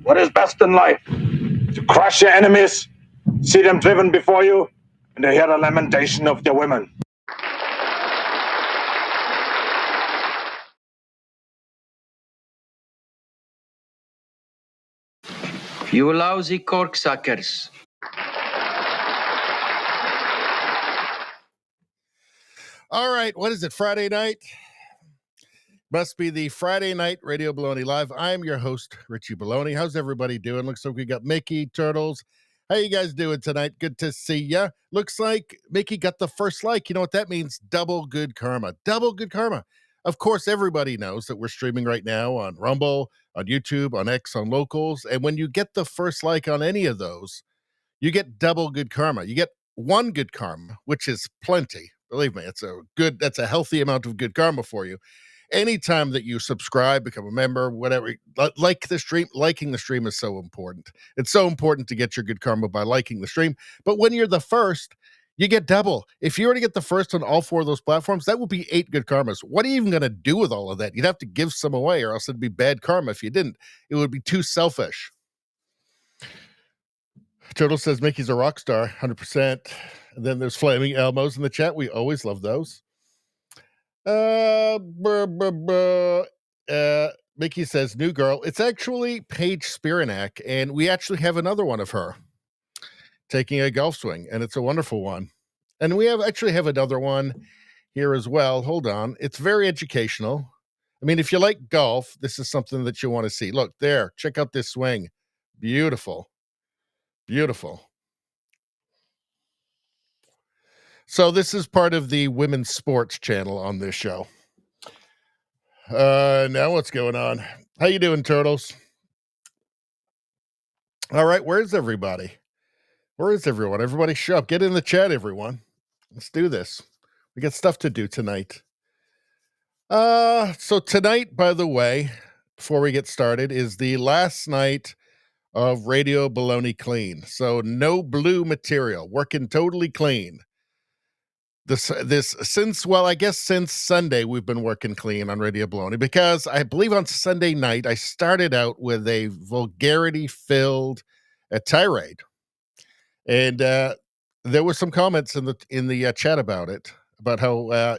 What is best in life? To crush your enemies, see them driven before you, and to hear the lamentation of their women. You lousy corksuckers. All right, what is it, Friday night? Must be the Friday night Radio Baloney Live. I'm your host, Richie Baloney. How's everybody doing? Looks like we got Mickey, Turtles. How you guys doing tonight? Good to see ya. Looks like Mickey got the first like. You know what that means? Double good karma. Double good karma. Of course, everybody knows that we're streaming right now on Rumble, on YouTube, on X, on Locals. And when you get the first like on any of those, you get double good karma. You get one good karma, which is plenty. Believe me, that's a healthy amount of good karma for you. Anytime that you subscribe, become a member, whatever, like the stream, liking the stream is so important. It's so important to get your good karma by liking the stream. But when you're the first, you get double. If you were to get the first on all four of those platforms, that would be 8 good karmas. What are you even going to do with all of that? You'd have to give some away, or else it'd be bad karma if you didn't. It would be too selfish. Turtle says Mickey's a rock star, 100%. And then there's Flaming Elmos in the chat. We always love those. Mickey says, new girl. It's actually Paige Spiranak, and we actually have another one of her taking a golf swing, and it's a wonderful one. And we actually have another one here as well. Hold on. It's very educational. I mean, if you like golf, this is something that you want to see. Look, there. Check out this swing. Beautiful. Beautiful. So this is part of the women's sports channel on this show. Now what's going on? How you doing, Turtles? All right, where's everybody? Where is everyone? Everybody show up. Get in the chat, everyone. Let's do this. We got stuff to do tonight. So tonight, by the way, before we get started, is the last night of Radio Baloney Clean. So no blue material, working totally clean. Since Sunday we've been working clean on Radio Baloney, because I believe on Sunday night I started out with a vulgarity-filled tirade, and there were some comments in the chat about it, about how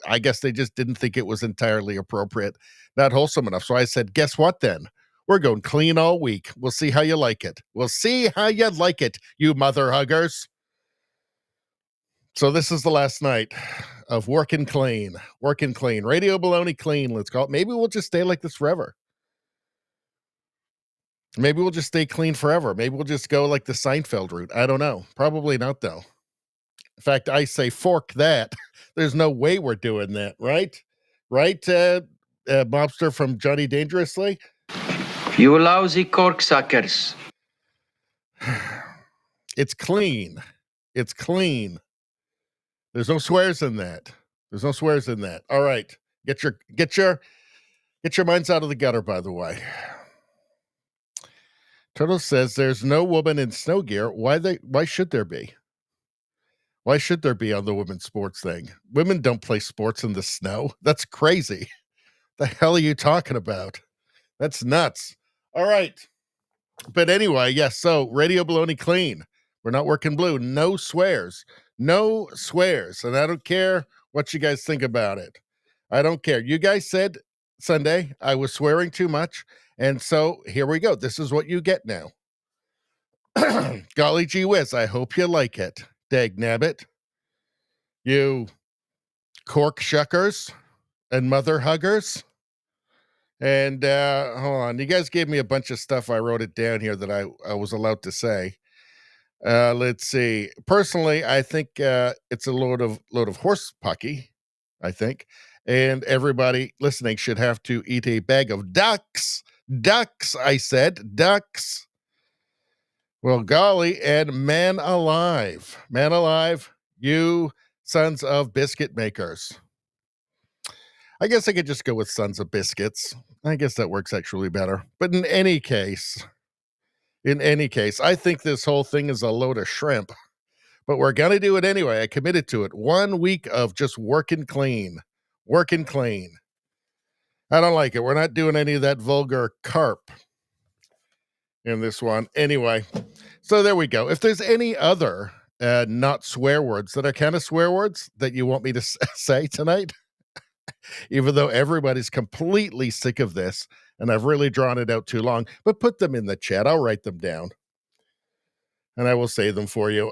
I guess they just didn't think it was entirely appropriate, not wholesome enough. So I said, guess what? Then we're going clean all week. We'll see how you like it. We'll see how you like it, you mother huggers. So this is the last night of working clean. Radio Baloney Clean, let's call it. Maybe we'll just stay like this forever. Maybe we'll just stay clean forever. Maybe we'll just go like the Seinfeld route. I don't know. Probably not, though. In fact, I say fork that. There's no way we're doing that, right? Right, mobster from Johnny Dangerously? You lousy corksuckers. It's clean. It's clean. There's no swears in that. There's no swears in that. All right. Get your minds out of the gutter, by the way. Turtle says there's no woman in snow gear. Why should there be? Why should there be on the women's sports thing? Women don't play sports in the snow. That's crazy. The hell are you talking about? That's nuts. All right. But anyway, yes, so Radio Baloney Clean. We're not working blue. No swears. No swears. And I don't care what you guys think about it. I don't care. You guys said Sunday I was swearing too much. And so here we go. This is what you get now. Golly gee whiz. I hope you like it. Dag nabbit. You cork shuckers and mother huggers. And hold on. You guys gave me a bunch of stuff. I wrote it down here that I was allowed to say. Let's see. Personally, I think it's a load of horse pucky, I think. And everybody listening should have to eat a bag of ducks. Ducks, I said. Ducks. Well, golly, and man alive. Man alive, you sons of biscuit makers. I guess I could just go with Sons of Biscuits. I guess that works actually better. But in any case, I think this whole thing is a load of shrimp. But we're going to do it anyway. I committed to it. 1 week of just working clean. Working clean. I don't like it. We're not doing any of that vulgar carp in this one. Anyway, so there we go. If there's any other not swear words that are kind of swear words that you want me to say tonight, even though everybody's completely sick of this, and I've really drawn it out too long, but put them in the chat. I'll write them down, and I will say them for you.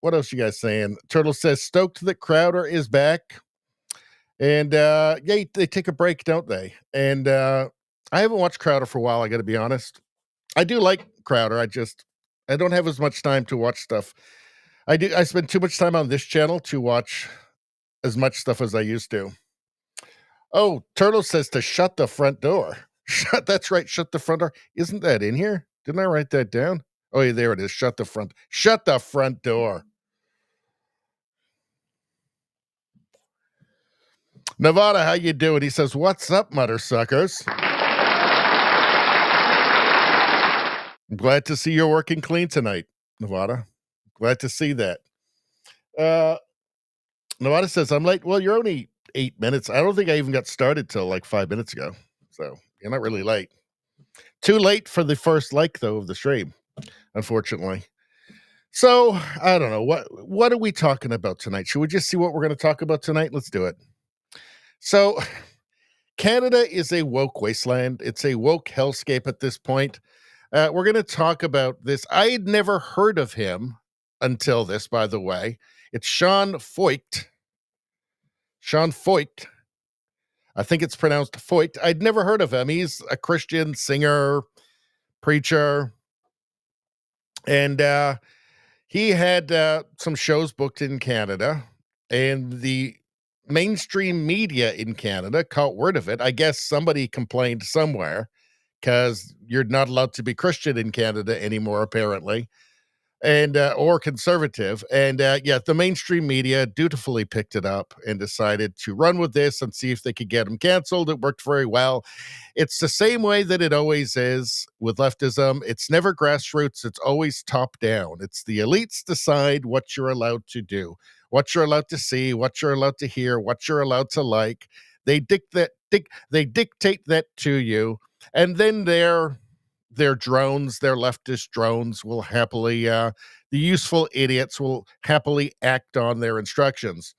What else you guys saying? Turtle says, stoked that Crowder is back. And, yeah, they take a break, don't they? And I haven't watched Crowder for a while, I got to be honest. I do like Crowder. I don't have as much time to watch stuff. I spend too much time on this channel to watch as much stuff as I used to. Oh, Turtle says to shut the front door. That's right, shut the front door. Isn't that in here? Didn't I write that down? Oh, yeah, there it is. Shut the front door. Nevada, how you doing? He says, what's up, mother suckers? I'm glad to see you're working clean tonight, Nevada. Glad to see that. Nevada says, I'm late. Well, you're only 8 minutes. I don't think I even got started till like 5 minutes ago. So you're not really late. Too late for the first like, though, of the stream, unfortunately. So I don't know. What are we talking about tonight? Should we just see what we're going to talk about tonight? Let's do it. So Canada is a woke wasteland. It's a woke hellscape at this point. We're going to talk about this. I had never heard of him until this, by the way. It's Sean Feucht. Sean Feucht. I think it's pronounced Feucht. I'd never heard of him. He's a Christian singer, preacher. And he had some shows booked in Canada. And the mainstream media in Canada caught word of it. I guess somebody complained somewhere because you're not allowed to be Christian in Canada anymore, apparently, and or conservative. And yeah, the mainstream media dutifully picked it up and decided to run with this and see if they could get him canceled. It worked very well. It's the same way that it always is with leftism. It's never grassroots. It's always top down. It's the elites decide what you're allowed to do, what you're allowed to see, what you're allowed to hear, what you're allowed to like. They dictate that to you, and then their drones, their leftist drones, will happily, the useful idiots will happily act on their instructions.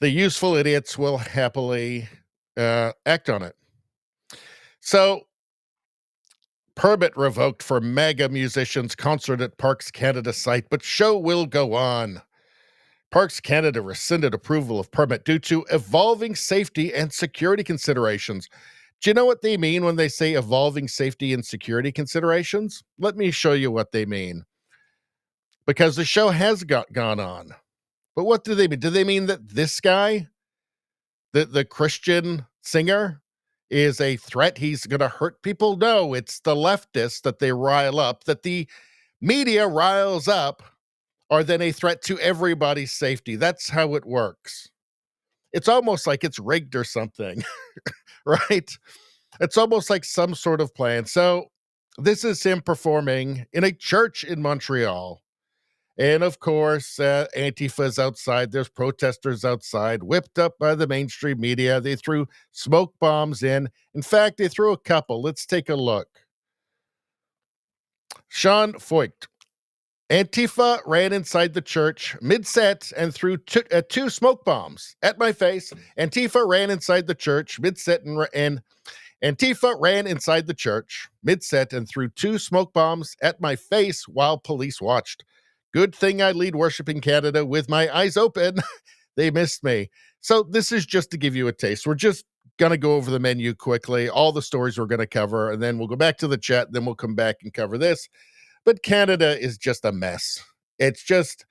The useful idiots will happily act on it. So, permit revoked for MAGA musicians concert at Parks Canada site, but show will go on. Parks Canada rescinded approval of permit due to evolving safety and security considerations. Do you know what they mean when they say evolving safety and security considerations? Let me show you what they mean. Because the show has gone on. But what do they mean? Do they mean that this guy, the Christian singer, is a threat? He's going to hurt people? No, it's the leftists that they rile up, that the media riles up, are then a threat to everybody's safety. That's how it works. It's almost like it's rigged or something, right? It's almost like some sort of plan. So this is him performing in a church in Montreal. And of course, Antifa's outside. There's protesters outside, whipped up by the mainstream media. They threw smoke bombs in. In fact, they threw a couple. Let's take a look. Sean Feucht. Antifa ran inside the church mid-set and threw two smoke bombs at my face. Antifa ran inside the church mid-set and Antifa ran inside the church mid-set and threw two smoke bombs at my face while police watched. Good thing I lead worship in Canada with my eyes open. They missed me. So this is just to give you a taste. We're just going to go over the menu quickly, all the stories we're going to cover, and then we'll go back to the chat. Then we'll come back and cover this. But Canada is just a mess. It's just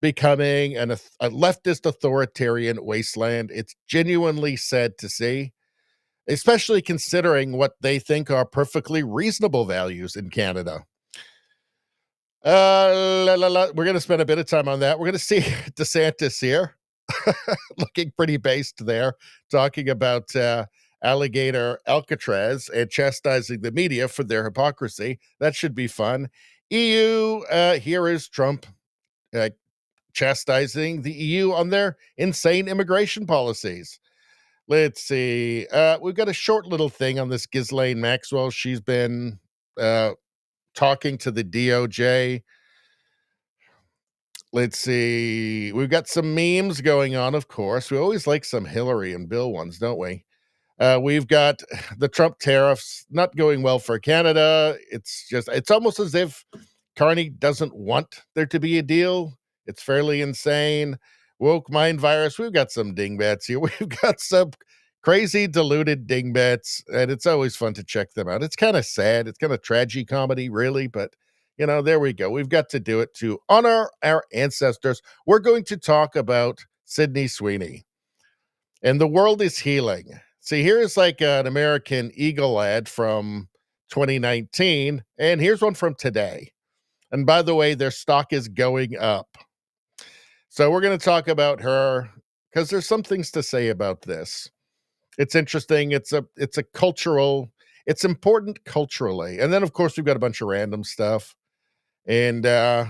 becoming a leftist authoritarian wasteland. It's genuinely sad to see, especially considering what they think are perfectly reasonable values in Canada. We're going to spend a bit of time on that. We're going to see DeSantis here, looking pretty based there, talking about alligator Alcatraz and chastising the media for their hypocrisy. That should be fun. EU, here is Trump chastising the EU on their insane immigration policies. Let's see. We've got a short little thing on this Ghislaine Maxwell. She's been talking to the DOJ. Let's see. We've got some memes going on, of course. We always like some Hillary and Bill ones, don't we? We've got the Trump tariffs not going well for Canada. It's almost as if Carney doesn't want there to be a deal. It's fairly insane. Woke mind virus. We've got some dingbats here. We've got some crazy deluded dingbats, and it's always fun to check them out. It's kind of sad. It's kind of tragicomedy, really, but there we go. We've got to do it to honor our ancestors. We're going to talk about Sydney Sweeney, and the world is healing. See, here's like an American Eagle ad from 2019, and here's one from today. And by the way, their stock is going up. So we're going to talk about her because there's some things to say about this. It's interesting. It's a cultural, it's important culturally. And then, of course, we've got a bunch of random stuff. And yeah,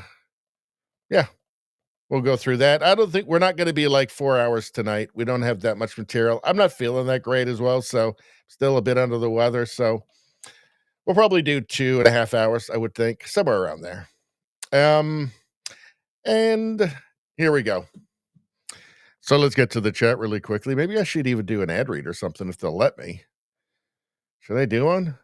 we'll go through that. I don't think we're not going to be like 4 hours tonight. We don't have that much material. I'm not feeling that great as well. So still a bit under the weather. So we'll probably do 2.5 hours, I would think, somewhere around there. And here we go. So let's get to the chat really quickly. Maybe I should even do an ad read or something if they'll let me. Should I do one?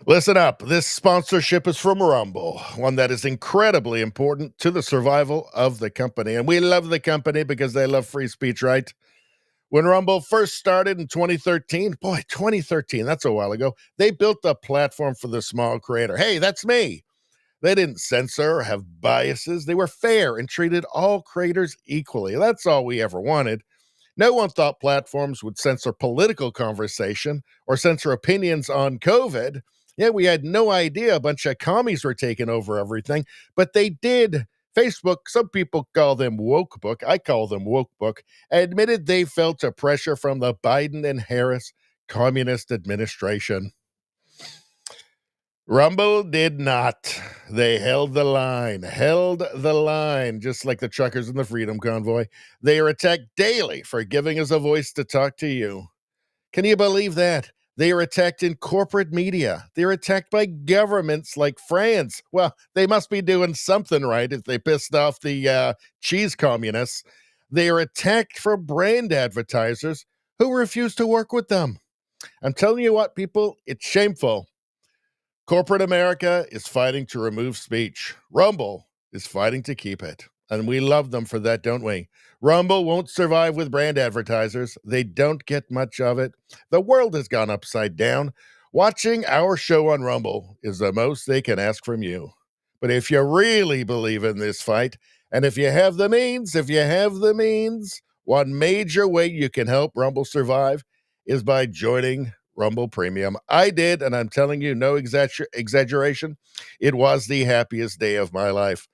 Listen up. This sponsorship is from Rumble, one that is incredibly important to the survival of the company. And we love the company because they love free speech, right? When Rumble first started in 2013, 2013, that's a while ago, they built a platform for the small creator. Hey, that's me. They didn't censor or have biases. They were fair and treated all creators equally. That's all we ever wanted. No one thought platforms would censor political conversation or censor opinions on COVID. Yeah, we had no idea a bunch of commies were taking over everything, but they did. Facebook, some people call them woke book. I call them woke book. Admitted they felt a pressure from the Biden and Harris communist administration. Rumble did not. They held the line, just like the truckers in the Freedom Convoy. They are attacked daily for giving us a voice to talk to you. Can you believe that? They are attacked in corporate media. They're attacked by governments like France. Well, they must be doing something right if they pissed off the cheese communists. They are attacked for brand advertisers who refuse to work with them. I'm telling you what, people, it's shameful. Corporate America is fighting to remove speech. Rumble is fighting to keep it. And we love them for that, don't we? Rumble won't survive with brand advertisers. They don't get much of it. The world has gone upside down. Watching our show on Rumble is the most they can ask from you. But if you really believe in this fight, and if you have the means, one major way you can help Rumble survive is by joining Rumble Premium. I did, and I'm telling you, no exaggeration, it was the happiest day of my life.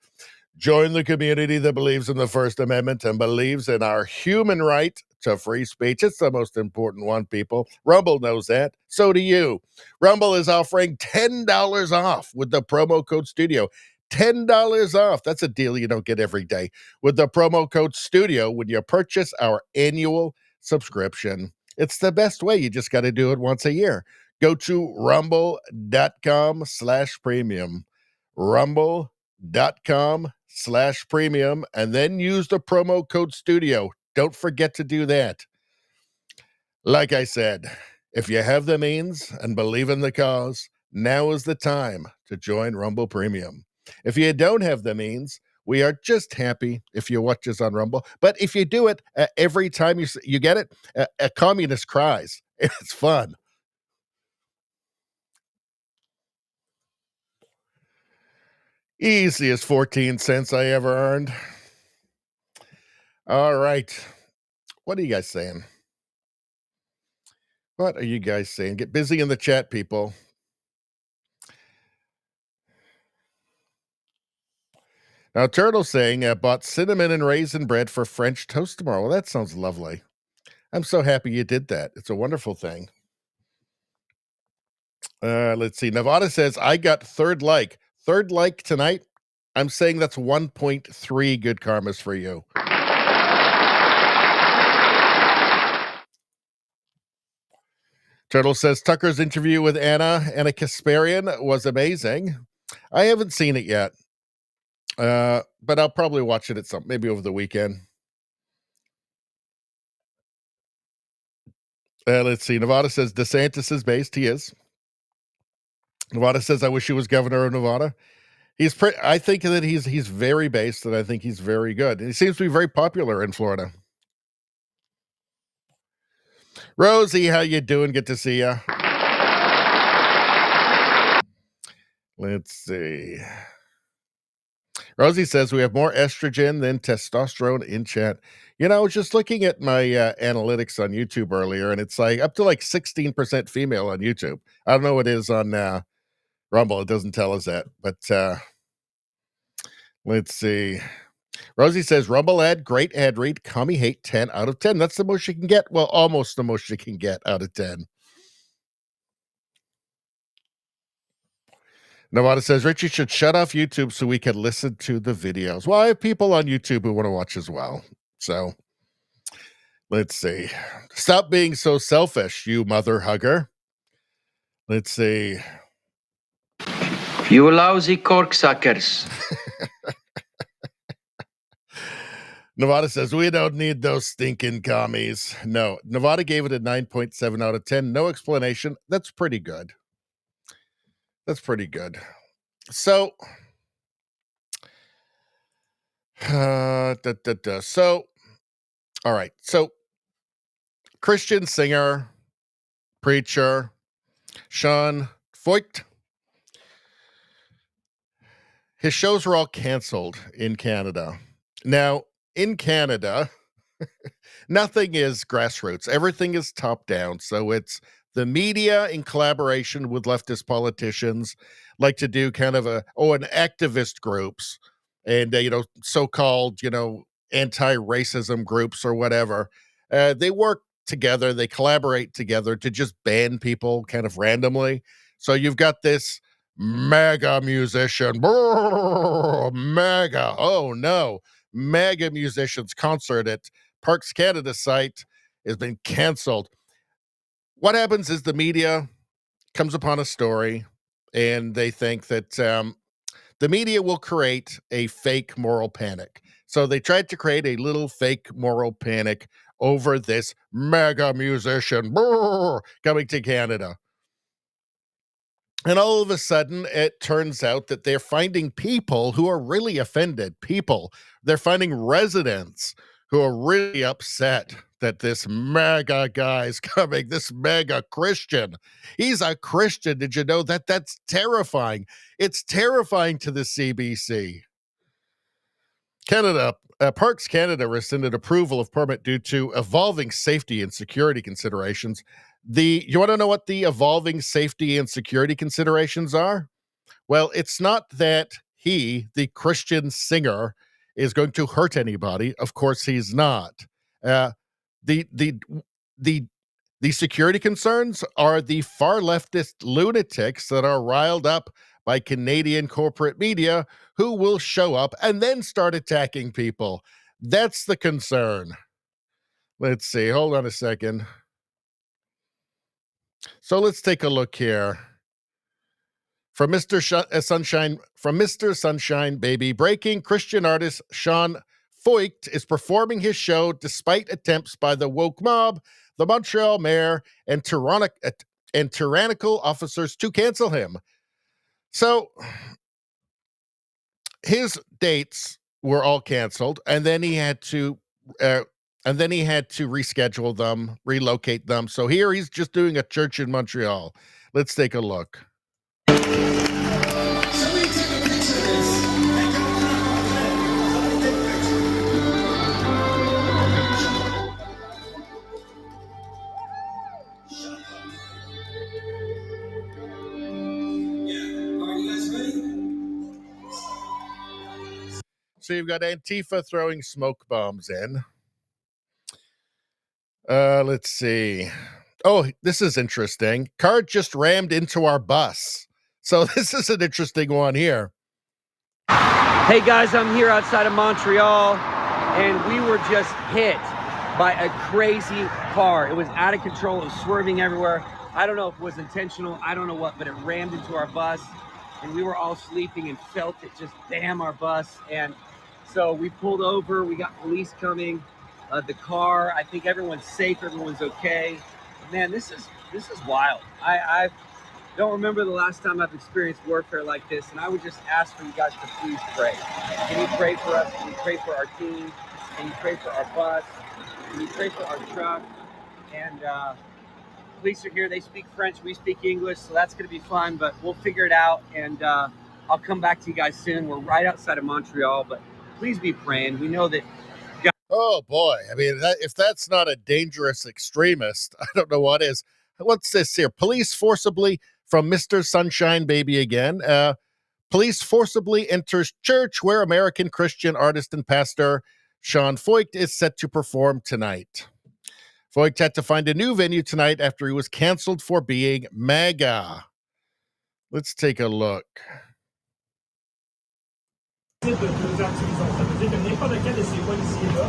Join the community that believes in the First Amendment and believes in our human right to free speech. It's the most important one, people. Rumble knows that. So do you. Rumble is offering $10 off with the promo code STUDIO. $10 off. That's a deal you don't get every day. With the promo code STUDIO when you purchase our annual subscription. It's the best way. You just got to do it once a year. Go to rumble.com/premium. Rumble.com/premium, and then use the promo code STUDIO. Don't forget to do that. Like I said, if you have the means and believe in the cause, now is the time to join Rumble Premium. If you don't have the means, we are just happy if you watch us on Rumble. But if you do it every time you get it, a communist cries. It's fun. Easiest 14 cents I ever earned. All right. What are you guys saying? What are you guys saying? Get busy in the chat, people. Now, Turtle's saying, bought cinnamon and raisin bread for French toast tomorrow. Well, that sounds lovely. I'm so happy you did that. It's a wonderful thing. Let's see. Nevada says, I got third like. Third like tonight. I'm saying that's 1.3 good karmas for you. Turtle says, Tucker's interview with Anna Kasparian was amazing. I haven't seen it yet. But I'll probably watch it at maybe over the weekend. Let's see. Nevada says DeSantis is based. He is. Nevada says, I wish he was governor of Nevada. I think that he's very based, and I think he's very good. And he seems to be very popular in Florida. Rosie, how you doing? Good to see you. Let's see. Rosie says we have more estrogen than testosterone in chat. You know, just looking at my analytics on YouTube earlier, and it's like up to like 16% female on YouTube. I don't know what it is on Rumble. It doesn't tell us that. But let's see. Rosie says, Rumble ad, great ad read, commie hate, 10 out of 10. That's the most you can get. Well, almost the most you can get out of 10. Nevada says, Richie should shut off YouTube so we can listen to the videos. Well, I have people on YouTube who want to watch as well. So, let's see. Stop being so selfish, you mother hugger. Let's see. You lousy corksuckers. Nevada says, we don't need those stinking commies. No, Nevada gave it a 9.7 out of 10. No explanation. That's pretty good. That's pretty good. So, So, all right. So, Christian singer, preacher, Sean Feucht. His shows were all canceled in Canada. Now, in Canada, nothing is grassroots. Everything is top down. So it's the media in collaboration with leftist politicians like to do kind of an activist groups and, so-called, anti-racism groups or whatever. They work together. They collaborate together to just ban people kind of randomly. So you've got this mega musician, mega musicians concert at Parks Canada site has been canceled. What happens is the media comes upon a story and they think that the media will create a fake moral panic. So they tried to create a little fake moral panic over this mega musician coming to Canada. And all of a sudden, it turns out that they're finding people who are really offended. They're finding residents who are really upset that this mega guy's coming, this mega Christian. He's a Christian. Did you know that? That's terrifying. It's terrifying to the CBC. Parks Canada rescinded approval of permit due to evolving safety and security considerations. You want to know what the evolving safety and security considerations are? Well, it's not that he, the Christian singer, is going to hurt anybody. Of course, he's not. The security concerns are the far leftist lunatics that are riled up by Canadian corporate media who will show up and then start attacking people. That's the concern. Let's see. Hold on a second. So let's take a look here. From Mr. Sunshine Baby, breaking Christian artist Sean Feucht is performing his show despite attempts by the woke mob, the Montreal mayor, and tyrannical officers to cancel him. So his dates were all canceled, and then he had to reschedule them, relocate them. So here he's just doing a church in Montreal. Let's take a look. So you've got Antifa throwing smoke bombs in. Let's see. Oh, this is interesting. Car just rammed into our bus. So this is an interesting one here. Hey guys, I'm here outside of Montreal, and we were just hit by a crazy car. It was out of control. It was swerving everywhere. I don't know if it was intentional. I don't know what, but it rammed into our bus, and we were all sleeping and felt it just damn our bus. And so we pulled over. We got police coming. The car, I think everyone's safe. Everyone's okay. Man, this is wild. I don't remember the last time I've experienced warfare like this, and I would just ask for you guys to please pray. Can you pray for us? Can you pray for our team? Can you pray for our bus? Can you pray for our truck? And police are here. They speak French. We speak English, so that's going to be fun, but we'll figure it out, and I'll come back to you guys soon. We're right outside of Montreal, but please be praying. We know that God— Oh, boy. I mean, if that's not a dangerous extremist, I don't know what is. What's this here? Police forcibly, from Mr. Sunshine Baby again, police forcibly enters church where American Christian artist and pastor Sean Foyt is set to perform tonight. Foyt had to find a new venue tonight after he was canceled for being MAGA. Let's take a look. De deux artisans. Ça veut dire que n'importe quel de ces policiers-là,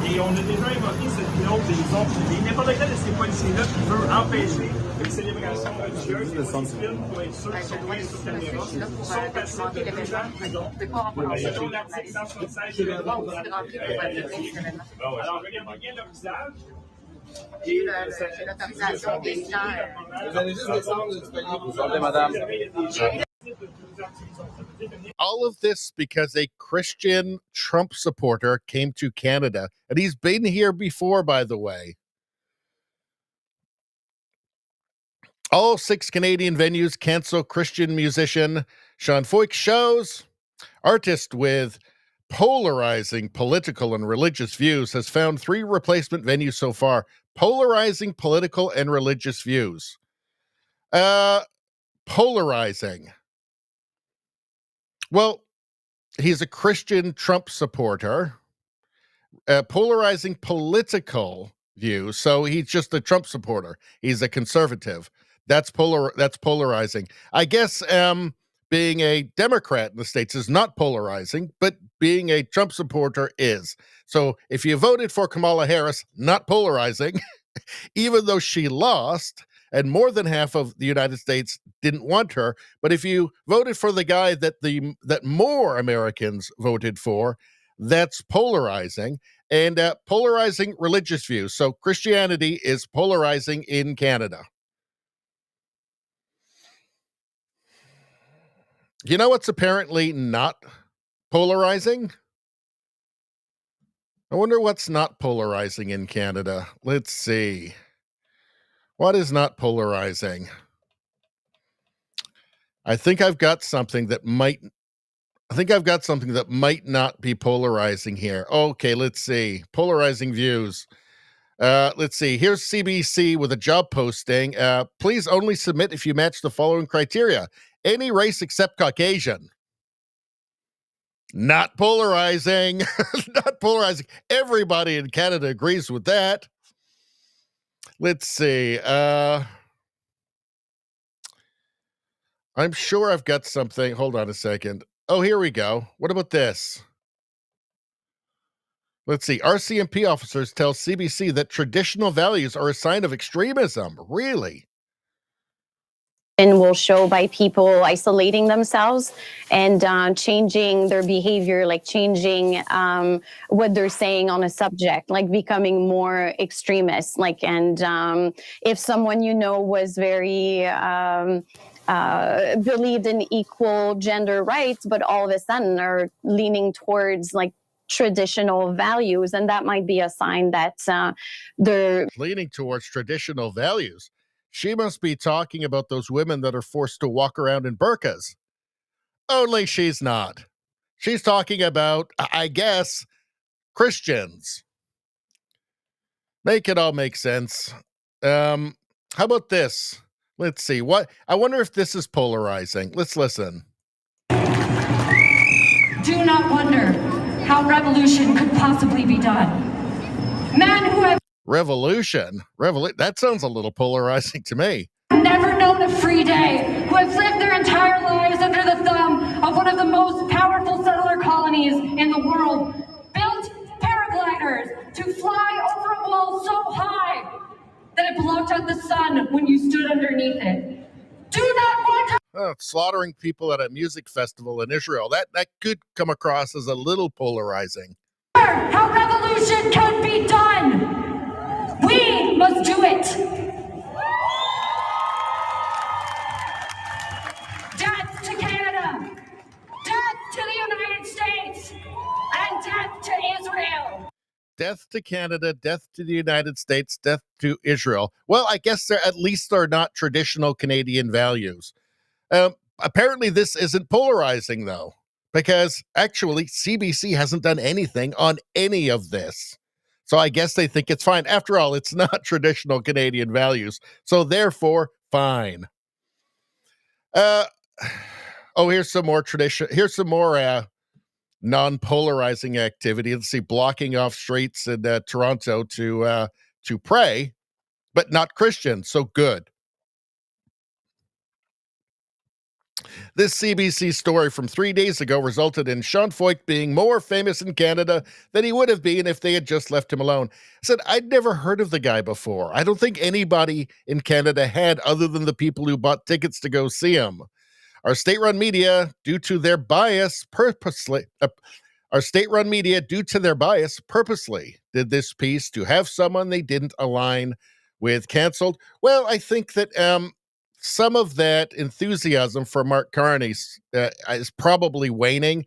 et on a déjà évoqué cette note des autres, n'importe quel de ces policiers-là qui veut empêcher une célébration religieuse, une discipline pour être sûr qu'ils sont loin sur caméra, sont passibles de 2 ans de prison. Selon l'article 176 de la loi. Alors, regardez bien leur visage. J'ai l'autorisation des gens. Vous allez juste descendre du palier pour sortir, madame. All of this because a Christian Trump supporter came to Canada, and he's been here before, by the way. All 6 Canadian venues cancel Christian musician Sean Foyt shows. Artist with polarizing political and religious views has found 3 replacement venues so far. Polarizing political and religious views. Polarizing. Well, he's a Christian Trump supporter, polarizing political views. So he's just a Trump supporter. He's a conservative. That's polarizing. I guess being a Democrat in the States is not polarizing, but being a Trump supporter is. So if you voted for Kamala Harris, not polarizing, even though she lost, and more than half of the United States didn't want her. But if you voted for the guy that more Americans voted for, that's polarizing, and polarizing religious views. So Christianity is polarizing in Canada. You know what's apparently not polarizing? I wonder what's not polarizing in Canada. Let's see. What is not polarizing? I think I've got something that might not be polarizing here. Okay, let's see. Polarizing views. Let's see. Here's CBC with a job posting. Please only submit if you match the following criteria. Any race except Caucasian. Not polarizing. Not polarizing. Everybody in Canada agrees with that. Let's see. I'm sure I've got something. Hold on a second. Oh, here we go. What about this? Let's see. RCMP officers tell CBC that traditional values are a sign of extremism. Really? And will show by people isolating themselves and changing their behavior, like changing what they're saying on a subject, like becoming more extremist. Like, and if someone was very believed in equal gender rights, but all of a sudden are leaning towards like traditional values, and that might be a sign that they're leaning towards traditional values. She must be talking about those women that are forced to walk around in burqas. Only she's not. She's talking about, I guess, Christians. Make it all make sense. How about this? Let's see. I wonder if this is polarizing. Let's listen. Do not wonder how revolution could possibly be done. Men who have Revolution? That sounds a little polarizing to me. never known a free day, who have lived their entire lives under the thumb of one of the most powerful settler colonies in the world, built paragliders to fly over a wall so high that it blocked out the sun when you stood underneath it. Do not want to Slaughtering people at a music festival in Israel. That could come across as a little polarizing. how revolution can be done. We must do it. Death to Canada, death to the United States, and death to Israel. Death to Canada, death to the United States, death to Israel. Well, I guess at least they're not traditional Canadian values. Apparently this isn't polarizing, though, because actually CBC hasn't done anything on any of this. So I guess they think it's fine. After all, it's not traditional Canadian values. So therefore, fine. Here's some more tradition. Here's some more non-polarizing activity. Let's see, blocking off streets in Toronto to pray, but not Christian. So good. This CBC story from 3 days ago resulted in Sean Foyt being more famous in Canada than he would have been if they had just left him alone. I said, I'd never heard of the guy before. I don't think anybody in Canada had, other than the people who bought tickets to go see him. Our state-run media, due to their bias, purposely did this piece to have someone they didn't align with canceled. Well, I think that some of that enthusiasm for Mark Carney is probably waning.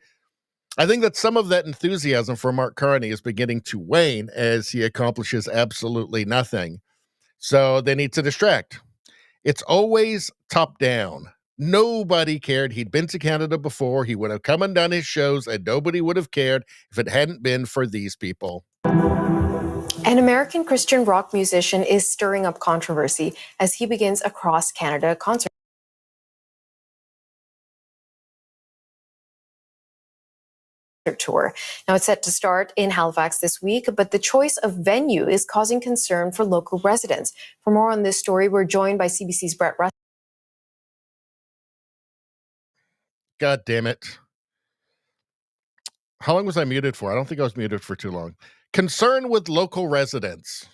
I think that some of that enthusiasm for Mark Carney is beginning to wane as he accomplishes absolutely nothing. So they need to distract. It's always top down. Nobody cared. He'd been to Canada before. He would have come and done his shows, and nobody would have cared if it hadn't been for these people. An American Christian rock musician is stirring up controversy as he begins a cross-Canada concert tour. Now, it's set to start in Halifax this week, but the choice of venue is causing concern for local residents. For more on this story, we're joined by CBC's Brett Russ. God damn it. How long was I muted for? I don't think I was muted for too long. Concern with local residents.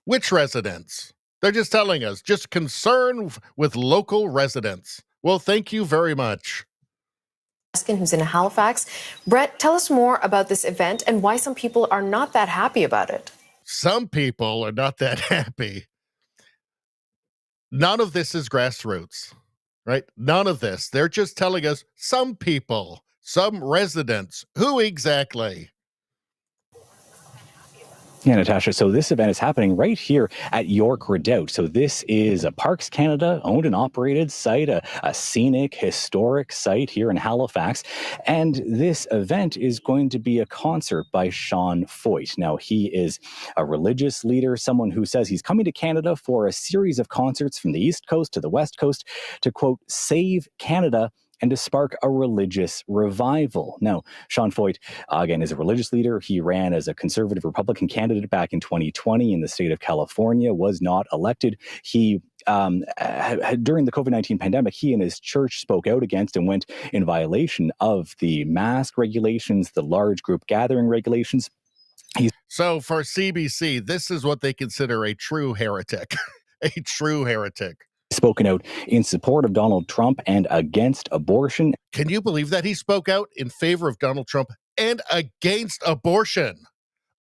Which residents? They're just telling us, just concern with local residents. Well, thank you very much. Who's in Halifax. Brett, tell us more about this event and why some people are not that happy about it. Some people are not that happy. None of this is grassroots, right? None of this. They're just telling us some people, some residents. Who exactly? Yeah, Natasha. So this event is happening right here at York Redoubt. So this is a Parks Canada owned and operated site, a scenic, historic site here in Halifax. And this event is going to be a concert by Sean Foyt. Now, he is a religious leader, someone who says he's coming to Canada for a series of concerts from the East Coast to the West Coast to, quote, save Canada and to spark a religious revival. Now, Sean Foyt, again, is a religious leader. He ran as a conservative Republican candidate back in 2020 in the state of California, was not elected. He during the COVID-19 pandemic, he and his church spoke out against and went in violation of the mask regulations, the large group gathering regulations. So for CBC, this is what they consider a true heretic, a true heretic. Spoken out in support of Donald Trump and against abortion. Can you believe that he spoke out in favor of Donald Trump and against abortion?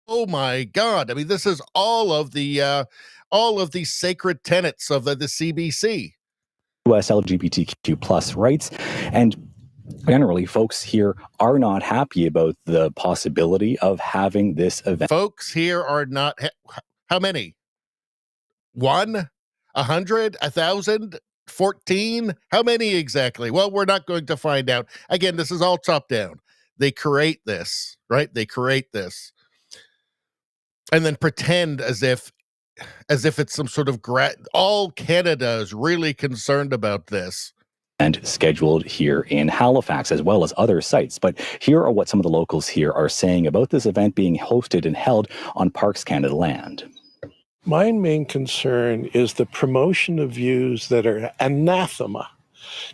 Oh my God. I mean, this is all of the sacred tenets of the CBC. US LGBTQ plus rights. And generally, folks here are not happy about the possibility of having this event. Folks here are not, how many? 1? 100, 1,000, 14? How many exactly? Well, we're not going to find out. Again, this is all top down. They create this, right? They create this. And then pretend as if it's some sort of all Canada is really concerned about this. event scheduled here in Halifax, as well as other sites. But here are what some of the locals here are saying about this event being hosted and held on Parks Canada land. My main concern is the promotion of views that are anathema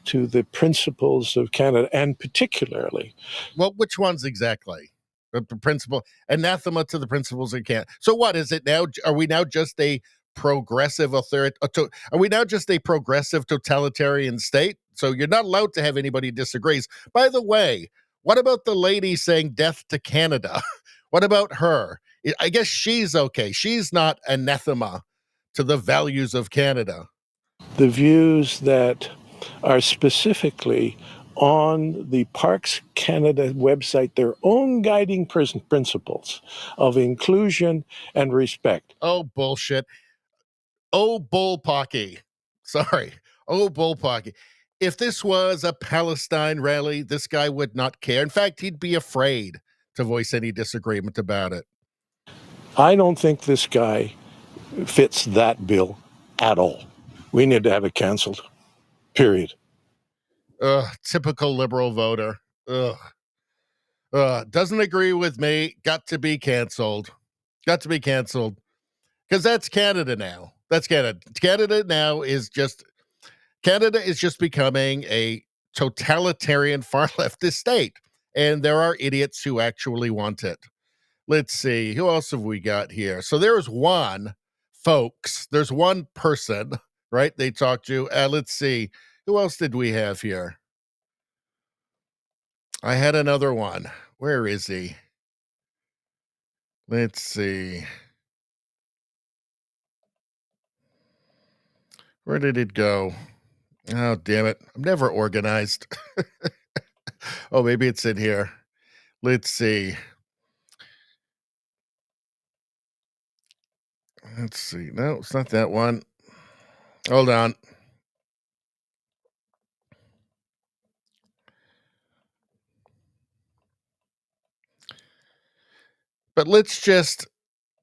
to the principles of Canada, and particularly. Well, which ones exactly? The principle, anathema to the principles of Canada. So what is it now? Are we now just a progressive are we now just a progressive totalitarian state? So you're not allowed to have anybody disagrees. By the way, what about the lady saying death to Canada? What about her? I guess she's okay. She's not anathema to the values of Canada. The views that are specifically on the Parks Canada website, their own guiding principles of inclusion and respect. Oh, bullshit. Oh, bullpocky. Sorry. Oh, bullpocky. If this was a Palestine rally, this guy would not care. In fact, he'd be afraid to voice any disagreement about it. I don't think this guy fits that bill at all. We need to have it canceled. Period. Typical liberal voter. Doesn't agree with me. Got to be canceled. Got to be canceled. Because that's Canada now. That's Canada. Canada is just becoming a totalitarian far leftist state. And there are idiots who actually want it. Let's see. Who else have we got here? So there's one, folks. There's one person, right? They talked to. Let's see. Who else did we have here? I had another one. Where is he? Let's see. Where did it go? Oh, damn it. I'm never organized. Oh, maybe it's in here. Let's see. Let's see. No, it's not that one. Hold on. But let's just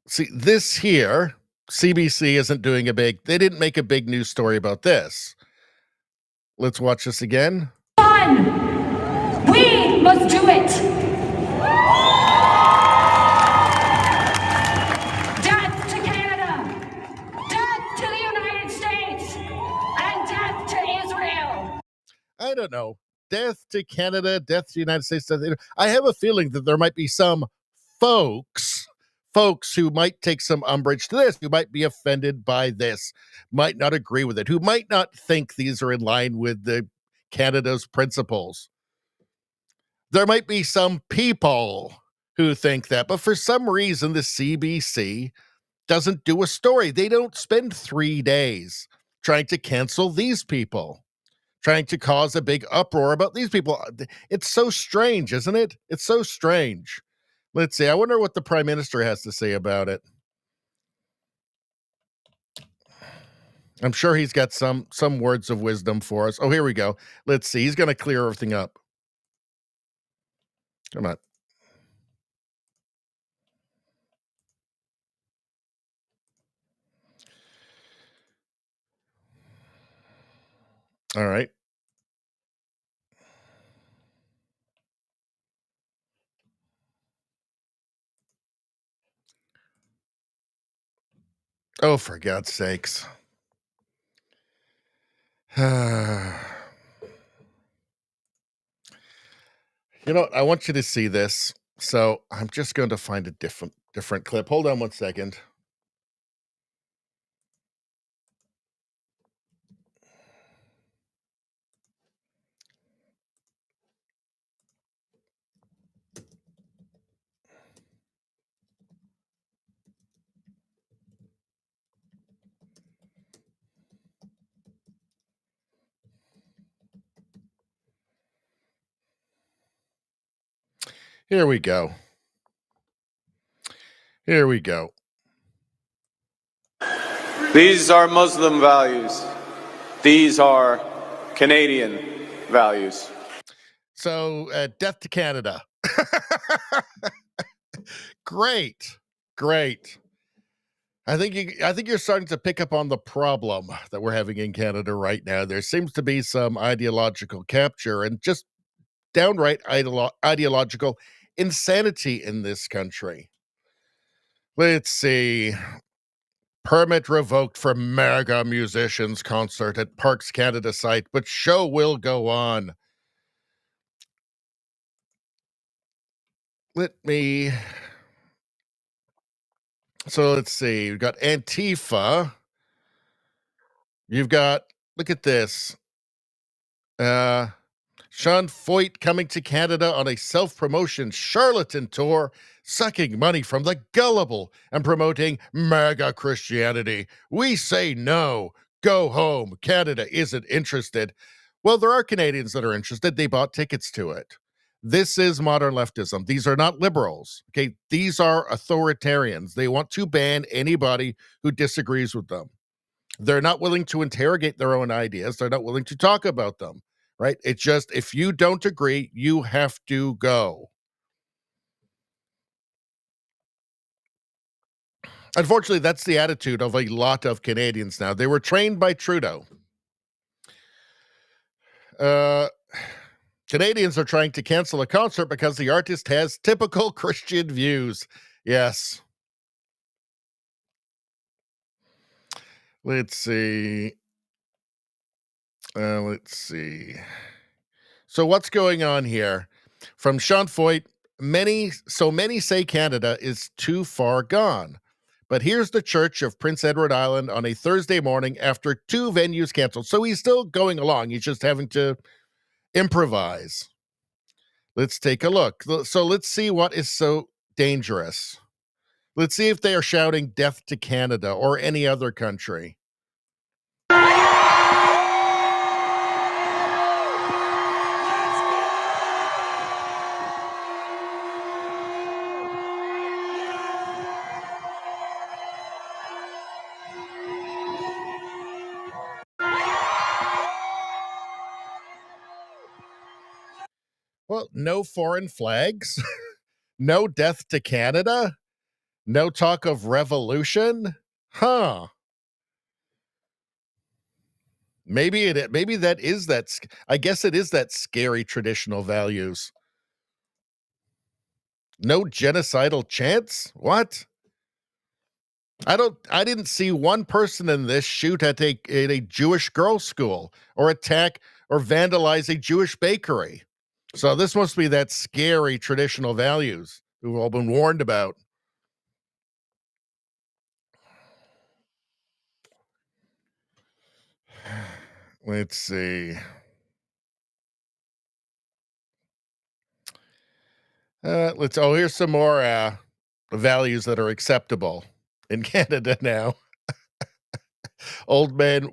see this here. CBC isn't doing they didn't make a big news story about this. Let's watch this again. Fun! We must do it! Death to Canada! Death to the United States! And death to Israel! I don't know. Death to Canada, death to the United States. I have a feeling that there might be some folks who might take some umbrage to this, who might be offended by this, might not agree with it, who might not think these are in line with the Canada's principles. There might be some people who think that, but for some reason, the CBC doesn't do a story. They don't spend 3 days trying to cancel these people, trying to cause a big uproar about these people. It's so strange, isn't it? It's so strange. Let's see. I wonder what the Prime Minister has to say about it. I'm sure he's got some words of wisdom for us. Oh, here we go. Let's see. He's going to clear everything up. Come on. All right. Oh, for God's sakes. You know, I want you to see this. So I'm just going to find a different clip. Hold on one second. Here we go. Here we go. These are Muslim values. These are Canadian values. So, death to Canada. Great. I think you're starting to pick up on the problem that we're having in Canada right now. There seems to be some ideological capture and just downright ideological insanity in this country. Let's see. Permit revoked for mega musicians concert at Parks Canada site, but show will go on. So let's see. We've got Antifa. You've got, look at this. Sean Foyt coming to Canada on a self-promotion charlatan tour, sucking money from the gullible and promoting MAGA Christianity. We say no. Go home. Canada isn't interested. Well, there are Canadians that are interested. They bought tickets to it. This is modern leftism. These are not liberals. Okay, these are authoritarians. They want to ban anybody who disagrees with them. They're not willing to interrogate their own ideas. They're not willing to talk about them, right? It's just, if you don't agree, you have to go. Unfortunately, that's the attitude of a lot of Canadians now. They were trained by Trudeau. Canadians are trying to cancel a concert because the artist has typical Christian views. Yes. Let's see. So what's going on here? From Sean Foyt, many say Canada is too far gone. But here's the Church of Prince Edward Island on a Thursday morning after 2 venues canceled. So he's still going along. He's just having to improvise. Let's take a look. So let's see what is so dangerous. Let's see if they are shouting death to Canada or any other country. Well, no foreign flags, no death to Canada, no talk of revolution. Huh. Maybe that is that. I guess it is that scary traditional values. No genocidal chants? What? I didn't see one person in this shoot at a Jewish girls' school or attack or vandalize a Jewish bakery. So this must be that scary traditional values we've all been warned about. Let's see. Here's some more values that are acceptable in Canada now. Old men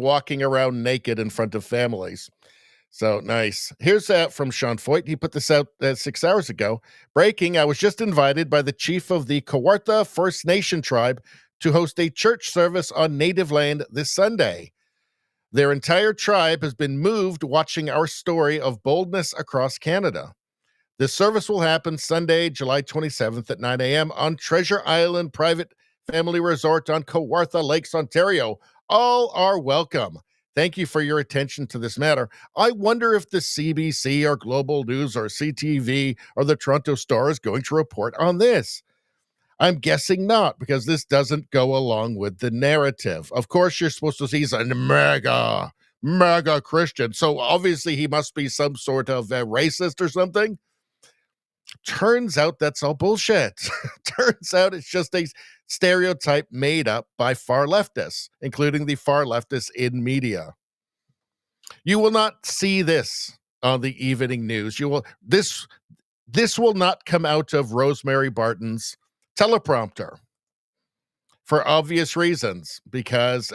walking around naked in front of families. So nice. Here's from Sean Foyt. He put this out 6 hours ago. Breaking, I was just invited by the chief of the Kawartha First Nation tribe to host a church service on native land this Sunday. Their entire tribe has been moved watching our story of boldness across Canada. This service will happen Sunday, July 27th at 9 a.m. on Treasure Island Private Family Resort on Kawartha Lakes, Ontario. All are welcome. Thank you for your attention to this matter. I wonder if the CBC or Global News or CTV or the Toronto Star is going to report on this. I'm guessing not, because this doesn't go along with the narrative. Of course, you're supposed to see he's a mega Christian, so obviously he must be some sort of racist or something. Turns out that's all bullshit. Turns out it's just a stereotype made up by far leftists, including the far leftists in media. You will not see this on the evening news. This will not come out of Rosemary Barton's teleprompter for obvious reasons, because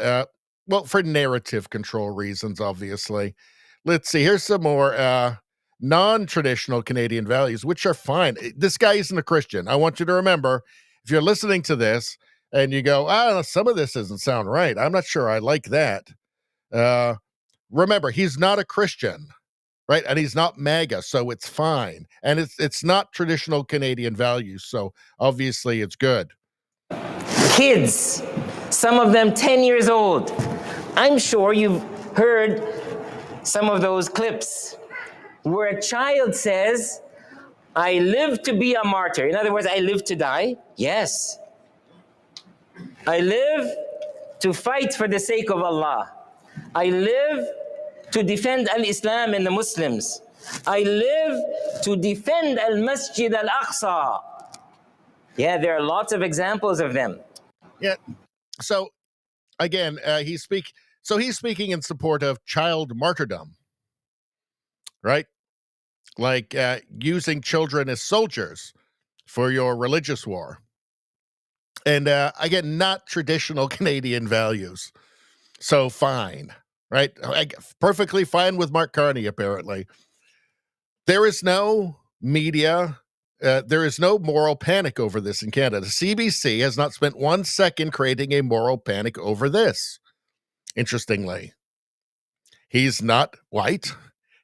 for narrative control reasons, obviously. Let's see. Here's some more non-traditional Canadian values, which are fine. This guy isn't a Christian. I want you to remember, if you're listening to this and you go, some of this doesn't sound right, I'm not sure I like that. Remember, he's not a Christian, right? And he's not MAGA, so it's fine. And it's not traditional Canadian values, so obviously it's good. kids, some of them 10 years old. I'm sure you've heard some of those clips where a child says, I live to be a martyr. In other words, I live to die. Yes. I live to fight for the sake of Allah. I live to defend al-Islam and the Muslims. I live to defend al-Masjid al-Aqsa. Yeah, there are lots of examples of them. Yeah. So again, he's speaking in support of child martyrdom, right? Like using children as soldiers for your religious war. And again, not traditional Canadian values. So fine, right? Perfectly fine with Mark Carney, apparently. There is no media, there is no moral panic over this in Canada. CBC has not spent 1 second creating a moral panic over this. Interestingly, he's not white,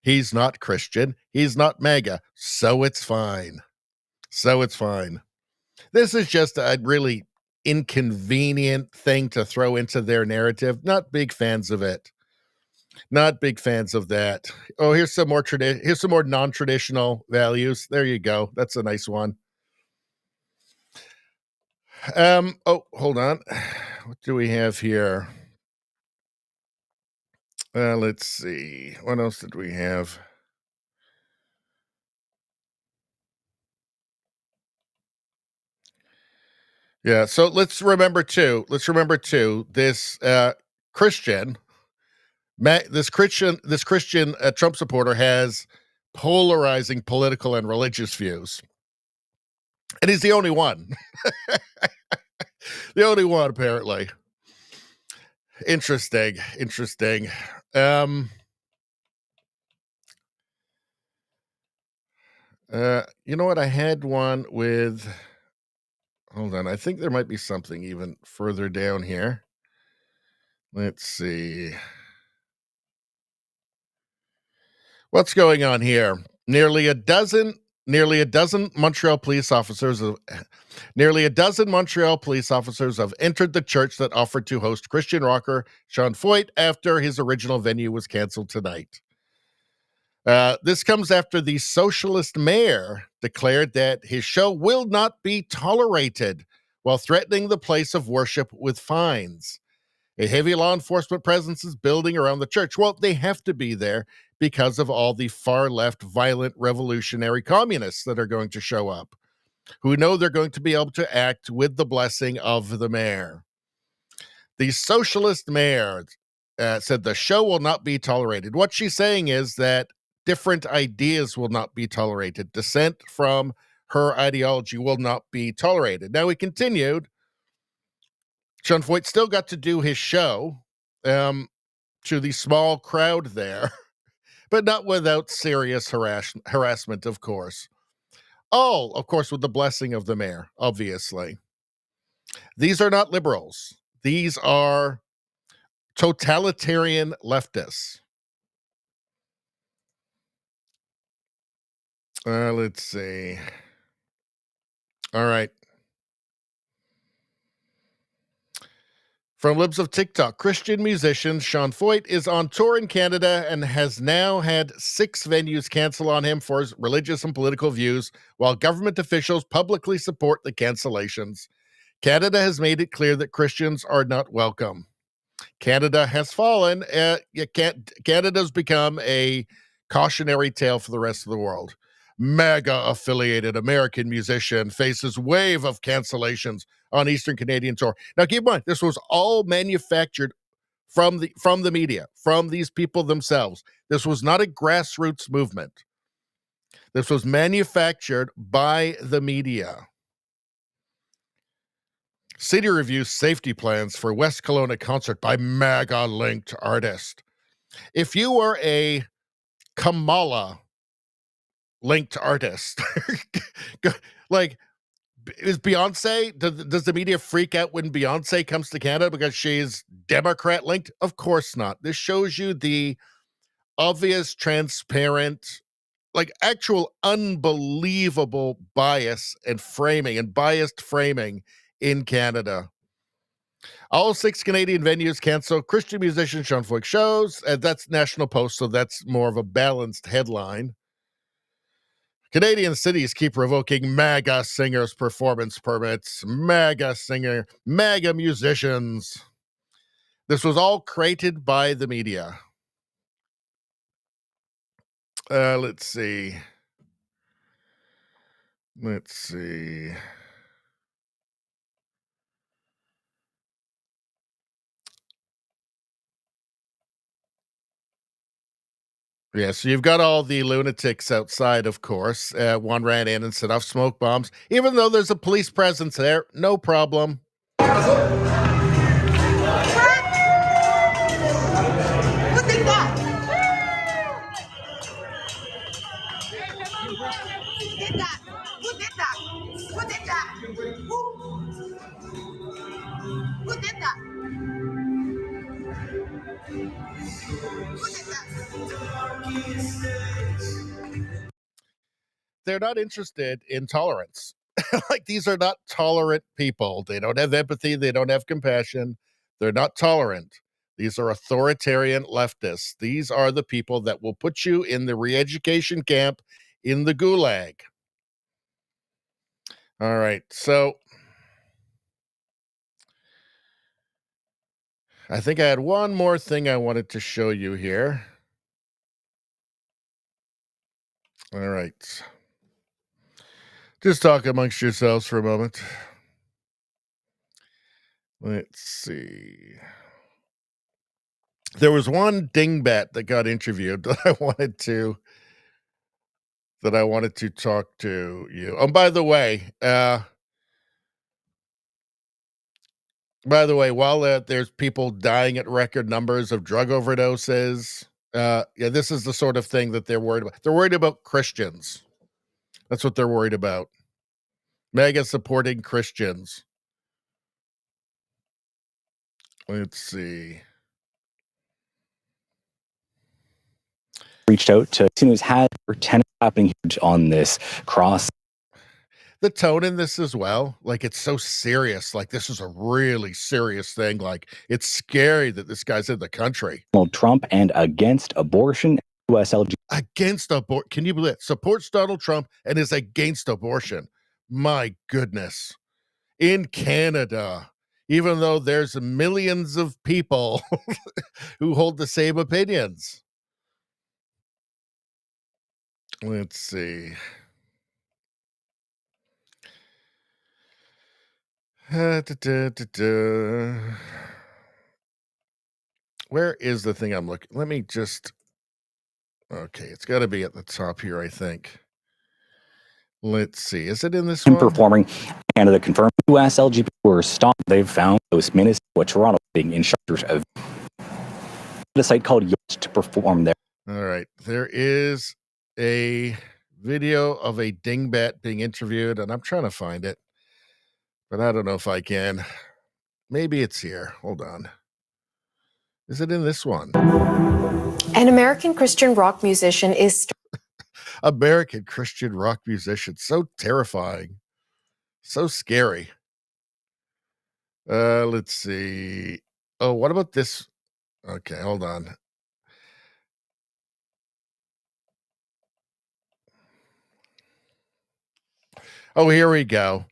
he's not Christian, he's not MAGA, so it's fine. So it's fine. This is just a really inconvenient thing to throw into their narrative. Not big fans of it. Not big fans of that. Oh, here's some more non-traditional values. There you go. That's a nice one. Oh, hold on. What do we have here? Let's see. What else did we have? Yeah, so let's remember too, this Christian Trump supporter has polarizing political and religious views. And he's the only one. The only one, apparently. Interesting. You know what? I had one with... Hold on. I think there might be something even further down here. Let's see. What's going on here? Nearly a dozen Montreal police officers have entered the church that offered to host Christian rocker Sean Foyt after his original venue was canceled tonight. This comes after the socialist mayor declared that his show will not be tolerated while threatening the place of worship with fines. A heavy law enforcement presence is building around the church. Well, they have to be there because of all the far-left violent revolutionary communists that are going to show up, who know they're going to be able to act with the blessing of the mayor. The socialist mayor said the show will not be tolerated. What she's saying is that different ideas will not be tolerated. Dissent from her ideology will not be tolerated. Now, he continued, Sean Foyt still got to do his show to the small crowd there, but not without serious harassment, of course. All, of course, with the blessing of the mayor, obviously. These are not liberals. These are totalitarian leftists. Let's see. All right. From Libs of TikTok, Christian musician Sean Foyt is on tour in Canada and has now had 6 venues cancel on him for his religious and political views, while government officials publicly support the cancellations. Canada has made it clear that Christians are not welcome. Canada has fallen. Canada's become a cautionary tale for the rest of the world. MAGA-affiliated American musician faces wave of cancellations on Eastern Canadian tour. Now, keep in mind, this was all manufactured from the media, from these people themselves. This was not a grassroots movement. This was manufactured by the media. City reviews safety plans for West Kelowna concert by MAGA-linked artist. If you were a Kamala-linked artist, like, is Beyonce, does the media freak out when Beyonce comes to Canada because she's Democrat-linked? Of course not. This shows you the obvious, transparent, like actual unbelievable bias and framing and biased framing in Canada. All 6 Canadian venues cancel Christian musician Sean Foyke shows. That's National Post, so that's more of a balanced headline. Canadian cities keep revoking MAGA singers' performance permits. MAGA singer, MAGA musicians. This was all created by the media. Let's see. Yeah, so you've got all the lunatics outside, of course. One ran in and set off smoke bombs. Even though there's a police presence there, no problem. Who did that? Who did that? Who did that? Who did that? Who did that? They're not interested in tolerance. Like, these are not tolerant people. They don't have empathy. They don't have compassion. They're not tolerant. These are authoritarian leftists. These are the people that will put you in the re-education camp in the gulag. All right, so I think I had one more thing I wanted to show you here. All right. Just talk amongst yourselves for a moment. Let's see. There was one dingbat that got interviewed that I wanted to talk to you. Oh, by the way, while there's people dying at record numbers of drug overdoses, this is the sort of thing that they're worried about. They're worried about Christians. That's what they're worried about. MAGA supporting Christians. Let's see. Reached out to who's had tennis happening on this cross. The tone in this as well, like, it's so serious. Like, this is a really serious thing. Like, it's scary that this guy's in the country. Donald Trump and against abortion. USLG against abortion. Can you believe it? Supports Donald Trump and is against abortion. My goodness. In Canada, even though there's millions of people who hold the same opinions. Let's see. Where is the thing I'm looking? Let me just. Okay, it's got to be at the top here, I think. Let's see. Is it in this one? Performing Canada confirmed US LGBT were stopped. They've found those Minnesota, Toronto being instructors of the site called Yost to perform there. All right. There is a video of a dingbat being interviewed, and I'm trying to find it, but I don't know if I can. Maybe it's here. Hold on. Is it in this one? An American Christian rock musician is... American Christian rock musician. So terrifying. So scary. Let's see. Oh, what about this? Okay, hold on. Oh, here we go.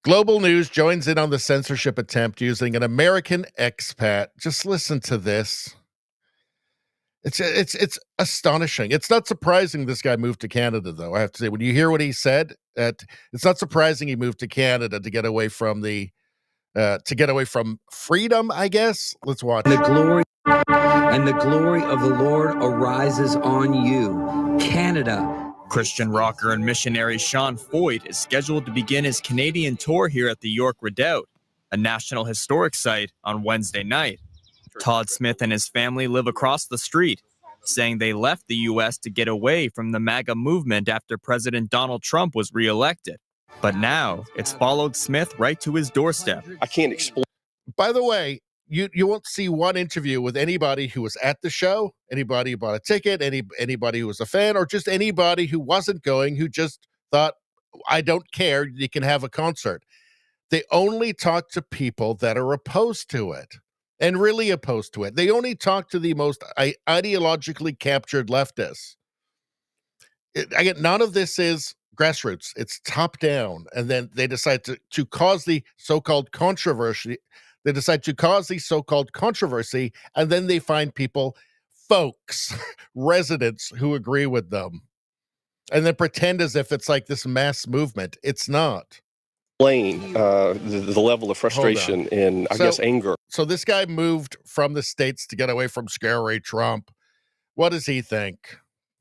Global News joins in on the censorship attempt using an American expat. Just listen to this. It's astonishing. It's not surprising this guy moved to Canada, though. I have to say, when you hear what he said, it's not surprising he moved to Canada to get away from freedom, I guess. Let's watch. The glory of the Lord arises on you, Canada. Christian rocker and missionary Sean Foyke is scheduled to begin his Canadian tour here at the York Redoubt, a National Historic Site, on Wednesday night. Todd Smith and his family live across the street, saying they left the U.S. to get away from the MAGA movement after President Donald Trump was reelected. But now it's followed Smith right to his doorstep. I can't explain. By the way, you won't see one interview with anybody who was at the show, anybody who bought a ticket, anybody who was a fan, or just anybody who wasn't going, who just thought, I don't care, you can have a concert. They only talk to people that are opposed to it and really opposed to it. They only talk to the most ideologically captured leftists. Again, none of this is grassroots. It's top down. And then they decide to cause the so-called controversy. They decide to cause the so-called controversy, and then they find people, folks, residents who agree with them, and then pretend as if it's like this mass movement. It's not. The level of frustration and, I guess, anger. So this guy moved from the States to get away from scary Trump. What does he think?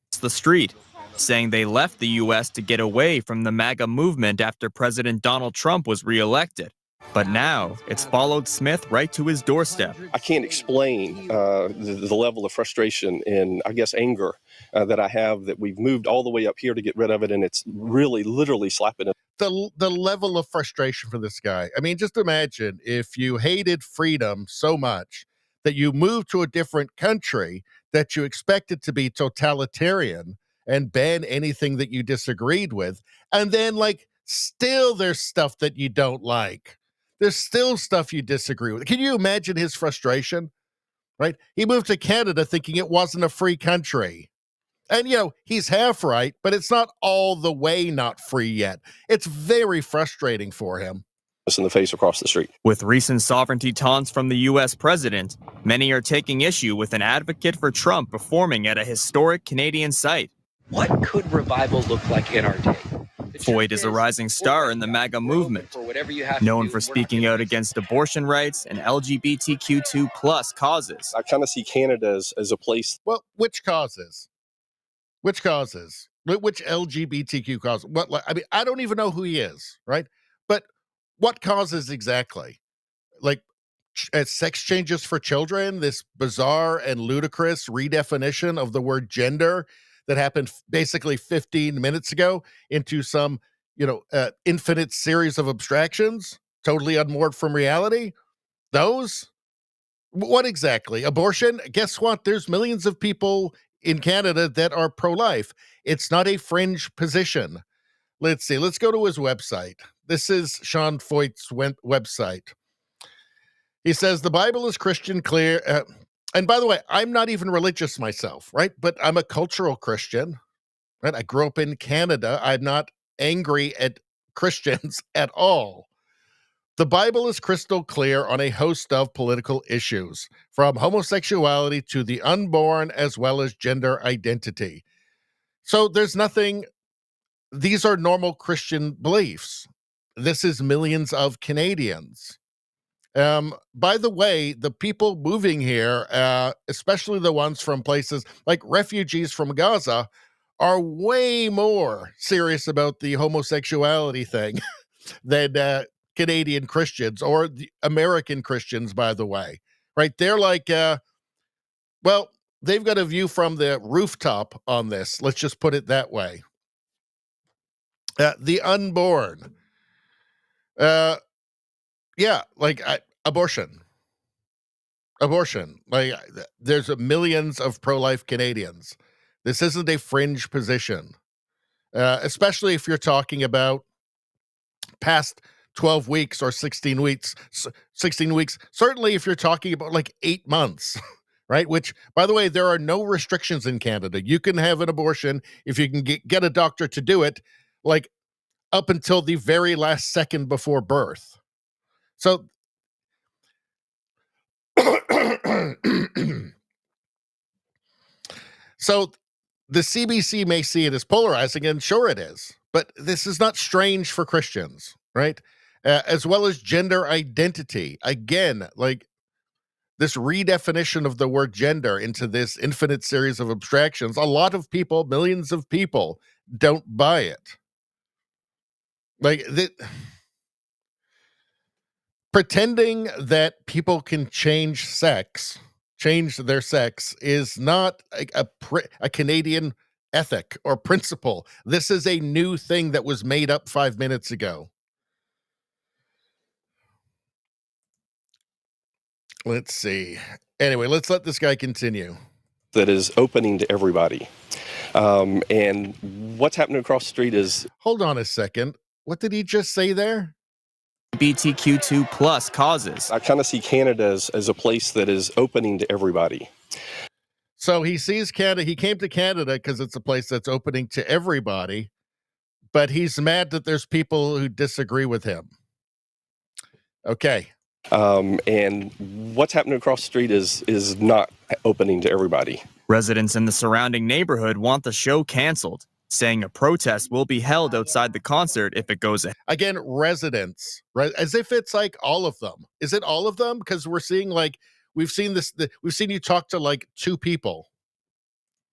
It's the street, saying they left the U.S. to get away from the MAGA movement after President Donald Trump was reelected. But now it's followed Smith right to his doorstep. I can't explain the level of frustration and, I guess, anger that I have that we've moved all the way up here to get rid of it, and it's really literally slapping it. The level of frustration for this guy. I mean, just imagine if you hated freedom so much that you moved to a different country that you expected to be totalitarian and ban anything that you disagreed with, and then, like, still there's stuff that you don't like. There's still stuff you disagree with. Can you imagine his frustration? Right? He moved to Canada thinking it wasn't a free country. And, you know, he's half right, but it's not all the way not free yet. It's very frustrating for him. In the face across the street. With recent sovereignty taunts from the U.S. president, many are taking issue with an advocate for Trump performing at a historic Canadian site. What could revival look like in our day? Foyt is a rising star in the MAGA movement, known for speaking out against abortion rights and LGBTQ2+ causes. I kind of see Canada as a place. Well, which causes? Which causes? Which LGBTQ causes? What? I mean, I don't even know who he is, right? But what causes exactly? Like sex changes for children, this bizarre and ludicrous redefinition of the word gender that happened basically 15 minutes ago into some, infinite series of abstractions, totally unmoored from reality. Those? What exactly? Abortion? Guess what? There's millions of people in Canada that are pro-life. It's not a fringe position. Let's see. Let's go to his website. This is Sean Foyt's website. He says, the Bible is Christian clear. And by the way, I'm not even religious myself, right? But I'm a cultural Christian, right? I grew up in Canada. I'm not angry at Christians at all. The Bible is crystal clear on a host of political issues, from homosexuality to the unborn, as well as gender identity. So there's nothing, these are normal Christian beliefs. This is millions of Canadians. By the way, the people moving here, especially the ones from places like refugees from Gaza, are way more serious about the homosexuality thing than Canadian Christians or the American Christians, by the way, right? They're like, well, they've got a view from the rooftop on this. Let's just put it that way. The unborn. Yeah, like abortion. Like there's millions of pro-life Canadians. This isn't a fringe position, especially if you're talking about past 12 weeks or 16 weeks. 16 weeks. Certainly, if you're talking about like 8 months, right? Which, by the way, there are no restrictions in Canada. You can have an abortion if you can get a doctor to do it, like up until the very last second before birth. So, so the CBC may see it as polarizing, and sure it is, but this is not strange for Christians, right? As well as gender identity. Again, like this redefinition of the word gender into this infinite series of abstractions, a lot of people, millions of people, don't buy it. Like pretending that people can change their sex is not a Canadian ethic or principle. This is a new thing that was made up 5 minutes ago. Let's see. Anyway, let's let this guy continue. That is opening to everybody. And what's happening across the street is... Hold on a second. What did he just say there? LGBTQ2 plus causes. I kind of see Canada as a place that is opening to everybody. So he sees Canada. He came to Canada because it's a place that's opening to everybody, but he's mad that there's people who disagree with him. Okay. And what's happening across the street is not opening to everybody. Residents in the surrounding neighborhood want the show canceled, saying a protest will be held outside the concert if it goes ahead. Again, residents, right? As if it's like all of them. Is it all of them? Because we're seeing we've seen you talk to like two people.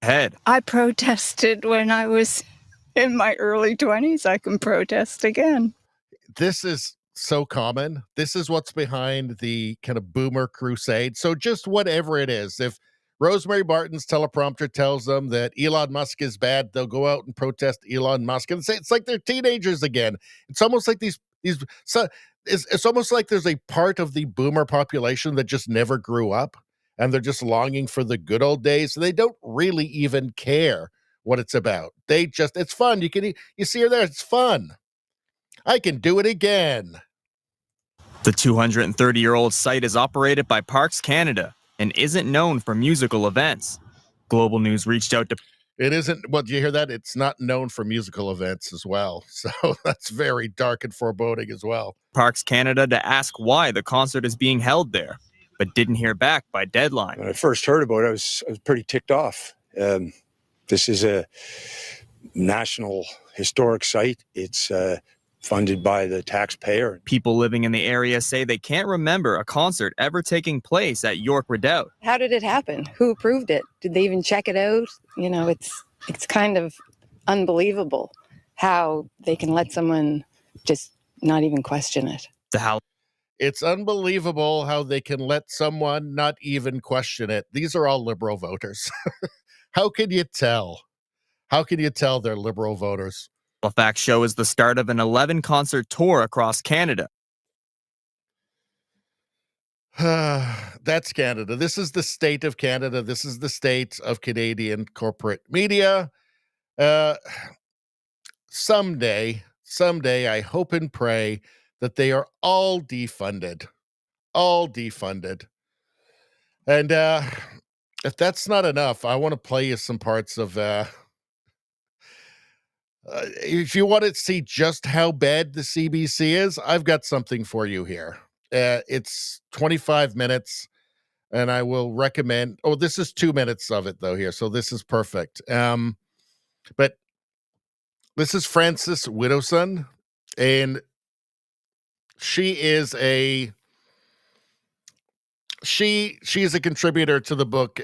I protested when I was in my early 20s. I can protest again. This is so common. This is what's behind the kind of boomer crusade. So just whatever it is, if Rosemary Barton's teleprompter tells them that Elon Musk is bad, they'll go out and protest Elon Musk and say it's like they're teenagers again. It's almost like it's almost like there's a part of the boomer population that just never grew up and they're just longing for the good old days. They don't really even care what it's about. It's fun. You see her there. It's fun. I can do it again. The 230-year-old site is operated by Parks Canada and isn't known for musical events. Global News reached out to... It isn't... Well, do you hear that? It's not known for musical events as well. So that's very dark and foreboding as well. Parks Canada to ask why the concert is being held there, but didn't hear back by deadline. When I first heard about it, I was pretty ticked off. This is a national historic site. It's funded by the taxpayer. People living in the area say they can't remember a concert ever taking place at York Redoubt. How did it happen? Who approved it? Did they even check it out? You know, it's kind of unbelievable how they can let someone just not even question it. It's unbelievable how they can let someone not even question it. These are all liberal voters. How can you tell? How can you tell they're liberal voters? Halifax show is the start of an 11-concert tour across Canada. That's Canada. This is the state of Canada. This is the state of Canadian corporate media. Someday, I hope and pray that they are all defunded. All defunded. And if that's not enough, I want to play you some parts of... if you want to see just how bad the CBC is, I've got something for you here. It's 25 minutes, and I will recommend... Oh, this is 2 minutes of it, though, here, so this is perfect. But this is Frances Widowson, and she is a contributor to the book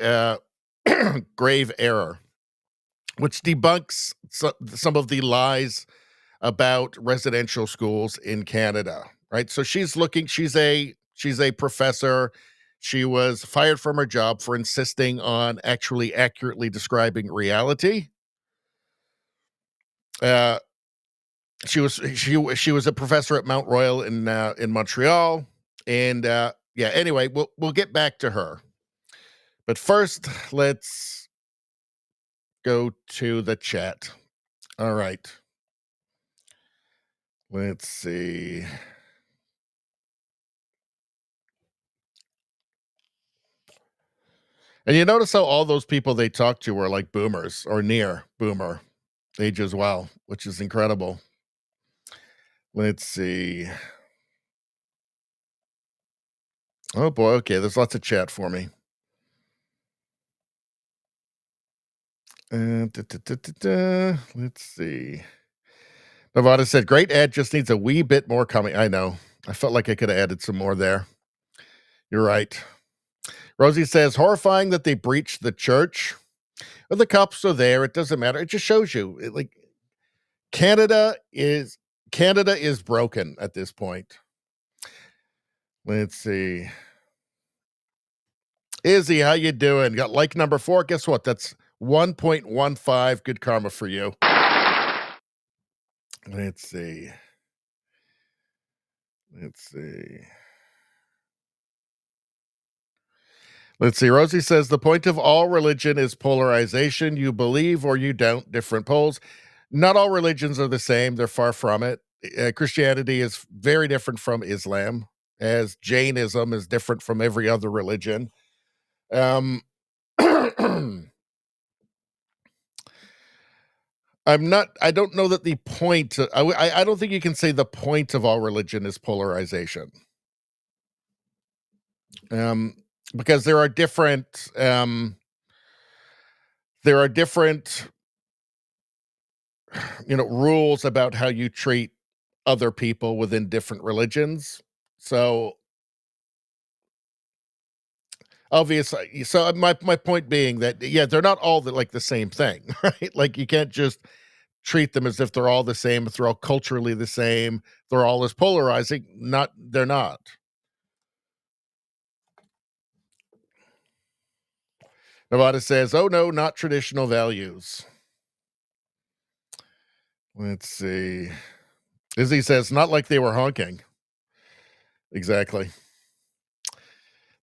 Grave Error, which debunks some of the lies about residential schools in Canada, right? So she's a professor. She was fired from her job for insisting on actually accurately describing reality. She was a professor at Mount Royal in Montreal, and anyway, we'll get back to her. But first, let's go to the chat. All right. Let's see. And you notice how all those people they talked to were like boomers or near boomer age as well, which is incredible. Let's see. Oh boy, okay, there's lots of chat for me. Let's see. Nevada said, great ad, just needs a wee bit more coming. I know. I felt like I could have added some more there. You're right. Rosie says, horrifying that they breached the church. Well, the cops are there. It doesn't matter. It just shows you, Canada is broken at this point. Let's see. Izzy, how you doing? Got like number 4. Guess what? That's 1.15. Good karma for you. Let's see. Rosie says the point of all religion is polarization. You believe or you don't. Different poles. Not all religions are the same. They're far from it. Christianity is very different from Islam, as Jainism is different from every other religion. I don't know that the point, I don't think you can say the point of all religion is polarization. Because there are different, rules about how you treat other people within different religions. So obviously, my point being that, yeah, they're not all like the same thing, right? Like you can't just treat them as if they're all the same, if they're all culturally the same, they're all as polarizing. They're not. Nevada says, oh no, not traditional values. Let's see. Izzy says, not like they were honking. Exactly.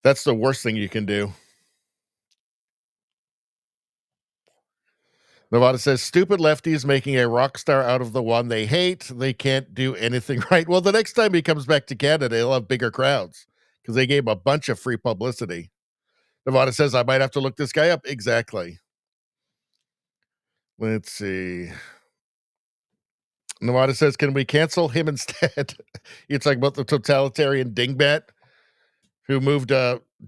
That's the worst thing you can do. Nevada says, stupid lefties making a rock star out of the one they hate. They can't do anything right. Well, the next time he comes back to Canada, he'll have bigger crowds because they gave him a bunch of free publicity. Nevada says, I might have to look this guy up. Exactly. Let's see. Nevada says, can we cancel him instead? You're talking about the totalitarian dingbat who moved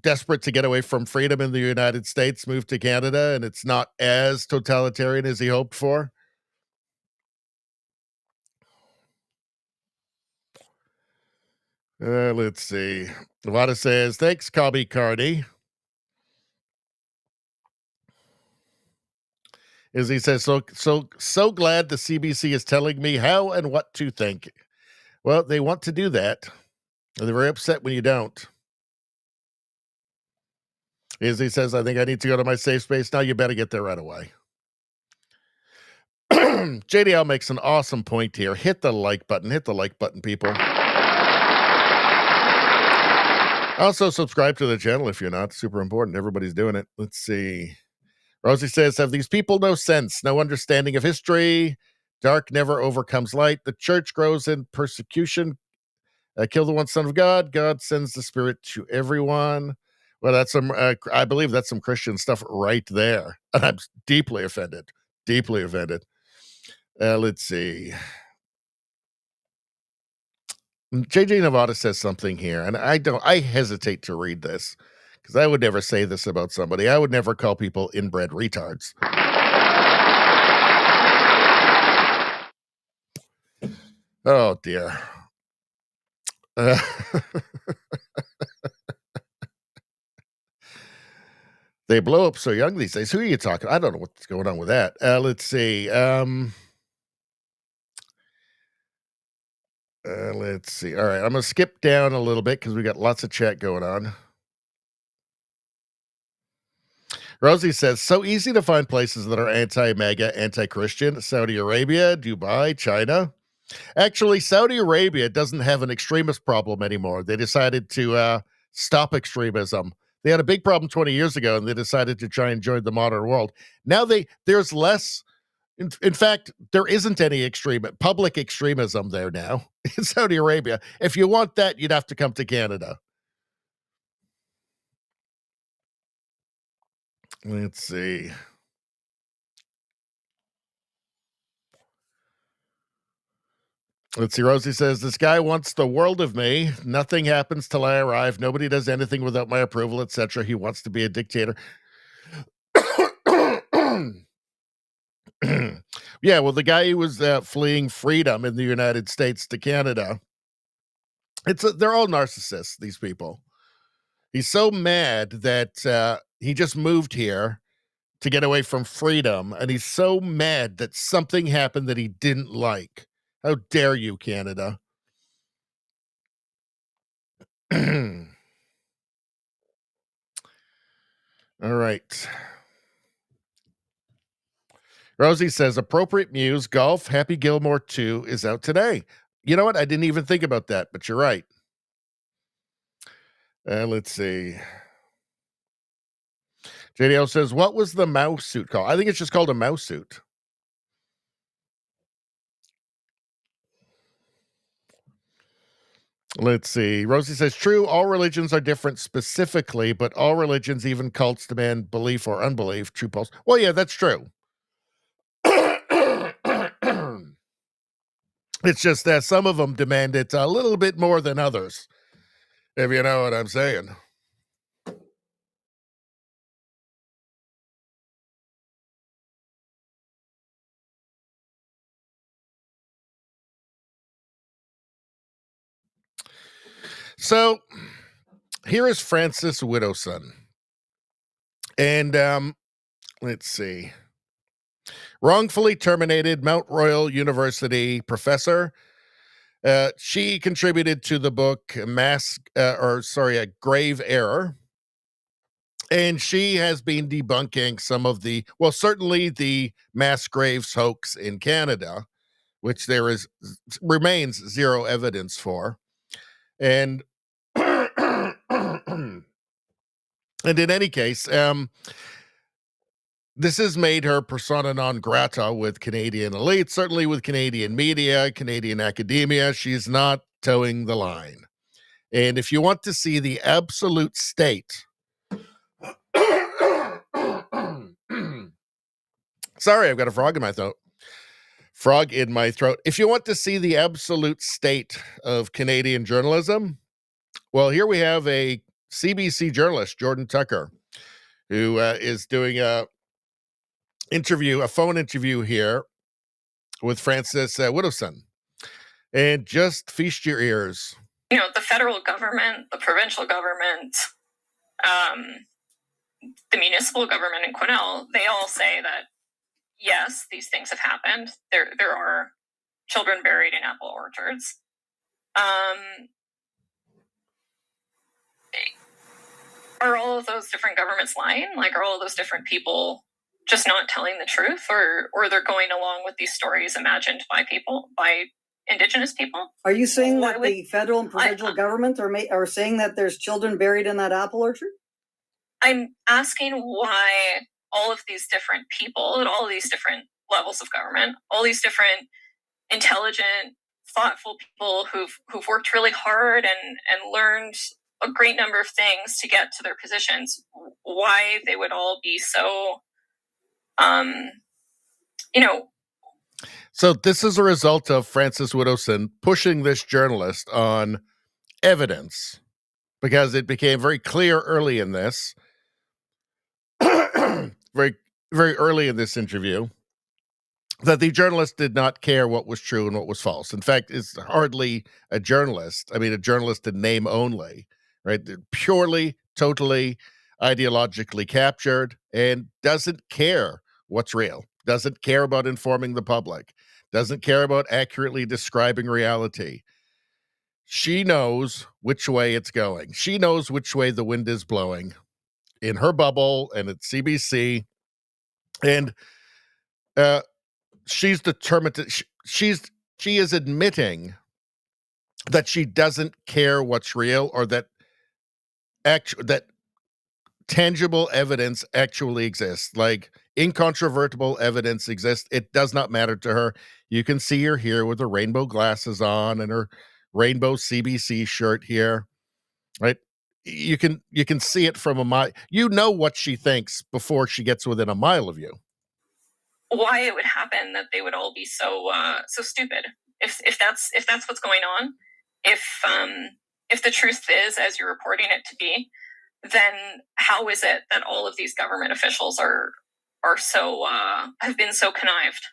desperate to get away from freedom in the United States, moved to Canada, and it's not as totalitarian as he hoped for. Let's see. Nevada says, thanks, Commie Carney. As he says, so glad the CBC is telling me how and what to think. Well, they want to do that. They're very upset when you don't. As he says, I think I need to go to my safe space now. You better get there right away. JDL makes an awesome point here. Hit the like button. Hit the like button, people. Also, subscribe to the channel if you're not. Super important. Everybody's doing it. Let's see. Rosie says, have these people no sense, no understanding of history? Dark never overcomes light. The church grows in persecution. Kill the one son of God. God sends the Spirit to everyone. Well, that's some, I believe that's some Christian stuff right there. And I'm deeply offended. Deeply offended. Let's see. JJ Nevada says something here, and I hesitate to read this because I would never say this about somebody. I would never call people inbred retards. Oh, dear. They blow up so young these days. Who are you talking? I don't know what's going on with that. Let's see. Let's see. All right. I'm going to skip down a little bit because we got lots of chat going on. Rosie says, so easy to find places that are anti-MAGA, anti-Christian. Saudi Arabia, Dubai, China. Actually, Saudi Arabia doesn't have an extremist problem anymore. They decided to stop extremism. They had a big problem 20 years ago, and they decided to try and join the modern world. Now there's less. In fact, there isn't any public extremism there now in Saudi Arabia. If you want that, you'd have to come to Canada. Let's see. Let's see. Rosie says, this guy wants the world of me. Nothing happens till I arrive. Nobody does anything without my approval, etc. He wants to be a dictator. Yeah, well, the guy who was fleeing freedom in the United States to Canada, they're all narcissists, these people. He's so mad that he just moved here to get away from freedom, and he's so mad that something happened that he didn't like. How dare you, Canada? All right. Rosie says, appropriate muse, golf, Happy Gilmore 2 is out today. You know what? I didn't even think about that, but you're right. Let's see. JDL says, what was the mouse suit called? I think it's just called a mouse suit. Let's see. Rosie says, true, all religions are different specifically, but all religions, even cults, demand belief or unbelief. True pulse. Well, yeah, that's true. It's just that some of them demand it a little bit more than others, if you know what I'm saying. So here is Francis Widowson. And let's see. Wrongfully terminated Mount Royal University professor. She contributed to the book A Grave Error. And she has been debunking some of certainly the mass graves hoax in Canada, which remains zero evidence for. And and in any case, this has made her persona non grata with Canadian elites, certainly with Canadian media, Canadian academia. She's not towing the line. And if you want to see the absolute state, sorry, I've got a frog in my throat. If you want to see the absolute state of Canadian journalism, well, here we have a CBC journalist, Jordan Tucker, who is doing a phone interview here with Francis Widowson. And just feast your ears. You know, the federal government, the provincial government, the municipal government in Quesnel, they all say that, yes, these things have happened. There are children buried in apple orchards. Are all of those different governments lying? Like, are all of those different people just not telling the truth, or they're going along with these stories imagined by Indigenous people? Are you saying that the federal and provincial government are saying that there's children buried in that apple orchard? I'm asking why all of these different people at all these different levels of government, all these different intelligent, thoughtful people who've worked really hard and learned a great number of things to get to their positions, why they would all be so, So this is a result of Francis Widowson pushing this journalist on evidence, because it became very clear early in this, very, very early in this interview, that the journalist did not care what was true and what was false. In fact, it's hardly a journalist. I mean, a journalist in name only, right? They're purely, totally ideologically captured and doesn't care what's real, doesn't care about informing the public, doesn't care about accurately describing reality. She knows which way it's going. She knows which way the wind is blowing in her bubble and at CBC. And she's determined to, she is admitting that she doesn't care what's real, or that tangible evidence actually exists. Like, incontrovertible evidence exists. It does not matter to her. You can see her here with her rainbow glasses on and her rainbow CBC shirt here, right? You can see it from a mile. You know what she thinks before she gets within a mile of you. Why it would happen that they would all be so stupid if that's what's going on. If the truth is as you're reporting it to be, then how is it that all of these government officials are so have been so connived?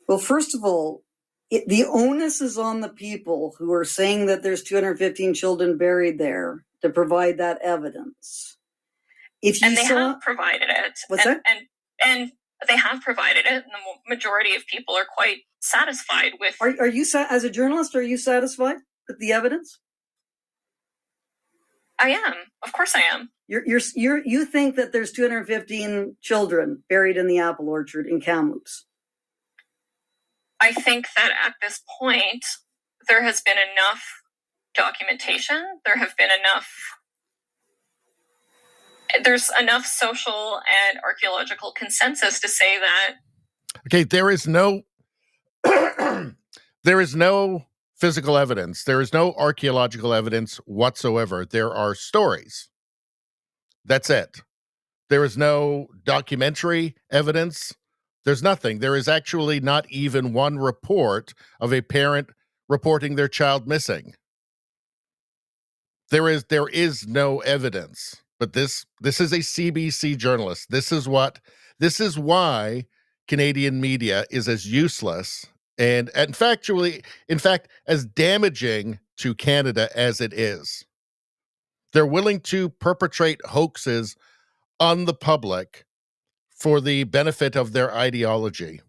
Well, first of all, the onus is on the people who are saying that there's 215 children buried there to provide that evidence. They have provided it. What's that? And they have provided it, and the majority of people are quite satisfied with. Are you, as a journalist, are you satisfied with the evidence? I am. Of course I am. You think that there's 215 children buried in the apple orchard in Kamloops? I think that at this point, there has been enough documentation. There's enough social and archaeological consensus to say that. Okay, there is no physical evidence. There is no archaeological evidence whatsoever. There are stories. That's it. There is no documentary evidence. There's nothing. There is actually not even one report of a parent reporting their child missing. There is no evidence. But this is a CBC journalist. This is why Canadian media is as useless and in fact as damaging to Canada as it is. They're willing to perpetrate hoaxes on the public for the benefit of their ideology.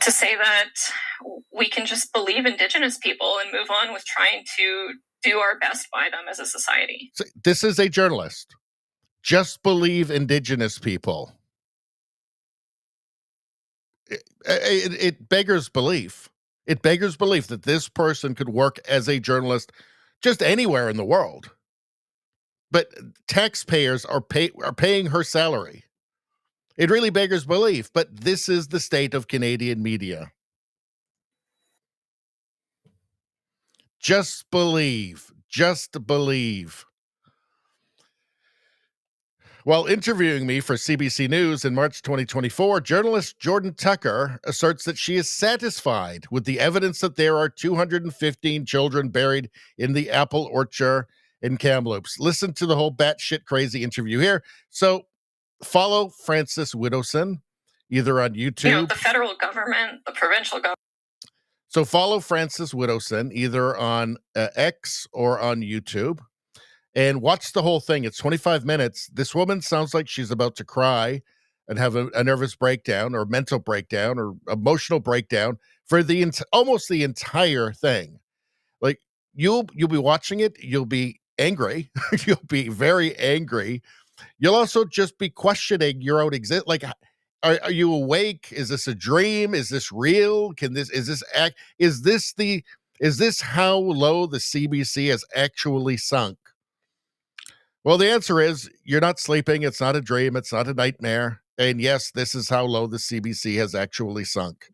To say that we can just believe Indigenous people and move on with trying to do our best by them as a society. So this is a journalist. Just believe Indigenous people. It beggars belief. It beggars belief that this person could work as a journalist just anywhere in the world. But taxpayers are paying her salary. It really beggars belief, but this is the state of Canadian media. Just believe. Just believe. While interviewing me for CBC News in March 2024, journalist Jordan Tucker asserts that she is satisfied with the evidence that there are 215 children buried in the apple orchard in Kamloops. Listen to the whole batshit crazy interview here. So follow Frances Widdowson either on YouTube. The federal government, the provincial government. So follow Frances Widdowson either on X or on YouTube. And watch the whole thing. It's 25 minutes. This woman sounds like she's about to cry and have a nervous breakdown or mental breakdown or emotional breakdown for almost the entire thing. Like you'll be watching it. You'll be angry. You'll be very angry. You'll also just be questioning your own existence. Like, are you awake? Is this a dream? Is this real? Is this how low the CBC has actually sunk? Well, the answer is you're not sleeping. It's not a dream. It's not a nightmare. And yes, this is how low the CBC has actually sunk.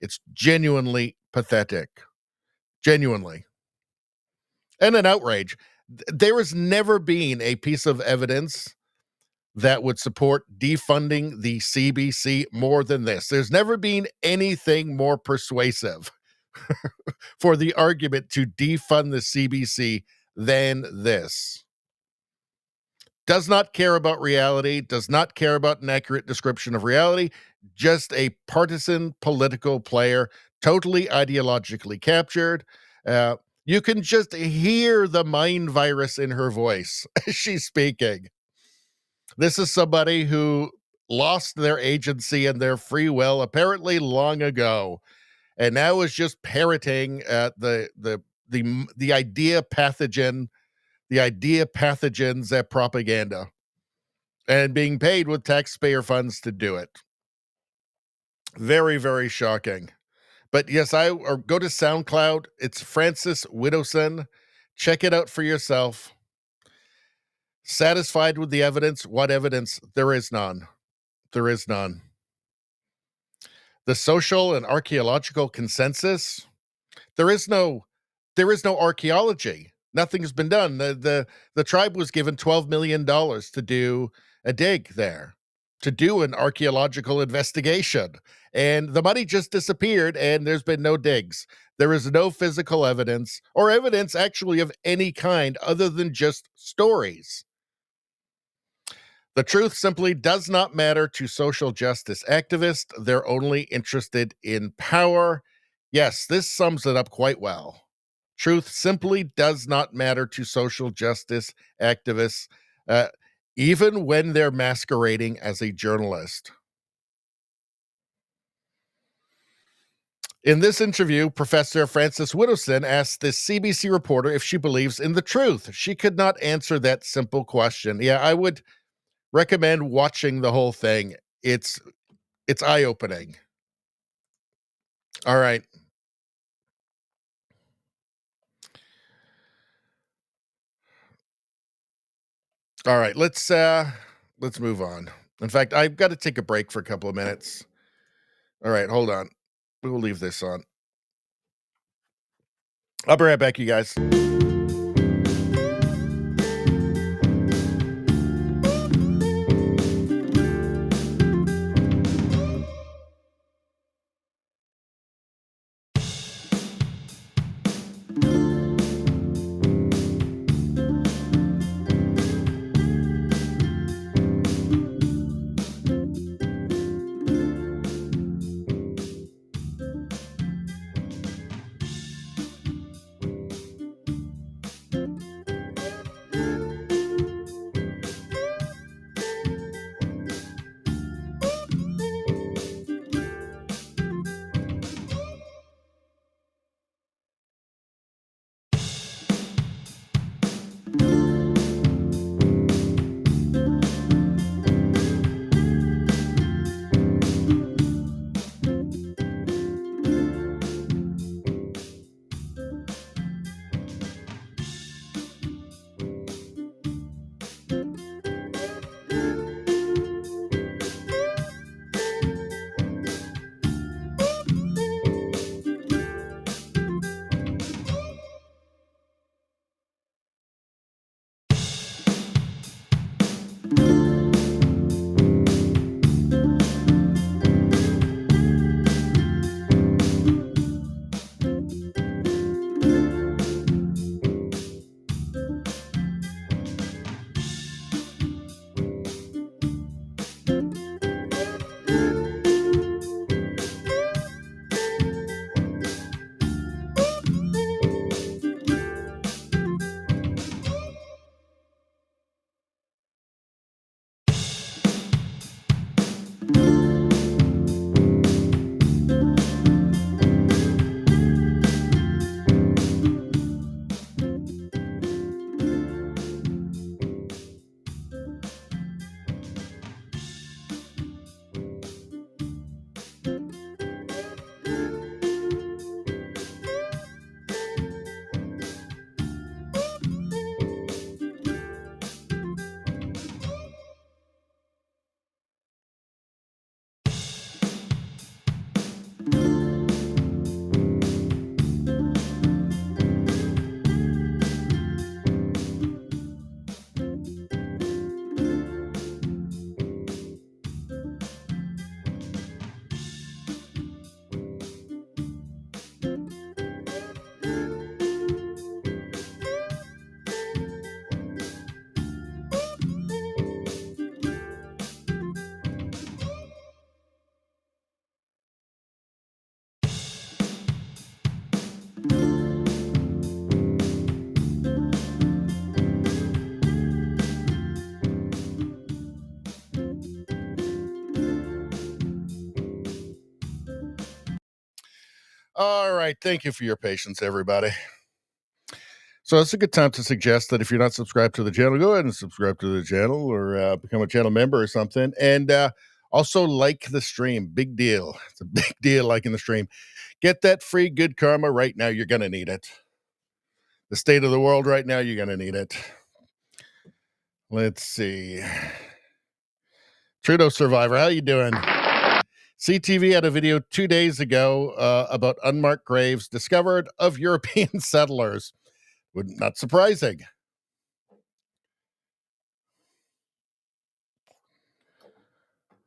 It's genuinely pathetic. Genuinely. And an outrage. There has never been a piece of evidence that would support defunding the CBC more than this. There's never been anything more persuasive for the argument to defund the CBC than this. Does not care about reality, does not care about an accurate description of reality, just a partisan political player, totally ideologically captured. You can just hear the mind virus in her voice as she's speaking. This is somebody who lost their agency and their free will apparently long ago, and now is just parroting the idea pathogen. The idea pathogens propaganda and being paid with taxpayer funds to do it. Very, very shocking. But yes, go to SoundCloud. It's Frances Widdowson. Check it out for yourself. Satisfied with the evidence? What evidence? There is none. There is none. The social and archaeological consensus? There is no archaeology. Nothing's been done. The tribe was given $12 million to do a dig there, to do an archaeological investigation. And the money just disappeared, and there's been no digs. There is no physical evidence or evidence actually of any kind other than just stories. The truth simply does not matter to social justice activists. They're only interested in power. Yes, this sums it up quite well. Truth simply does not matter to social justice activists, even when they're masquerading as a journalist. In this interview, Professor Frances Widdowson asked this CBC reporter if she believes in the truth. She could not answer that simple question. Yeah, I would recommend watching the whole thing. It's eye-opening. All right. All right, let's move on. In fact, I've got to take a break for a couple of minutes. All right, hold on. We will leave this on. I'll be right back, you guys. All right. Thank you for your patience, everybody. So it's a good time to suggest that if you're not subscribed to the channel, go ahead and subscribe to the channel or become a channel member or something. And also like the stream. Big deal. It's a big deal liking the stream. Get that free good karma right now. You're going to need it. The state of the world right now, you're going to need it. Let's see. Trudeau Survivor, how you doing? CTV had a video 2 days ago about unmarked graves discovered of European settlers. Not surprising.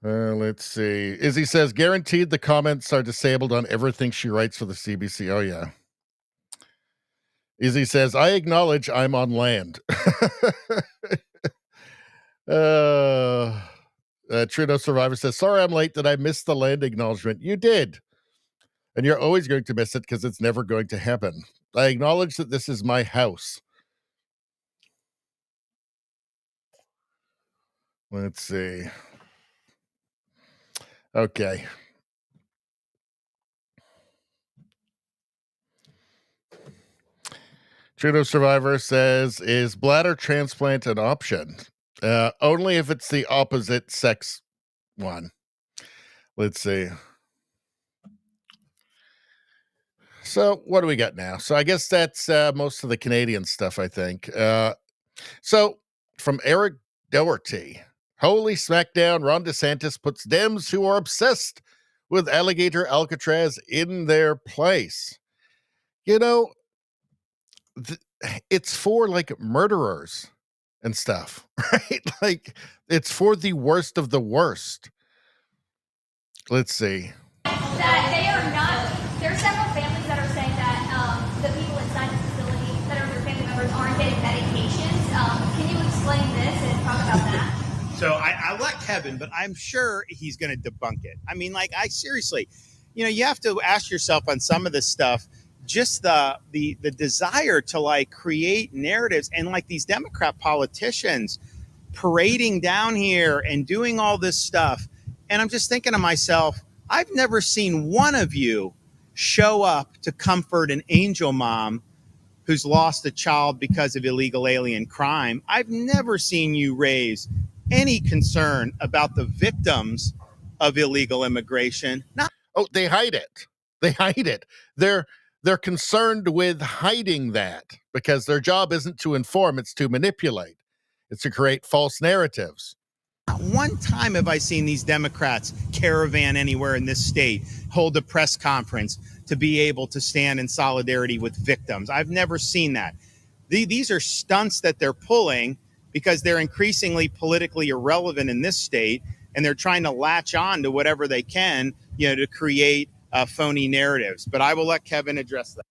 Let's see. Izzy says, guaranteed the comments are disabled on everything she writes for the CBC. Oh, yeah. Izzy says, I acknowledge I'm on land. Trudeau Survivor says, sorry I'm late. Did I miss the land acknowledgement? You did. And you're always going to miss it because it's never going to happen. I acknowledge that this is my house. Let's see. Okay. Trudeau Survivor says, is bladder transplant an option? Only if it's the opposite sex one. Let's see. So what do we got now? So I guess that's most of the Canadian stuff, I think. So from Eric Doherty, holy smackdown, Ron DeSantis puts Dems who are obsessed with alligator Alcatraz in their place. You know, it's for like murderers and stuff, right? Like it's for the worst of the worst. Let's see. That they are not, there are several families that are saying that the people inside the facility that are their family members aren't getting medications. Can you explain this and talk about that? So I let Kevin, but I'm sure he's going to debunk it. I mean, like, seriously, you have to ask yourself on some of this stuff, just the desire to like create narratives, and like these Democrat politicians parading down here and doing all this stuff. And I'm just thinking to myself, I've never seen one of you show up to comfort an angel mom who's lost a child because of illegal alien crime. I've never seen you raise any concern about the victims of illegal immigration. They hide it. They hide it. They're concerned with hiding that because their job isn't to inform, it's to manipulate. It's to create false narratives. Not one time have I seen these Democrats caravan anywhere in this state, hold a press conference to be able to stand in solidarity with victims. I've never seen that. These are stunts that they're pulling because they're increasingly politically irrelevant in this state, and they're trying to latch on to whatever they can, to create phony narratives. But I will let Kevin address that.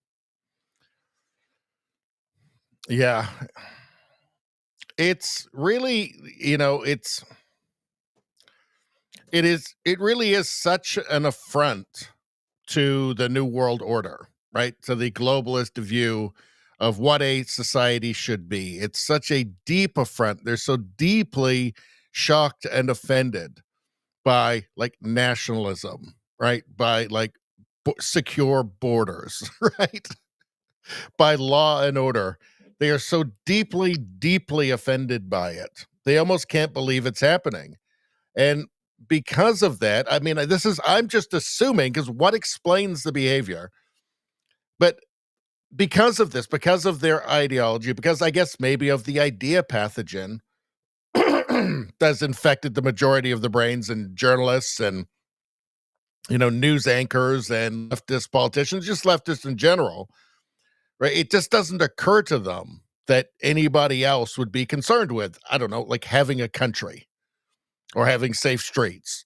Yeah. It's really, it really is such an affront to the New World Order, right? To the globalist view of what a society should be. It's such a deep affront. They're so deeply shocked and offended by like nationalism, right? By like secure borders, right? By law and order. They are so deeply, deeply offended by it. They almost can't believe it's happening. And because of that, I mean, I'm just assuming, because what explains the behavior? But because of this, because of their ideology, because I guess maybe of the idea pathogen that's infected the majority of the brains and journalists and, news anchors and leftist politicians, just leftists in general, right? It just doesn't occur to them that anybody else would be concerned with, I don't know, like having a country or having safe streets,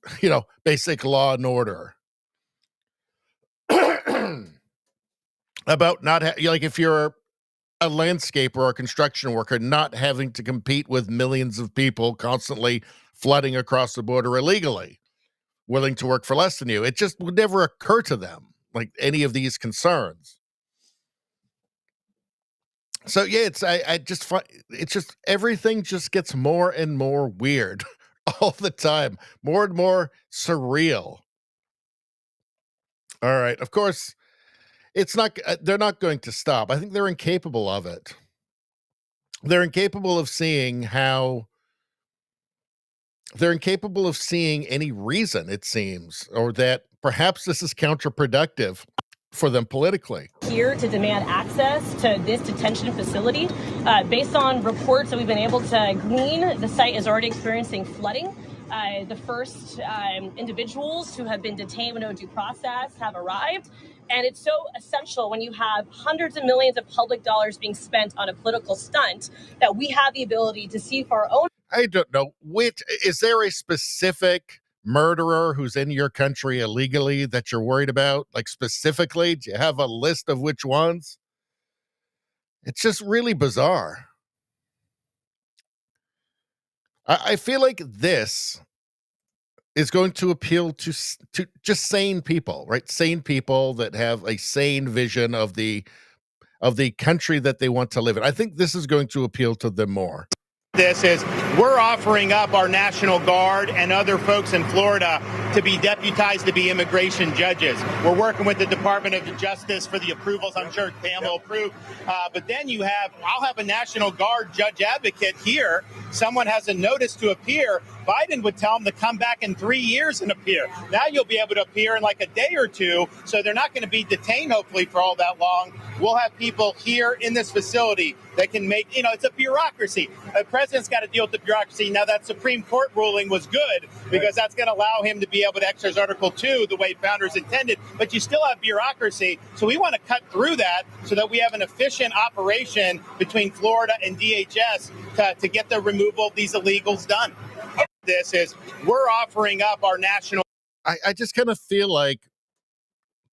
basic law and order. About not, like if you're a landscaper or a construction worker, not having to compete with millions of people constantly flooding across the border illegally, willing to work for less than you. It just would never occur to them, like any of these concerns. So yeah, it's just everything just gets more and more weird all the time, more and more surreal. All right, of course, they're not going to stop. I think they're incapable of it. They're incapable of seeing any reason, it seems, or that perhaps this is counterproductive for them politically. Here to demand access to this detention facility. Based on reports that we've been able to glean, the site is already experiencing flooding. The first individuals who have been detained with no due process have arrived. And it's so essential when you have hundreds of millions of public dollars being spent on a political stunt that we have the ability to see for our own. I don't know. Is there a specific murderer who's in your country illegally that you're worried about? Like specifically, do you have a list of which ones? It's just really bizarre. I feel like this is going to appeal to just sane people, right? Sane people that have a sane vision of the country that they want to live in. I think this is going to appeal to them more. This is we're offering up our National Guard and other folks in Florida to be deputized to be immigration judges. We're working with the Department of Justice for the approvals. I'm sure Pam will approve. But then I'll have a National Guard judge advocate here. Someone has a notice to appear. Biden would tell them to come back in 3 years and appear. Now you'll be able to appear in like a day or two. So they're not going to be detained, hopefully, for all that long. We'll have people here in this facility that can make, it's a bureaucracy. The president's got to deal with the bureaucracy. Now, that Supreme Court ruling was good because that's going to allow him to be able to exercise Article 2 the way founders intended, but you still have bureaucracy. So we want to cut through that so that we have an efficient operation between Florida and DHS to get the removal of these illegals done. This is, we're offering up our national. I just kind of feel like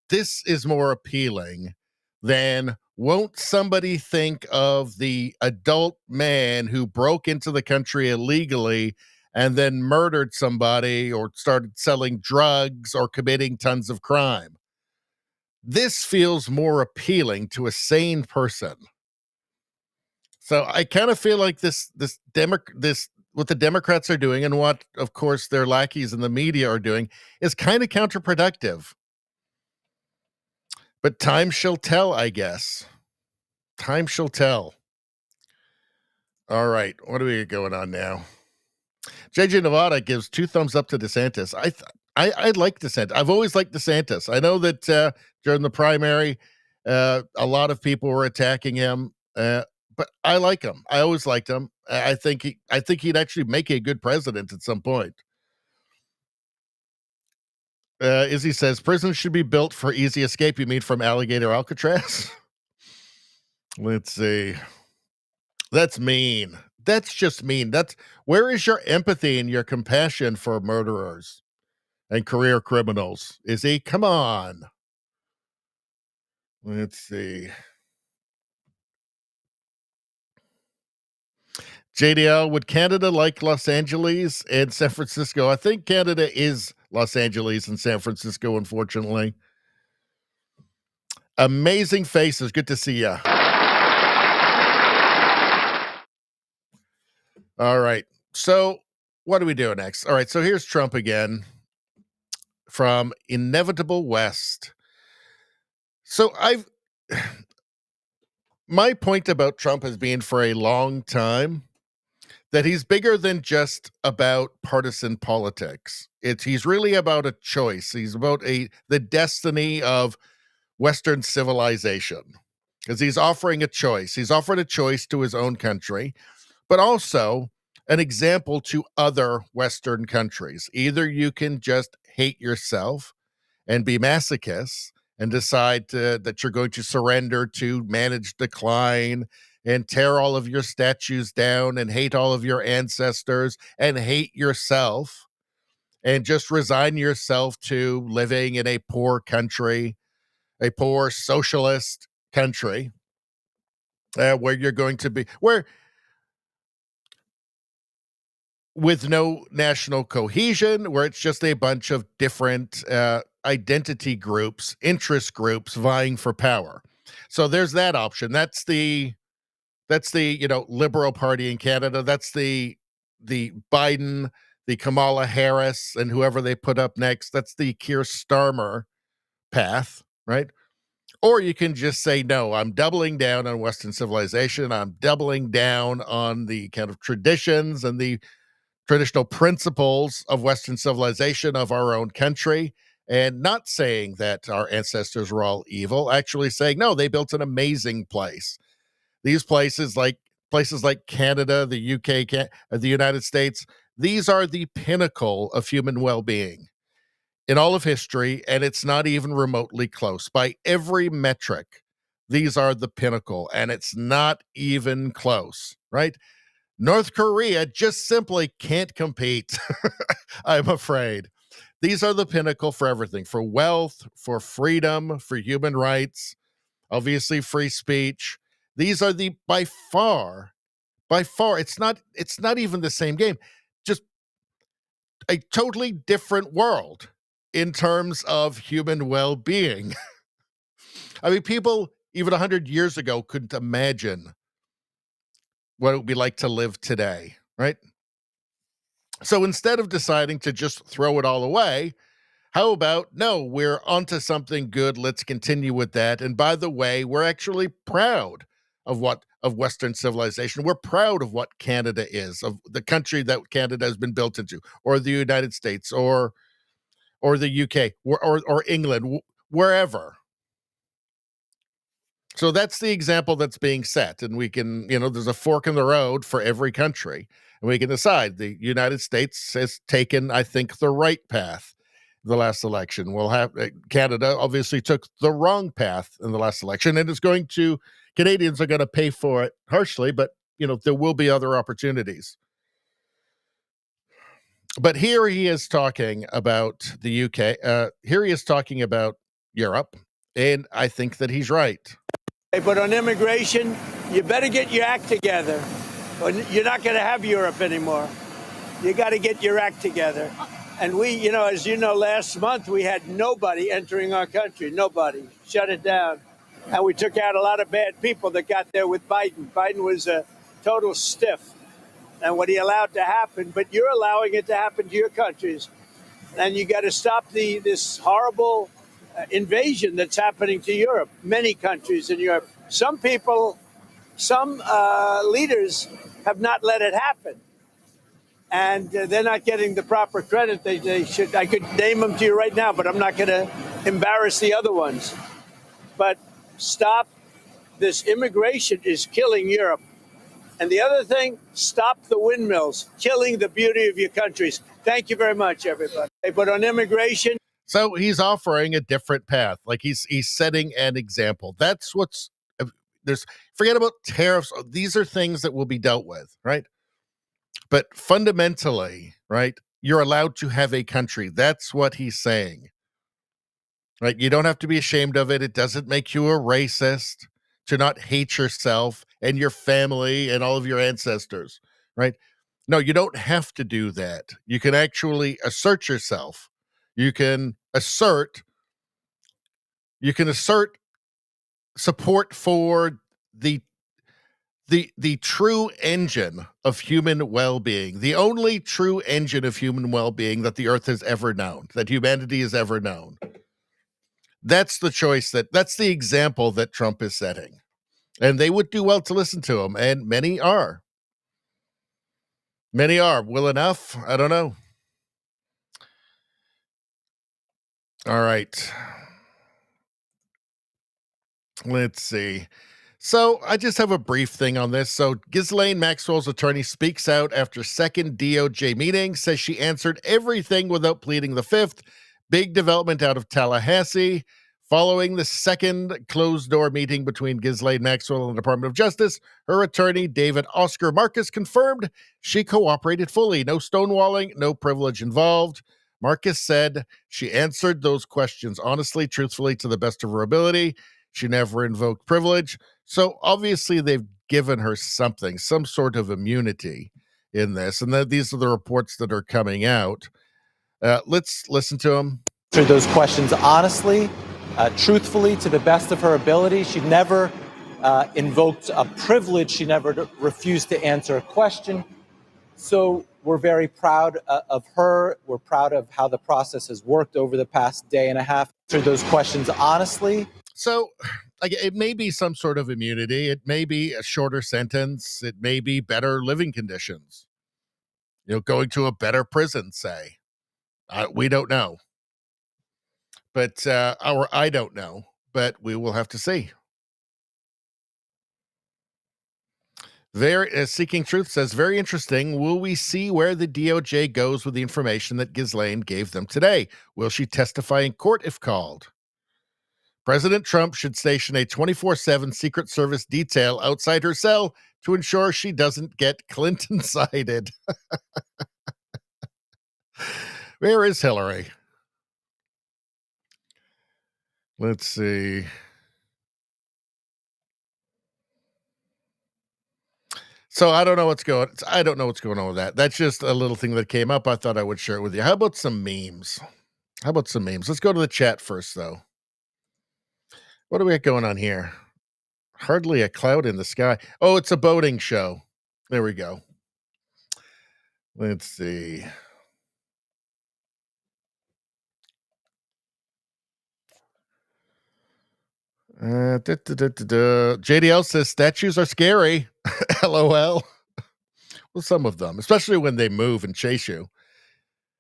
this is more appealing than won't somebody think of the adult man who broke into the country illegally and then murdered somebody or started selling drugs or committing tons of crime. This feels more appealing to a sane person. So I kind of feel like this what the Democrats are doing and what, of course, their lackeys in the media are doing is kind of counterproductive. But time shall tell, I guess. Time shall tell. All right, what are we going on now? JJ Nevada gives 2 thumbs up to DeSantis. I like DeSantis. I've always liked DeSantis. I know that during the primary, a lot of people were attacking him, but I like him. I always liked him. I think he'd actually make a good president at some point. Izzy says prisons should be built for easy escape. You mean from Alligator Alcatraz? Let's see. That's mean. That's just mean. Where is your empathy and your compassion for murderers and career criminals? Izzy, come on. Let's see. JDL, would Canada like Los Angeles and San Francisco? I think Canada is Los Angeles and San Francisco, unfortunately. Amazing faces. Good to see you. All right. So what do we do next? All right. So here's Trump again from Inevitable West. So my point about Trump has been for a long time that he's bigger than just about partisan politics. He's really about a choice. He's about the destiny of Western civilization, because he's offering a choice. He's offered a choice to his own country, but also an example to other Western countries. Either you can just hate yourself and be masochists and decide that you're going to surrender to managed decline and tear all of your statues down and hate all of your ancestors and hate yourself and just resign yourself to living in a poor country, a poor socialist country, where you're going to be, where with no national cohesion, where it's just a bunch of different identity groups, interest groups vying for power. So there's that option. That's the Liberal Party in Canada. That's the Biden, the Kamala Harris, and whoever they put up next. That's the Keir Starmer path, right? Or you can just say, no, I'm doubling down on Western civilization. I'm doubling down on the kind of traditions and the traditional principles of Western civilization of our own country, and not saying that our ancestors were all evil, actually saying, no, they built an amazing place. These places like Canada, the UK, the United States, these are the pinnacle of human well-being in all of history, and it's not even remotely close. By every metric, these are the pinnacle, and it's not even close, right? North Korea just simply can't compete, I'm afraid. These are the pinnacle for everything, for wealth, for freedom, for human rights, obviously free speech. These are by far, it's not even the same game, just a totally different world in terms of human well-being. I mean, people even 100 years ago couldn't imagine what it would be like to live today, right? So instead of deciding to just throw it all away, how about, no, we're onto something good. Let's continue with that. And by the way, we're actually proud of Western civilization. We're proud of what Canada is, of the country that Canada has been built into, or the United States, or the UK, or England, wherever. So that's the example that's being set. And we can, there's a fork in the road for every country. And we can decide. The United States has taken, I think, the right path the last election. We'll have Canada obviously took the wrong path in the last election, and Canadians are going to pay for it harshly, but there will be other opportunities. But here he is talking about the UK. Here he is talking about Europe, and I think that he's right. But on immigration, you better get your act together, or you're not going to have Europe anymore. You got to get your act together. And we, as you know, last month we had nobody entering our country. Nobody. Shut it down. And we took out a lot of bad people that got there with Biden. Biden was a total stiff. And what he allowed to happen, but you're allowing it to happen to your countries. And you got to stop this horrible invasion that's happening to Europe, many countries in Europe. Some people, some leaders have not let it happen. And they're not getting the proper credit they should. I could name them to you right now, but I'm not going to embarrass the other ones. But stop. This immigration is killing Europe. And the other thing, stop the windmills, killing the beauty of your countries. Thank you very much, everybody. But on immigration. So he's offering a different path. Like he's setting an example. That's forget about tariffs. These are things that will be dealt with, right? But fundamentally, right, you're allowed to have a country. That's what he's saying. Right? You don't have to be ashamed of it. It doesn't make you a racist to not hate yourself and your family and all of your ancestors, right? No, you don't have to do that. You can actually assert yourself. You can assert support for the true engine of human well-being, the only true engine of human well-being that the earth has ever known, that humanity has ever known. That's the choice, that's the example that Trump is setting. And they would do well to listen to him, and many are. Many are. Will enough? I don't know. All right. Let's see. So I just have a brief thing on this. So Ghislaine Maxwell's attorney speaks out after second DOJ meeting, says she answered everything without pleading the fifth. Big development out of Tallahassee. Following the second closed-door meeting between Ghislaine Maxwell and the Department of Justice, her attorney, David Oscar Marcus, confirmed she cooperated fully. No stonewalling, no privilege involved. Marcus said she answered those questions honestly, truthfully, to the best of her ability. She never invoked privilege. So obviously they've given her something, some sort of immunity in this. And these are the reports that are coming out. Let's listen to them. Answered those questions honestly, truthfully, to the best of her ability. She never invoked a privilege. She never refused to answer a question. So we're very proud of her. We're proud of how the process has worked over the past day and a half. Answered those questions honestly. So it may be some sort of immunity. It may be a shorter sentence. It may be better living conditions. Going to a better prison, say. We don't know. But I don't know, but we will have to see. Seeking Truth says, very interesting. Will we see where the DOJ goes with the information that Ghislaine gave them today? Will she testify in court if called? President Trump should station a 24/7 Secret Service detail outside her cell to ensure she doesn't get Clinton-sided. Where is Hillary? Let's see. So I don't know what's going on with that. That's just a little thing that came up. I thought I would share it with you. How about some memes? Let's go to the chat first, though. What do we got going on here? Hardly a cloud in the sky. Oh, it's a boating show. There we go. Let's see. JDL says statues are scary. LOL. Well, some of them, especially when they move and chase you.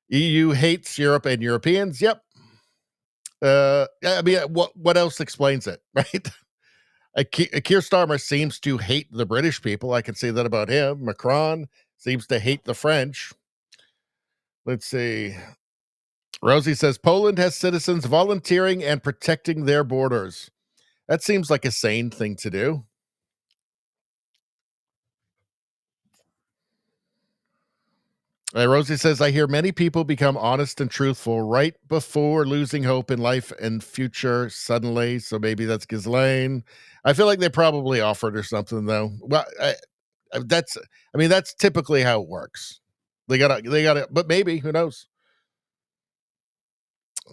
EU hates Europe and Europeans. Yep. I mean, what else explains it, right? Keir Starmer seems to hate the British people. I can say that about him. Macron seems to hate the French. Let's see. Rosie says Poland has citizens volunteering and protecting their borders. That seems like a sane thing to do. Rosie says, I hear many people become honest and truthful right before losing hope in life and future suddenly. So maybe that's Ghislaine. I feel like they probably offered her something, though. Well, that's typically how it works. They gotta, but maybe, who knows?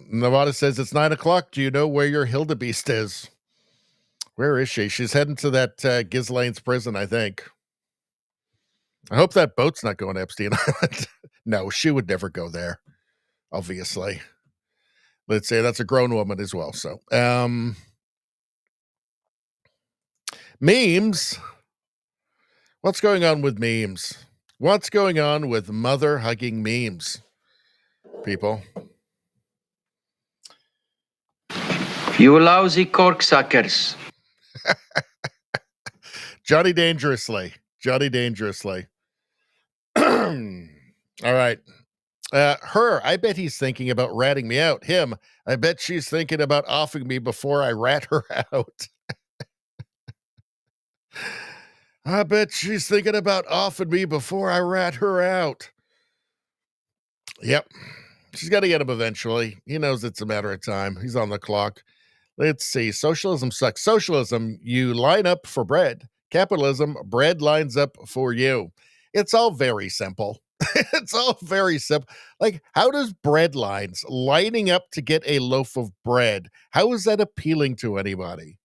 Nevada says, it's 9:00. Do you know where your Hildebeest is? Where is she? She's heading to that Ghislaine's prison, I think. I hope that boat's not going to Epstein Island. No, she would never go there, obviously. Let's say that's a grown woman as well. So, memes. What's going on with memes? What's going on with mother-hugging memes, people? You lousy corksuckers. Johnny Dangerously. All right. Her, I bet he's thinking about ratting me out. Him, I bet she's thinking about offing me before I rat her out. I bet she's thinking about offing me before I rat her out. Yep. She's got to get him eventually. He knows it's a matter of time. He's on the clock. Let's see. Socialism sucks. Socialism, you line up for bread. Capitalism, bread lines up for you. It's all very simple. It's all very simple. Like, how does bread lines lining up to get a loaf of bread, how is that appealing to anybody?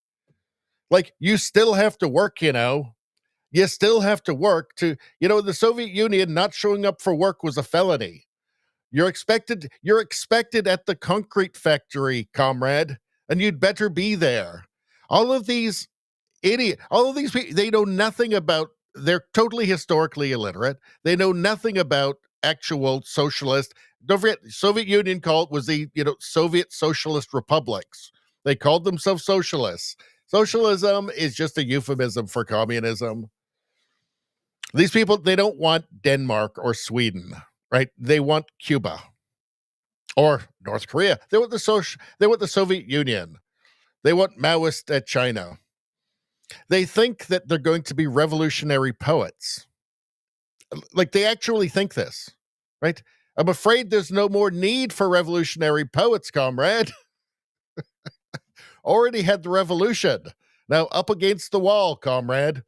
Like, you still have to work, You still have to work to, the Soviet Union not showing up for work was a felony. You're expected at the concrete factory, comrade, and you'd better be there. All of these people, they know nothing about, they're totally historically illiterate. They know nothing about actual socialist. Don't forget, Soviet Union was the, Soviet Socialist Republics. They called themselves socialists. Socialism is just a euphemism for communism. These people, they don't want Denmark or Sweden, right? They want Cuba or North Korea. They want the Soviet Union. They want Maoist China. They think that they're going to be revolutionary poets. Like, they actually think this, right? I'm afraid there's no more need for revolutionary poets, comrade. Already had the revolution. Now up against the wall, comrade.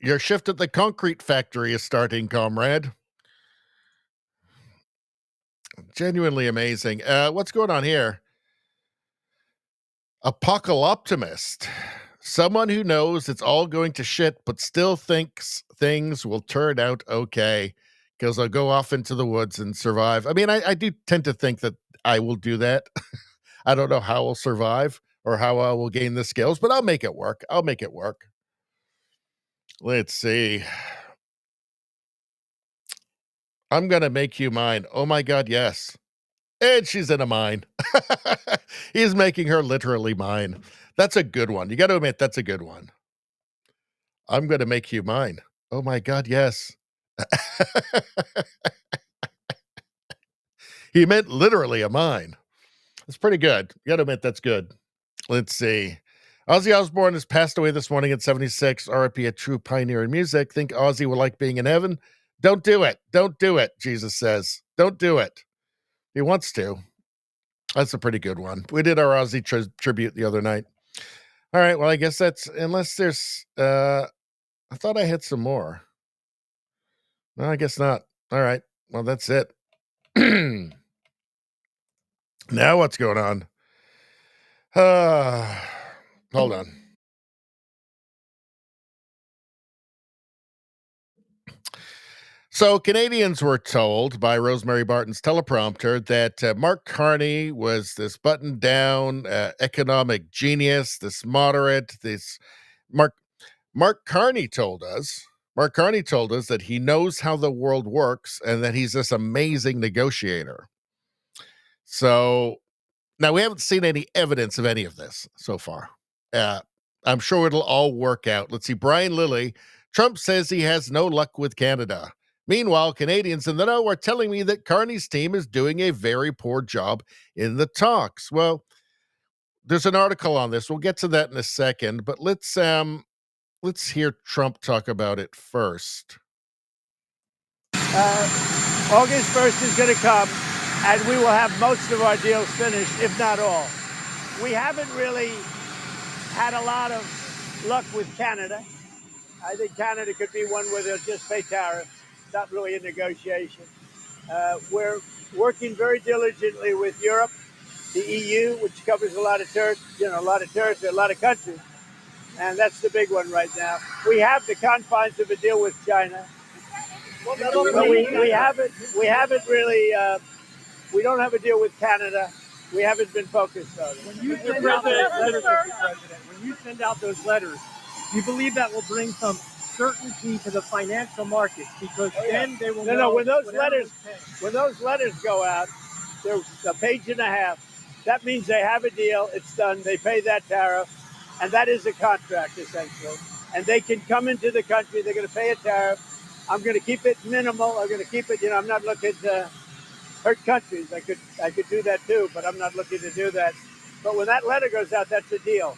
Your shift at the concrete factory is starting, comrade. Genuinely amazing. What's going on here? Apocalyptimist. Someone who knows it's all going to shit, but still thinks things will turn out okay because I'll go off into the woods and survive. I mean, I do tend to think that I will do that. I don't know how I'll survive or how I will gain the skills, but I'll make it work. Let's see. I'm going to make you mine. Oh my God, yes. And she's in a mine. He's making her literally mine. That's a good one. You got to admit, that's a good one. I'm going to make you mine. Oh my God, yes. He meant literally a mine. That's pretty good. You got to admit, that's good. Let's see. Ozzy Osbourne has passed away this morning at 76. R.I.P. a true pioneer in music. Think Ozzy will like being in heaven? Don't do it. Don't do it, Jesus says. Don't do it. He wants to. That's a pretty good one. We did our Ozzy tribute the other night. All right. Well, I guess that's, unless there's, I thought I had some more. No, I guess not. All right. Well, that's it. Now what's going on? Hold on. So Canadians were told by Rosemary Barton's teleprompter that Mark Carney was this buttoned-down economic genius, this moderate, this Mark Carney told us that he knows how the world works and that he's this amazing negotiator. So Now, we haven't seen any evidence of any of this so far. I'm sure it'll all work out. Let's see. Brian Lilly, Trump says he has no luck with Canada. Meanwhile, Canadians in the know are telling me that Carney's team is doing a very poor job in the talks. Well, there's an article on this. We'll get to that in a second, but let's hear Trump talk about it first. August 1st is going to come, and we will have most of our deals finished, if not all. We haven't really had a lot of luck with Canada. I think Canada could be one where they'll just pay tariffs. It's not really a negotiation. We're working very diligently with Europe, the EU, which covers a lot of territory, a lot of countries, and that's the big one right now. We have the confines of a deal with China, but we haven't really. We don't have a deal with Canada. We haven't been focused on it. When you send out those letters, Mr. President, when you send out those letters, do you believe that will bring some certainty to the financial markets? Because then they will know. No. When those letters go out, they're a page and a half. That means they have a deal. It's done. They pay that tariff, and that is a contract essentially. And they can come into the country. They're going to pay a tariff. I'm going to keep it minimal. I'm going to keep it. I'm not looking to hurt countries. I could do that too, but I'm not looking to do that. But when that letter goes out, that's a deal.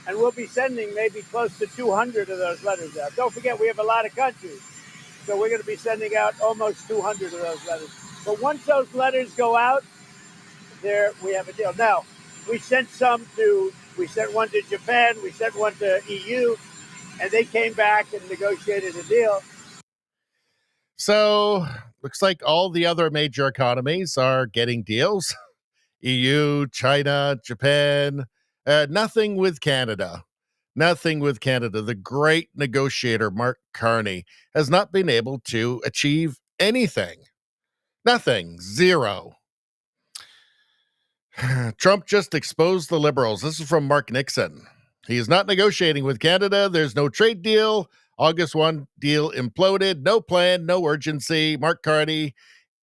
And we'll be sending maybe close to 200 of those letters out. Don't forget, we have a lot of countries. So we're going to be sending out almost 200 of those letters. But once those letters go out, we have a deal. Now, we sent one to Japan, we sent one to EU, and they came back and negotiated a deal. So, looks like all the other major economies are getting deals. EU, China, Japan, nothing with Canada. Nothing with Canada. The great negotiator, Mark Carney, has not been able to achieve anything. Nothing. Zero. Trump just exposed the liberals. This is from Mark Nixon. He is not negotiating with Canada. There's no trade deal. August 1 deal imploded. No plan, no urgency. Mark Carney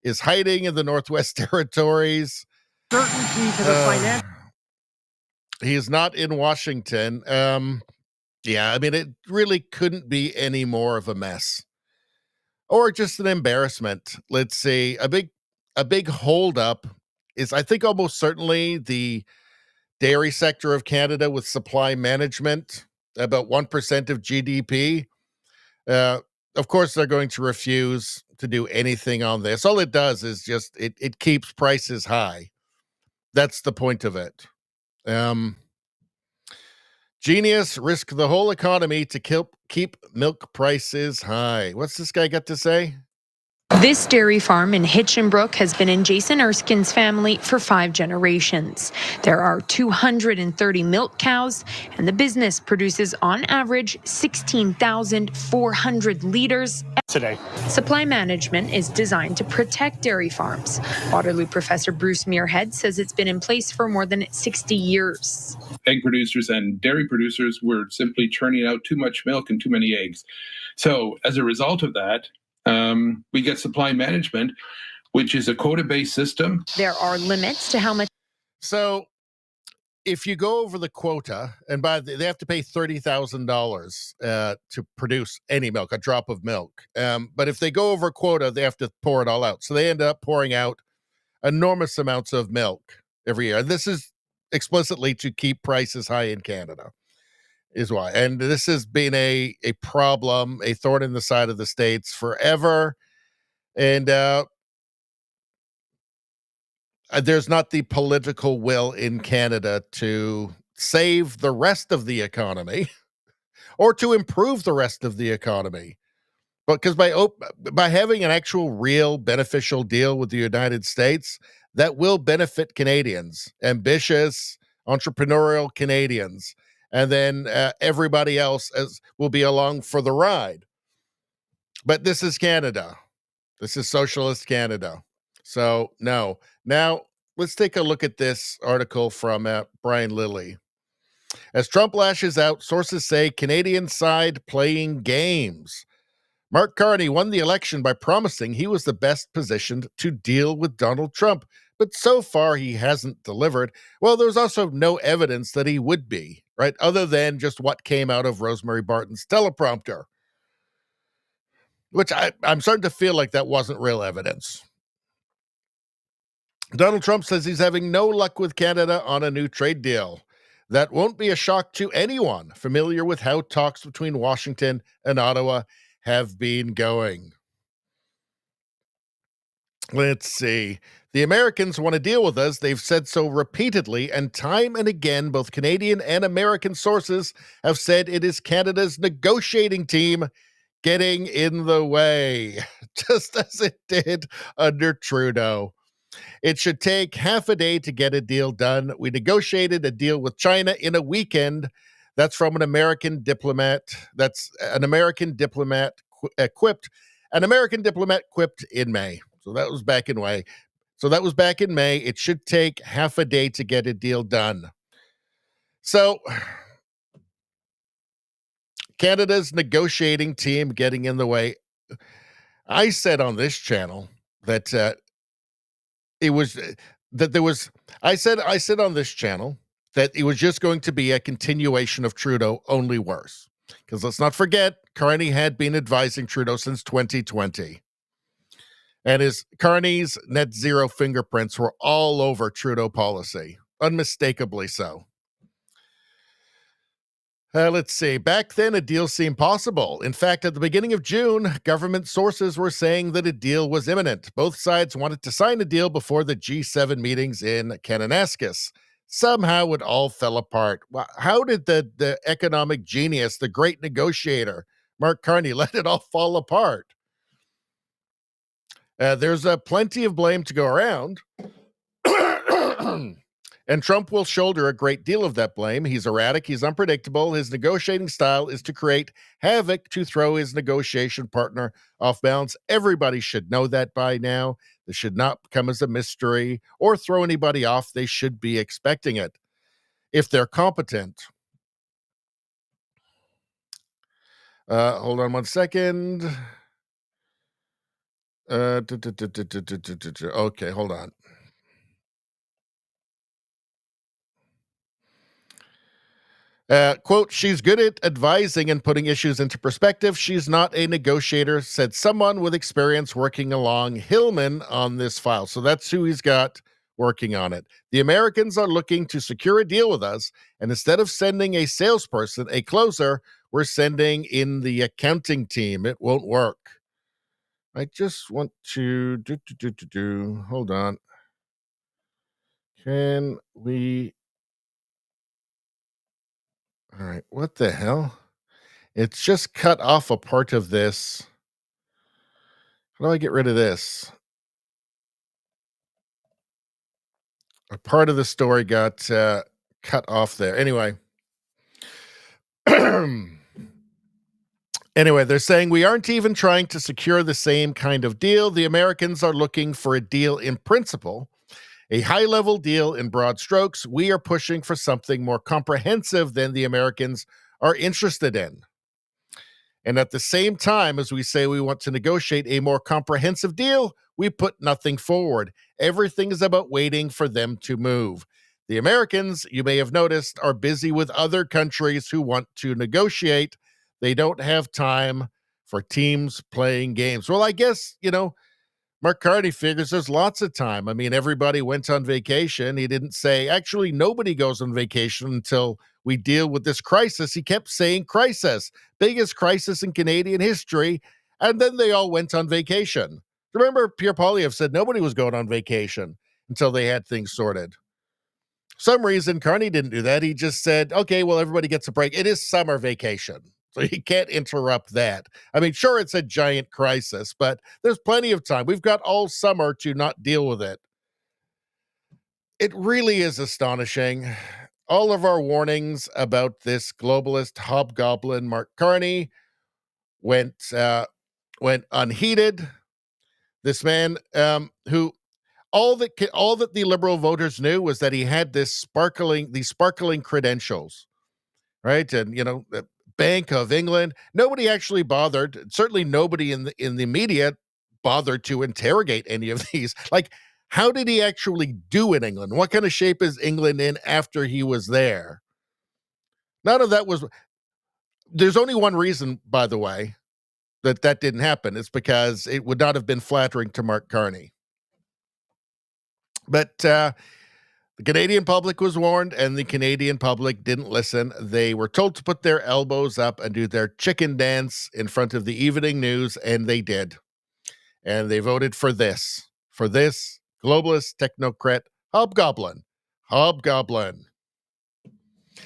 is hiding in the Northwest Territories. Certainty to the financial. He is not in Washington. It really couldn't be any more of a mess. Or just an embarrassment. Let's see. A big holdup is, I think, almost certainly the dairy sector of Canada with supply management, about 1% of GDP. Of course, they're going to refuse to do anything on this. All it does is just, it keeps prices high. That's the point of it. Genius, risk the whole economy to keep milk prices high. What's this guy got to say? This dairy farm in Hitchinbrook has been in Jason Erskine's family for 5 generations. There are 230 milk cows, and the business produces on average 16,400 liters today. Supply management is designed to protect dairy farms. Waterloo professor Bruce Muirhead says it's been in place for more than 60 years. Egg producers and dairy producers were simply churning out too much milk and too many eggs. So as a result of that, we get supply management, which is a quota-based system. There are limits to how much. So if you go over the quota, and they have to pay $30,000 to produce any milk, a drop of milk. But if they go over quota, they have to pour it all out. So they end up pouring out enormous amounts of milk every year. And this is explicitly to keep prices high in Canada. Is why. And this has been a problem, a thorn in the side of the states forever. And there's not the political will in Canada to save the rest of the economy or to improve the rest of the economy. But because by having an actual real beneficial deal with the United States, that will benefit Canadians, ambitious, entrepreneurial Canadians. And then everybody else will be along for the ride. But this is Canada. This is socialist Canada. So, no. Now, let's take a look at this article from Brian Lilly. As Trump lashes out, sources say Canadian side playing games. Mark Carney won the election by promising he was the best positioned to deal with Donald Trump. But so far, he hasn't delivered. Well, there's also no evidence that he would be, right? Other than just what came out of Rosemary Barton's teleprompter, which I'm starting to feel like that wasn't real evidence. Donald Trump says he's having no luck with Canada on a new trade deal. That won't be a shock to anyone familiar with how talks between Washington and Ottawa have been going. Let's see. The Americans want to deal with us. They've said so repeatedly, and time and again, both Canadian and American sources have said it is Canada's negotiating team getting in the way, just as it did under Trudeau. It should take half a day to get a deal done. We negotiated a deal with China in a weekend. That's from an American diplomat. That's an American diplomat quipped in May. So that was back in May. It should take half a day to get a deal done. So Canada's negotiating team getting in the way. I said on this channel that I said on this channel that it was just going to be a continuation of Trudeau, only worse. Because let's not forget, Carney had been advising Trudeau since 2020. And Carney's net zero fingerprints were all over Trudeau policy, unmistakably so. Let's see. Back then, a deal seemed possible. In fact, at the beginning of June, government sources were saying that a deal was imminent. Both sides wanted to sign a deal before the G7 meetings in Kananaskis. Somehow it all fell apart. How did the economic genius, the great negotiator, Mark Carney, let it all fall apart? There's plenty of blame to go around. And Trump will shoulder a great deal of that blame. He's erratic. He's unpredictable. His negotiating style is to create havoc to throw his negotiation partner off balance. Everybody should know that by now. This should not come as a mystery or throw anybody off. They should be expecting it if they're competent. Hold on one second. Okay, hold on. Quote, she's good at advising and putting issues into perspective. She's not a negotiator, said someone with experience working along Hillman on this file. So that's who he's got working on it. The Americans are looking to secure a deal with us, and instead of sending a salesperson, a closer, we're sending in the accounting team. It won't work. I just want to hold on. Can we... All right, what the hell? It's just cut off a part of this. How do I get rid of this? A part of the story got cut off there. Anyway. Anyway, they're saying we aren't even trying to secure the same kind of deal. The Americans are looking for a deal in principle, a high-level deal in broad strokes. We are pushing for something more comprehensive than the Americans are interested in. And at the same time, as we say we want to negotiate a more comprehensive deal, we put nothing forward. Everything is about waiting for them to move. The Americans, you may have noticed, are busy with other countries who want to negotiate. They don't have time for teams playing games. Well, I guess, Mark Carney figures there's lots of time. I mean, everybody went on vacation. He didn't say, actually, nobody goes on vacation until we deal with this crisis. He kept saying crisis, biggest crisis in Canadian history. And then they all went on vacation. Remember, Pierre Poilievre said nobody was going on vacation until they had things sorted. For some reason, Carney didn't do that. He just said, okay, well, everybody gets a break. It is summer vacation. So you can't interrupt that. I mean, sure, it's a giant crisis, but there's plenty of time. We've got all summer to not deal with it. It really is astonishing. All of our warnings about this globalist hobgoblin, Mark Carney, went unheeded. This man, who all that the Liberal voters knew was that he had these sparkling credentials, right? And the Bank of England. Nobody actually bothered. Certainly, nobody in the media bothered to interrogate any of these. Like, How did he actually do in England? What kind of shape is England in after he was there? None of that was. There's only one reason, by the way, that didn't happen. It's because it would not have been flattering to Mark Carney. But the Canadian public was warned, and the Canadian public didn't listen. They were told to put their elbows up and do their chicken dance in front of the evening news, and they did. And they voted for this globalist technocrat hobgoblin.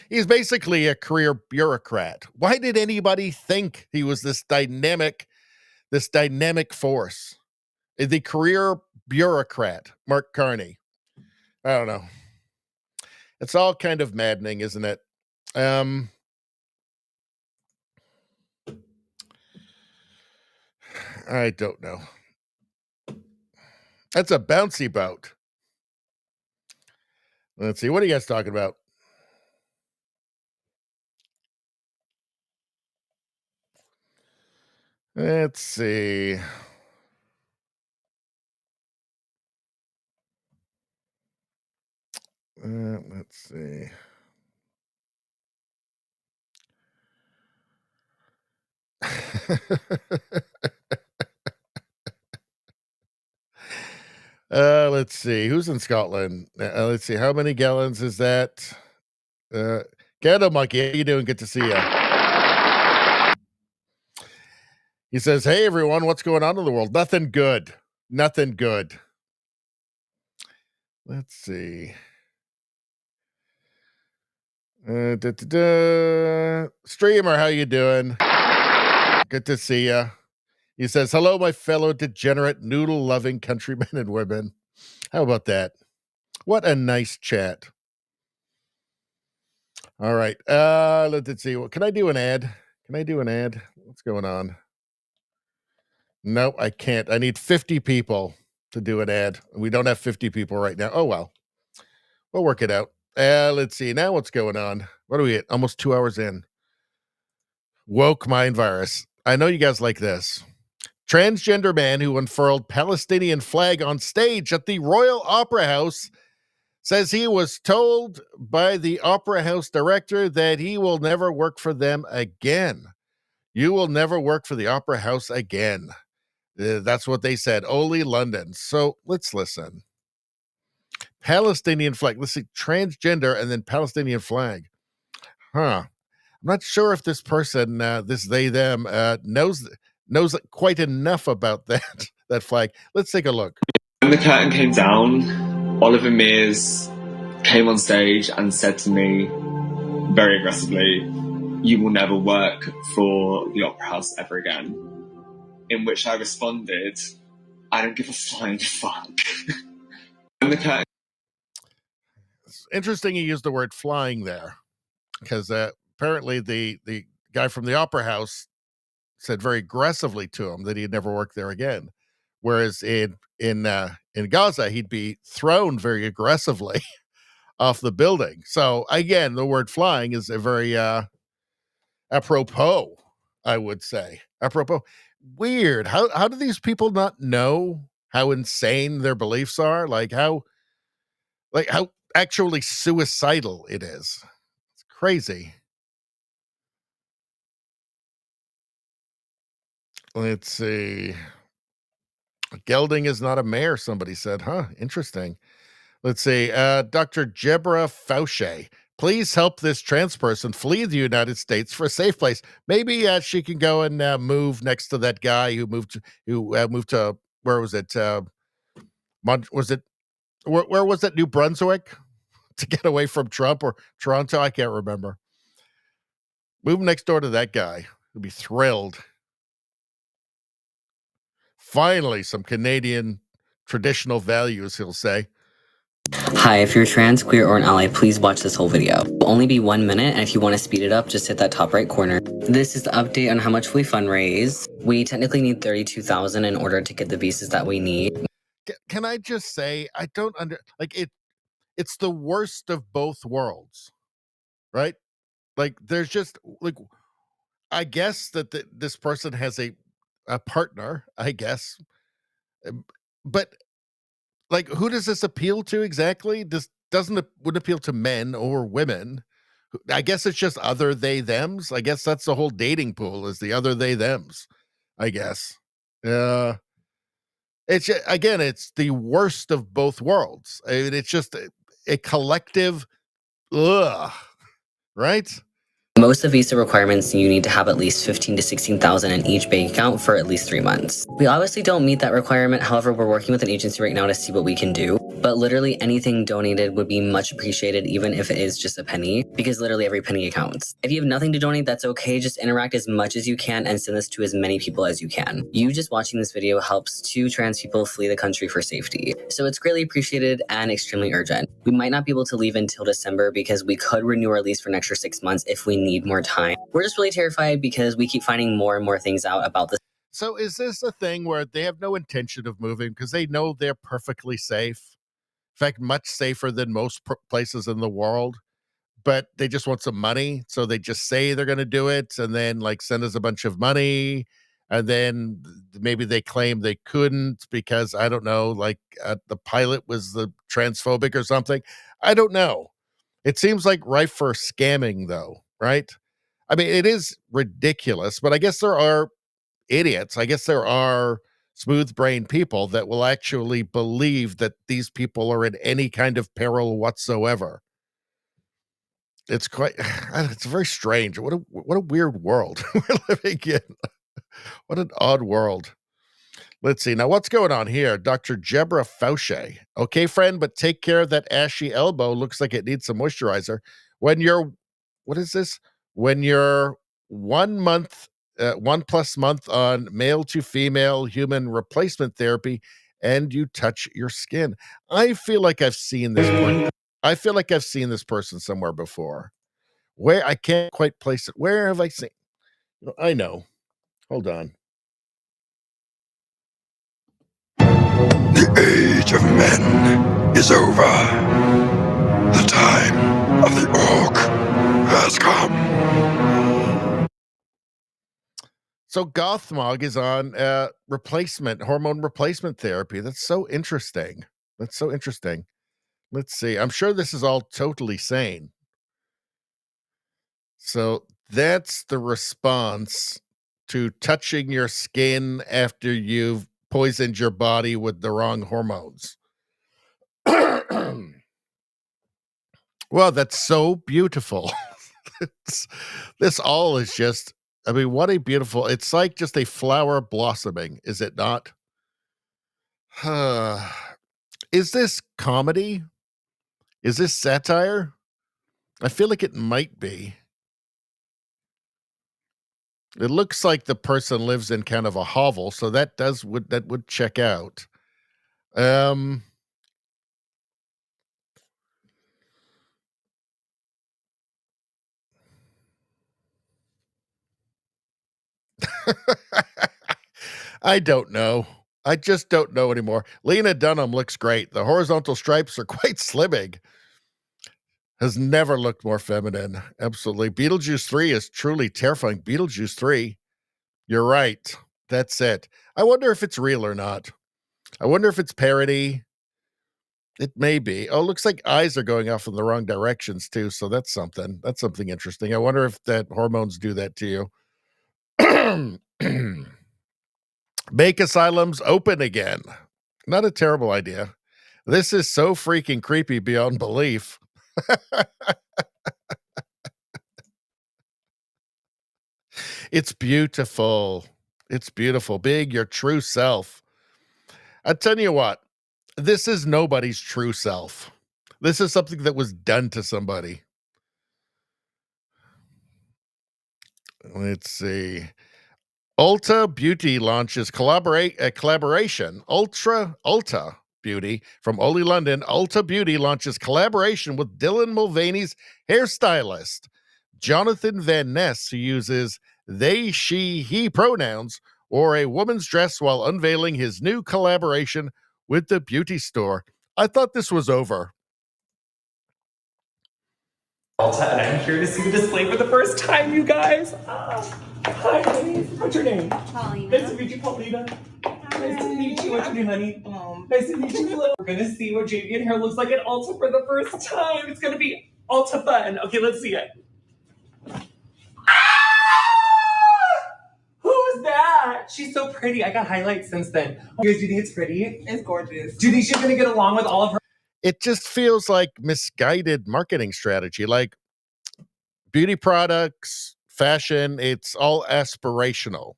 He's basically a career bureaucrat. Why did anybody think he was this dynamic force? The career bureaucrat, Mark Carney. I don't know. It's all kind of maddening, isn't it? I don't know. That's a bouncy boat. Let's see. What are you guys talking about? Let's see. Let's see. Let's see. Who's in Scotland? Let's see. How many gallons is that? Ghetto Monkey, how you doing? Good to see you. He says, hey, everyone, what's going on in the world? Nothing good. Nothing good. Let's see. Streamer, how you doing? Good to see you. He says, hello, my fellow degenerate noodle-loving countrymen and women. How about that? What a nice chat. All right. Let's see. Well, can I do an ad? What's going on? No, I can't. I need 50 people to do an ad. We don't have 50 people right now. Oh, well. We'll work it out. Let's see. Now what's going on? What are we at? Almost 2 hours in. Woke mind virus. I know you guys like this. Transgender man who unfurled Palestinian flag on stage at the Royal Opera House says he was told by the Opera House director that he will never work for them again. You will never work for the Opera House again. That's what they said. Only London. So let's listen. Palestinian flag. Let's see. Transgender and then Palestinian flag. I'm not sure if this person, this they, them, knows quite enough about that flag. Let's take a look. When the curtain came down, Oliver Mears came on stage and said to me very aggressively, you will never work for the Opera House ever again. In which I responded, I don't give a flying fuck. When the curtain... It's interesting you used the word flying there, because apparently the guy from the Opera House said very aggressively to him that he'd never work there again. Whereas in Gaza, he'd be thrown very aggressively off the building. So again, the word flying is a very apropos, I would say. Apropos. Weird. How do these people not know how insane their beliefs are? Like how actually suicidal it is. It's crazy. Let's see. Gelding is not a mayor, somebody said. Huh, interesting. Let's see. Dr. Jebra Fauché, please help this trans person flee the United States for a safe place. Maybe she can go and move next to that guy who moved to where was it? Where was it? New Brunswick to get away from Trump, or Toronto? I can't remember. Move next door to that guy. He'll be thrilled. Finally, some Canadian traditional values, he'll say. Hi, if you're trans, queer, or an ally, please watch this whole video. It'll only be 1 minute, and if you want to speed it up, just hit that top right corner. This is the update on how much we fundraise. We technically need $32,000 in order to get the visas that we need. Can I just say, I don't it's the worst of both worlds, right? Like, there's just, like, I guess that this person has a partner, I guess. But like, who does this appeal to exactly? Would appeal to men or women. I guess it's just other they thems. I guess that's the whole dating pool, is the other they thems, I guess. It's again, it's the worst of both worlds. I mean, it's just a collective right? Most of visa requirements, you need to have at least 15 to 16,000 in each bank account for at least 3 months. We obviously don't meet that requirement. However, we're working with an agency right now to see what we can do. But literally anything donated would be much appreciated, even if it is just a penny, because literally every penny counts. If you have nothing to donate, that's okay. Just interact as much as you can and send this to as many people as you can. You just watching this video helps 2 trans people flee the country for safety. So it's greatly appreciated and extremely urgent. We might not be able to leave until December because we could renew our lease for an extra 6 months if we need more time. We're just really terrified because we keep finding more and more things out about this. So is this a thing where they have no intention of moving because they know they're perfectly safe? In fact, much safer than most places in the world, but they just want some money. So they just say they're going to do it and then like send us a bunch of money. And then maybe they claim they couldn't because, I don't know, like the pilot was the transphobic or something. I don't know. It seems like rife for scamming though, right? I mean, it is ridiculous, but I guess there are idiots. I guess there are smooth-brained people that will actually believe that these people are in any kind of peril whatsoever. It's very strange. What a weird world we're living in. What an odd world. Let's see. Now, what's going on here? Dr. Jebra Fauché. Okay, friend, but take care of that ashy elbow. Looks like it needs some moisturizer. When you're 1+ month on male to female human replacement therapy, and you touch your skin. I feel like I've seen this person. I feel like I've seen this person somewhere before. Where I can't quite place it. Where have I seen? I know. Hold on. The age of men is over. The time of the orc has come. So Gothmog is on hormone replacement therapy. That's so interesting. Let's see. I'm sure this is all totally sane. So that's the response to touching your skin after you've poisoned your body with the wrong hormones. Well, that's so beautiful. This all is just, I mean, what a beautiful, it's like just a flower blossoming, is it not? Is this comedy? Is this satire? I feel like it might be. It looks like the person lives in kind of a hovel, so that would check out. I don't know. I just don't know anymore. Lena Dunham looks great. The horizontal stripes are quite slimming. Has never looked more feminine. Absolutely. Beetlejuice 3 is truly terrifying. Beetlejuice 3. You're right. That's it. I wonder if it's real or not. I wonder if it's parody. It may be. Oh, looks like eyes are going off in the wrong directions too. So that's something. That's something interesting. I wonder if that hormones do that to you. Make asylums open again. Not a terrible idea. This is so freaking creepy beyond belief. It's beautiful. It's beautiful. Being your true self. I tell you what, this is nobody's true self. This is something that was done to somebody. Let's see. Ulta Beauty launches collaboration. Ulta Beauty from Oli London. Ulta Beauty launches collaboration with Dylan Mulvaney's hairstylist, Jonathan Van Ness, who uses they, she, he pronouns or a woman's dress while unveiling his new collaboration with the beauty store. I thought this was over. Ulta, and I'm here to see the display for the first time, you guys. Hi, honey. What's your name? Paulina. Nice to meet you, Paulina. Nice to meet you. What's your name, honey? Nice to meet you. We're gonna see what Javian hair looks like at Ulta for the first time. It's gonna be Ulta fun. Okay, let's see it. Who's that? She's so pretty. I got highlights since then. Oh, you guys, do you think it's pretty? It's gorgeous. Do you think she's gonna get along with all of her? It just feels like misguided marketing strategy. Like beauty products, fashion, it's all aspirational,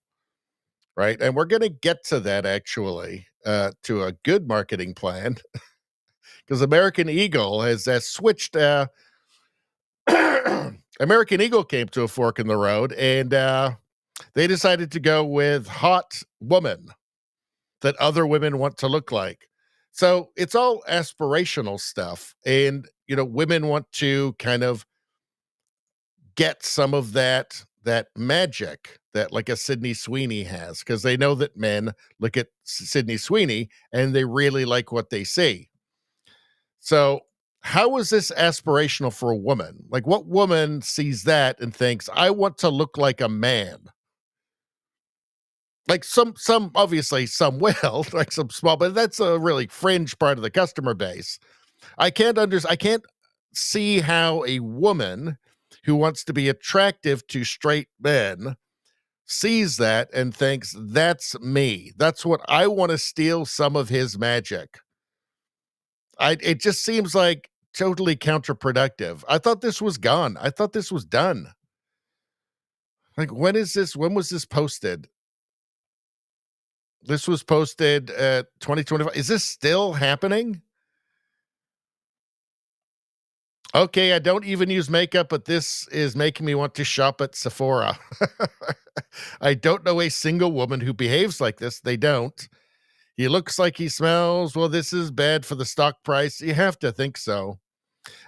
right? And we're going to get to that actually, to a good marketing plan, because American Eagle has switched. American Eagle came to a fork in the road, and they decided to go with hot woman that other women want to look like. So it's all aspirational stuff. And, women want to kind of get some of that magic that like a Sydney Sweeney has, because they know that men look at Sydney Sweeney and they really like what they see. So how is this aspirational for a woman? Like, what woman sees that and thinks, I want to look like a man? Like some obviously some will, like some small, but that's a really fringe part of the customer base. I can't see how a woman who wants to be attractive to straight men sees that and thinks, that's me. That's what I want to steal some of his magic. It just seems like totally counterproductive. I thought this was gone. I thought this was done. Like, when was this posted? This was posted 2025. Is this still happening? Okay, I don't even use makeup, but this is making me want to shop at Sephora. I don't know a single woman who behaves like this. They don't. He looks like he smells. Well, this is bad for the stock price. You have to think so.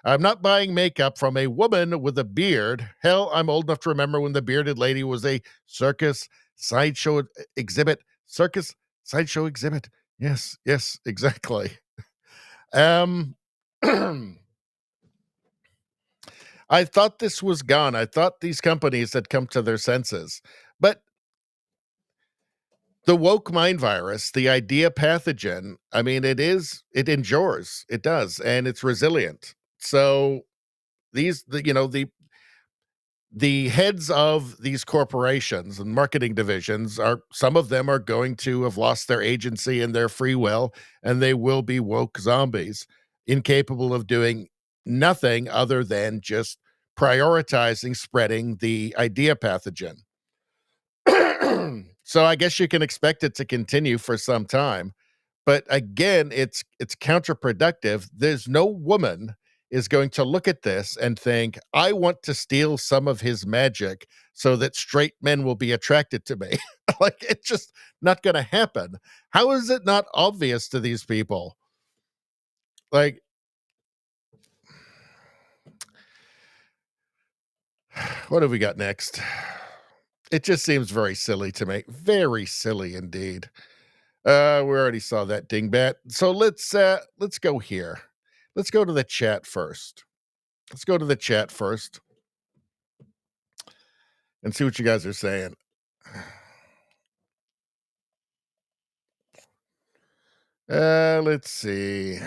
I'm not buying makeup from a woman with a beard. Hell, I'm old enough to remember when the bearded lady was a circus sideshow exhibit. Circus sideshow exhibit. Yes, exactly. I thought this was gone. I thought these companies had come to their senses. But the woke mind virus, the idea pathogen, I mean, it endures. It does, and it's resilient. So the heads of these corporations and marketing divisions some of them are going to have lost their agency and their free will, and they will be woke zombies, incapable of doing nothing other than just prioritizing spreading the idea pathogen. So I guess you can expect it to continue for some time. But again, it's counterproductive. There's no woman is going to look at this and think, I want to steal some of his magic so that straight men will be attracted to me. Like, it's just not going to happen. How is it not obvious to these people? Like, what have we got next? It just seems very silly to me. Very silly indeed. We already saw that dingbat. So let's go here. Let's go to the chat first. And see what you guys are saying. Let's see.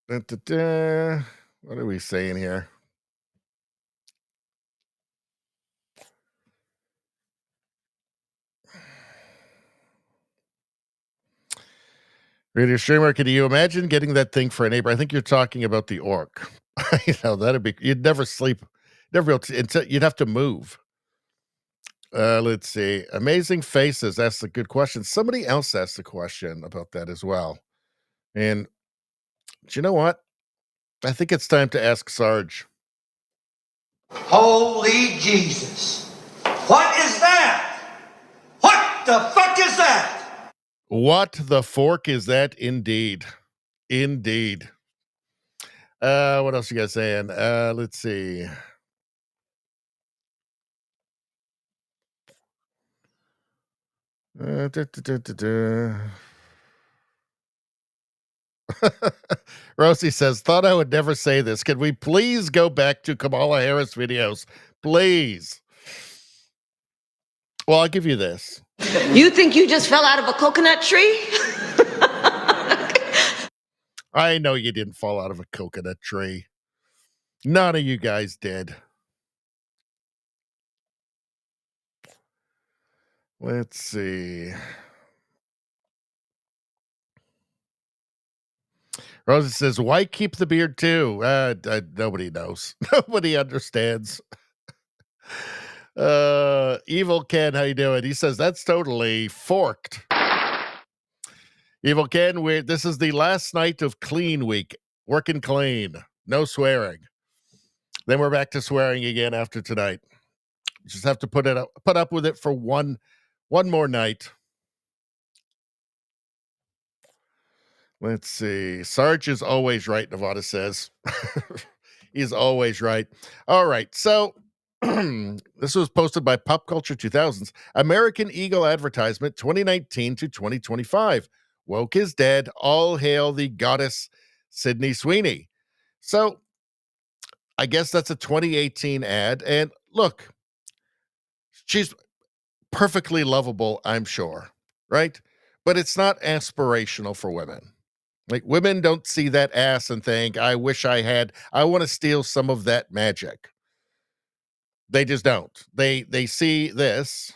What are we saying here? Radio streamer, can you imagine getting that thing for a neighbor? I think you're talking about the orc. That'd be, you'd never sleep, never be able to, you'd have to move. Let's see. Amazing Faces asked a good question. Somebody else asked a question about that as well. And do you know what? I think it's time to ask Sarge. Holy Jesus. What is that? What the fuck is that? What the fork is that? Indeed. What else you guys saying? Let's see. Rosie says, thought I would never say this. Could we please go back to Kamala Harris videos? Please. Well, I'll give you this. You think you just fell out of a coconut tree? I know you didn't fall out of a coconut tree. None of you guys did. Let's see. Rosa says, why keep the beard too? Nobody knows. Nobody understands. Evil Ken, how you doing? He says, that's totally forked. Evil Ken, this is the last night of clean week. Working clean. No swearing. Then we're back to swearing again after tonight. You just have to put up with it for one more night. Let's see. Sarge is always right, Nevada says. He's always right. All right. So this was posted by Pop Culture 2000s. American Eagle advertisement 2019 to 2025. Woke is dead. All hail the goddess Sydney Sweeney. So I guess that's a 2018 ad. And look, she's perfectly lovable, I'm sure. Right? But it's not aspirational for women. Like, women don't see that ass and think, I want to steal some of that magic. They just don't. They see this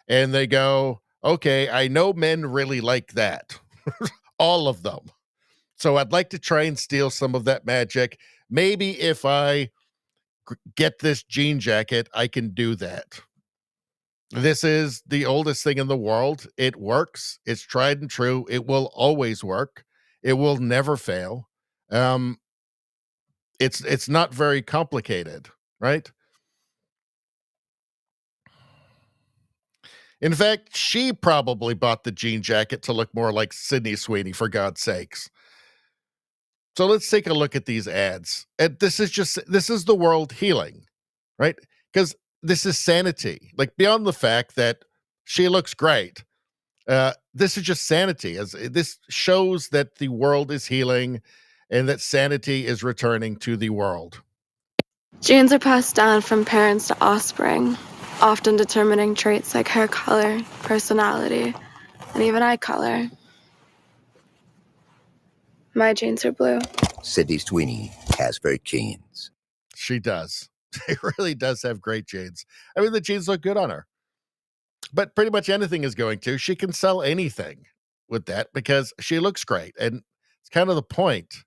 and they go, okay, I know men really like that. All of them. So I'd like to try and steal some of that magic. Maybe if I get this jean jacket, I can do that. This is the oldest thing in the world. It works. It's tried and true. It will always work. It will never fail. It's not very complicated, right? In fact, she probably bought the jean jacket to look more like Sydney Sweeney, for God's sakes. So let's take a look at these ads. And this is the world healing, right? Because this is sanity. Like, beyond the fact that she looks great, this is just sanity. As this shows that the world is healing and that sanity is returning to the world. Genes are passed down from parents to offspring, often determining traits like hair color, personality, and even eye color. My genes are blue. Sydney Sweeney has great genes. She does. She really does have great genes. I mean, the genes look good on her. But pretty much anything is going to. She can sell anything with that because she looks great. And it's kind of the point.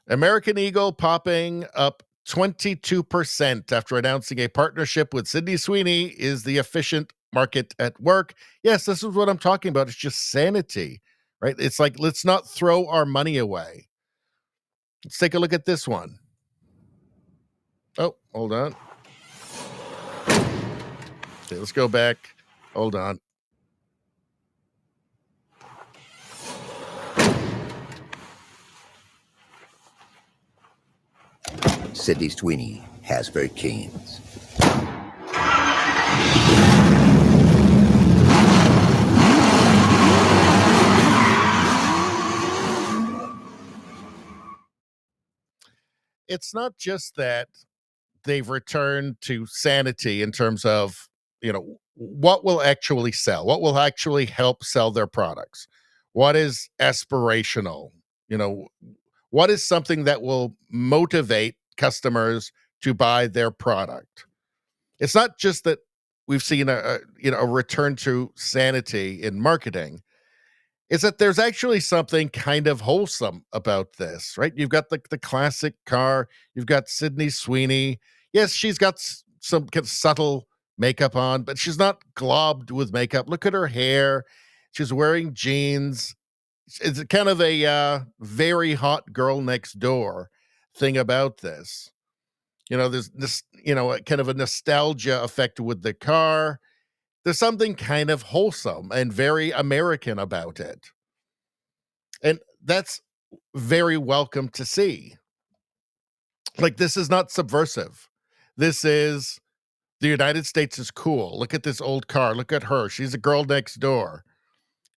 American Eagle popping up 22% after announcing a partnership with Sydney Sweeney is the efficient market at work. Yes, this is what I'm talking about. It's just sanity, right? It's like, let's not throw our money away. Let's take a look at this one. Oh, hold on. Okay, let's go back. Hold on. Sydney Sweeney has great genes. It's not just that they've returned to sanity in terms of, what will actually sell, what will actually help sell their products, what is aspirational, what is something that will motivate customers to buy their product. It's not just that we've seen a return to sanity in marketing. Is that there's actually something kind of wholesome about this, right? You've got the classic car. You've got Sydney Sweeney. Yes, she's got some kind of subtle makeup on, but she's not globbed with makeup. Look at her hair. She's wearing jeans. It's kind of a very hot girl next door thing about this. There's this, kind of a nostalgia effect with the car. There's something kind of wholesome and very American about it. And that's very welcome to see. Like, this is not subversive. This is, the United States is cool. Look at this old car. Look at her. She's a girl next door,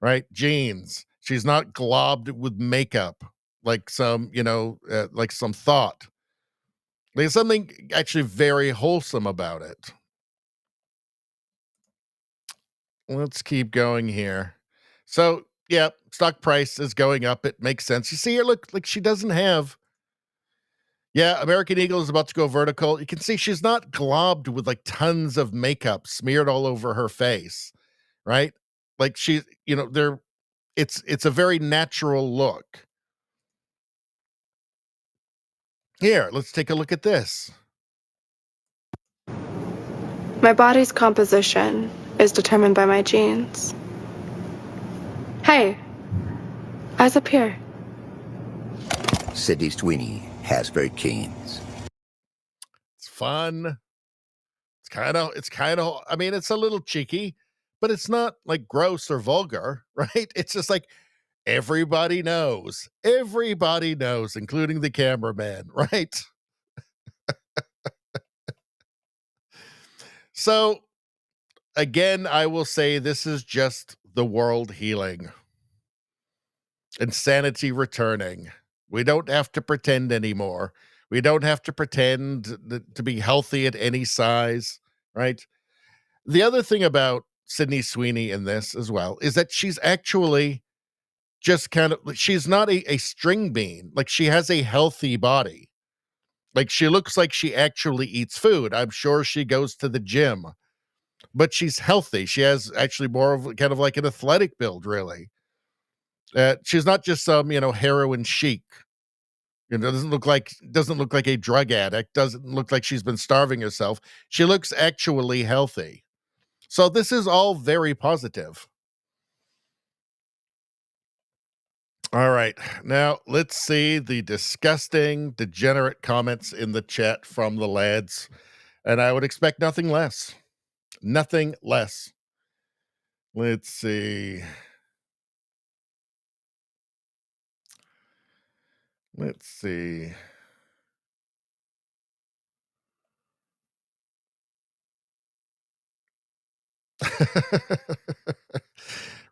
right? Jeans. She's not globbed with makeup like some, like some thought. There's something actually very wholesome about it. Let's keep going here. So, yeah, stock price is going up. It makes sense. You see here, look, like she doesn't have. Yeah, American Eagle is about to go vertical. You can see she's not globbed with like tons of makeup smeared all over her face, right? Like she's, it's a very natural look. Here, let's take a look at this. My body's composition is determined by my genes. Hey, eyes up here. Sydney Sweeney has very canes. It's fun. It's kind of, I mean, it's a little cheeky, but it's not like gross or vulgar, right? It's just like everybody knows, including the cameraman, right? So, again, I will say this is just the world healing. Insanity returning. We don't have to pretend anymore. We don't have to pretend to be healthy at any size, right? The other thing about Sydney Sweeney in this as well is that she's actually just kind of, she's not a string bean. Like she has a healthy body. Like she looks like she actually eats food. I'm sure she goes to the gym, but she's healthy. She has actually more of kind of like an athletic build, really. She's not just some, heroin chic. Doesn't look like a drug addict. Doesn't look like she's been starving herself. She looks actually healthy. So this is all very positive. All right. Now let's see the disgusting, degenerate comments in the chat from the lads. And I would expect nothing less. Nothing less. Let's see. Let's see.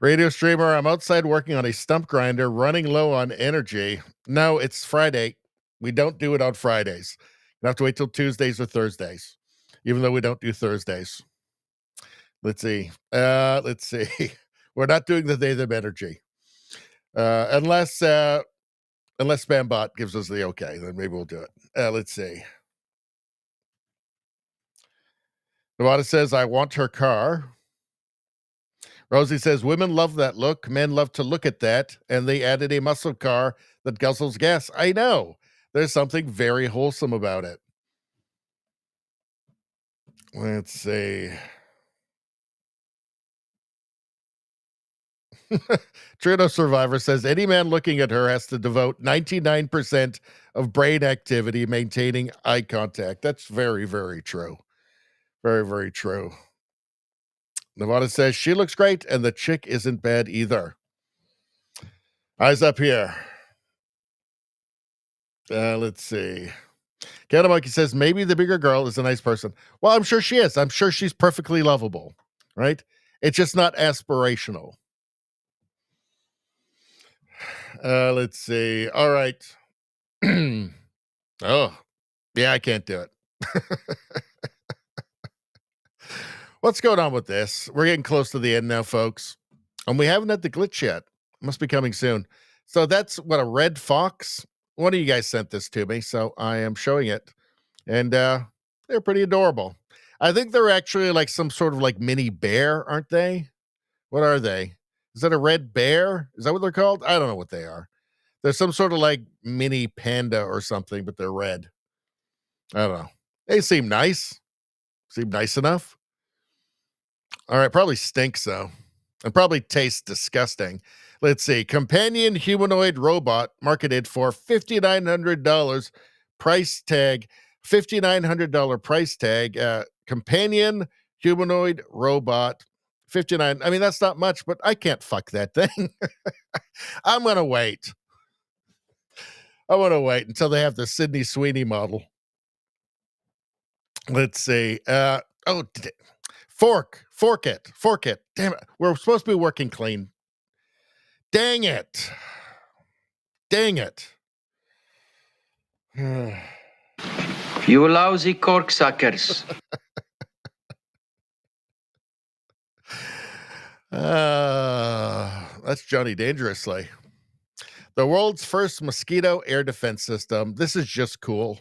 Radio streamer, I'm outside working on a stump grinder, running low on energy. No, it's Friday. We don't do it on Fridays. You have to wait till Tuesdays or Thursdays, even though we don't do Thursdays. Let's see. We're not doing the day of energy. Unless Spambot gives us the okay, then maybe we'll do it. Let's see. Nevada says, I want her car. Rosie says, women love that look. Men love to look at that. And they added a muscle car that guzzles gas. I know. There's something very wholesome about it. Let's see. Trudeau Survivor says, any man looking at her has to devote 99% of brain activity maintaining eye contact. That's very, very true. Very, very true. Nevada says, she looks great, and the chick isn't bad either. Eyes up here. Let's see. Cat Monkey says, maybe the bigger girl is a nice person. Well, I'm sure she is. I'm sure she's perfectly lovable, right? It's just not aspirational. Let's see. All right. Oh, yeah, I can't do it. What's going on with this? We're getting close to the end now, folks. And we haven't had the glitch yet. Must be coming soon. So that's what, a red fox? One of you guys sent this to me, so I am showing it. And they're pretty adorable. I think they're actually like some sort of like mini bear, aren't they? What are they? Is that a red bear? Is that what they're called? I don't know what they are. They're some sort of like mini panda or something, but they're red. I don't know. They seem nice. Seem nice enough. All right, probably stinks though. And probably tastes disgusting. Let's see. Companion humanoid robot marketed for $5,900 price tag. $5,900 price tag. Companion humanoid robot. 59. I mean, that's not much, but I can't fuck that thing. I'm going to wait. I want to wait until they have the Sydney Sweeney model. Let's see. Fork it. Damn it. We're supposed to be working clean. Dang it. You lousy corksuckers. That's Johnny Dangerously. The world's first mosquito air defense system. This is just cool.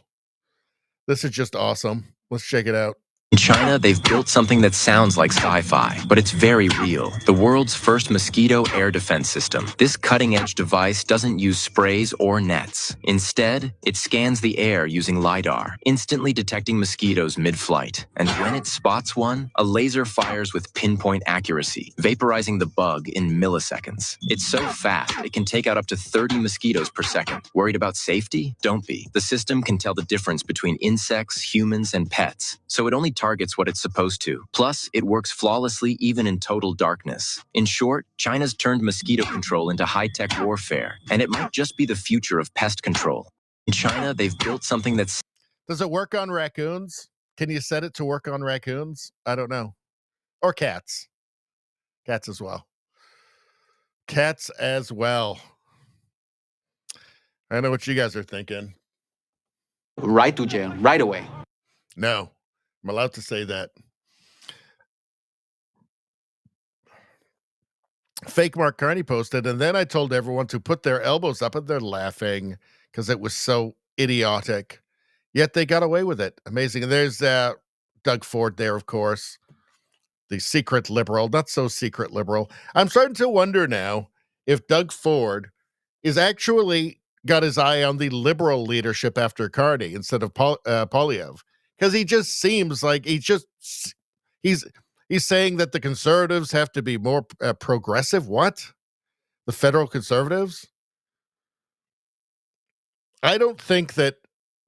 This is just awesome. Let's check it out. In China, they've built something that sounds like sci-fi, but it's very real. The world's first mosquito air defense system. This cutting-edge device doesn't use sprays or nets. Instead, it scans the air using LiDAR, instantly detecting mosquitoes mid-flight. And when it spots one, a laser fires with pinpoint accuracy, vaporizing the bug in milliseconds. It's so fast, it can take out up to 30 mosquitoes per second. Worried about safety? Don't be. The system can tell the difference between insects, humans, and pets, so it only targets what it's supposed to. Plus, it works flawlessly even in total darkness. In short, China's turned mosquito control into high-tech warfare, and it might just be the future of pest control. In China, they've built something that's... Does it work on raccoons? Can you set it to work on raccoons? I don't know. Or cats. Cats as well. Cats as well. I know what you guys are thinking. Right to jail, right away. No. I'm allowed to say that. Fake Mark Carney posted, and then I told everyone to put their elbows up, and they're laughing because it was so idiotic. Yet they got away with it. Amazing. And there's Doug Ford there, of course. The secret liberal, not so secret liberal. I'm starting to wonder now if Doug Ford is actually got his eye on the liberal leadership after Carney instead of Polyev. Because he just seems like he's saying that the conservatives have to be more progressive. What? The federal conservatives? I don't think that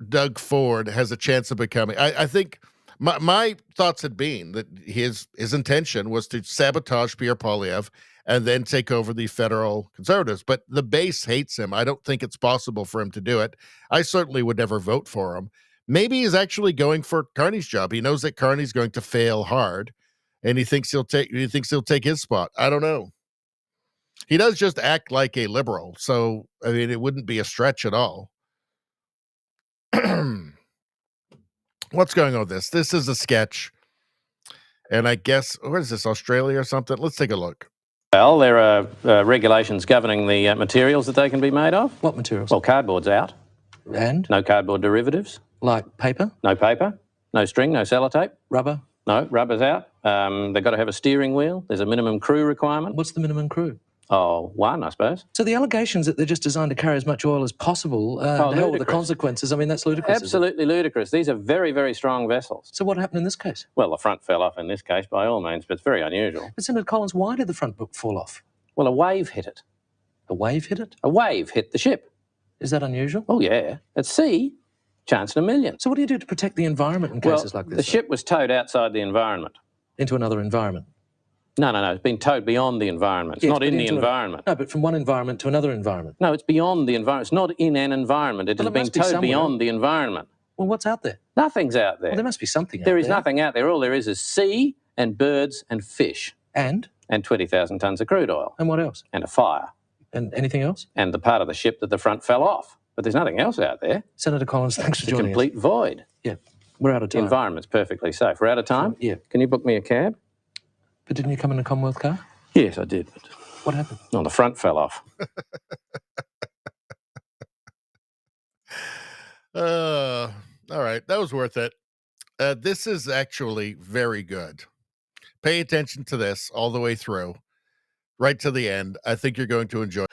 Doug Ford has a chance of becoming. I think my thoughts had been that his intention was to sabotage Pierre Poilievre and then take over the federal conservatives. But the base hates him. I don't think it's possible for him to do it. I certainly would never vote for him. Maybe he's actually going for Carney's job. He knows that Carney's going to fail hard, and he thinks he'll take his spot. I don't know. He does just act like a liberal, so I mean, it wouldn't be a stretch at all. What's going on with this? This is a sketch, and I guess what is this, Australia or something? Let's take a look. Well, there are regulations governing the materials that they can be made of. What materials? Well, cardboard's out. And? No cardboard derivatives. Like paper? No paper. No string, no sellotape. Rubber? No, rubber's out. They've got to have a steering wheel. There's a minimum crew requirement. What's the minimum crew? Oh, one, I suppose. So the allegations that they're just designed to carry as much oil as possible, hell with the consequences, I mean, that's ludicrous. Absolutely ludicrous. These are very, very strong vessels. So what happened in this case? Well, the front fell off in this case, by all means, but it's very unusual. But Senator Collins, why did the front book fall off? Well, a wave hit it. A wave hit it? A wave hit the ship. Is that unusual? Oh, yeah. At sea, chance in a million. So what do you do to protect the environment in cases like this? The ship was towed outside the environment. Into another environment? No. It's been towed beyond the environment. It's not in the environment. No, but from one environment to another environment. No, it's beyond the environment. It's not in an environment. It has been towed beyond the environment. Well, what's out there? Nothing's out there. Well, there must be something out there. There is nothing out there. All there is sea and birds and fish. And 20,000 tonnes of crude oil. And what else? And a fire. And anything else? And the part of the ship that the front fell off. But there's nothing else out there. Senator Collins, thanks for joining us. It's a complete void. Yeah, we're out of time. The environment's perfectly safe. We're out of time? Yeah. Can you book me a cab? But didn't you come in a Commonwealth car? Yes, I did. But what happened? No, the front fell off. All right, that was worth it. This is actually very good. Pay attention to this all the way through, right to the end. I think you're going to enjoy it.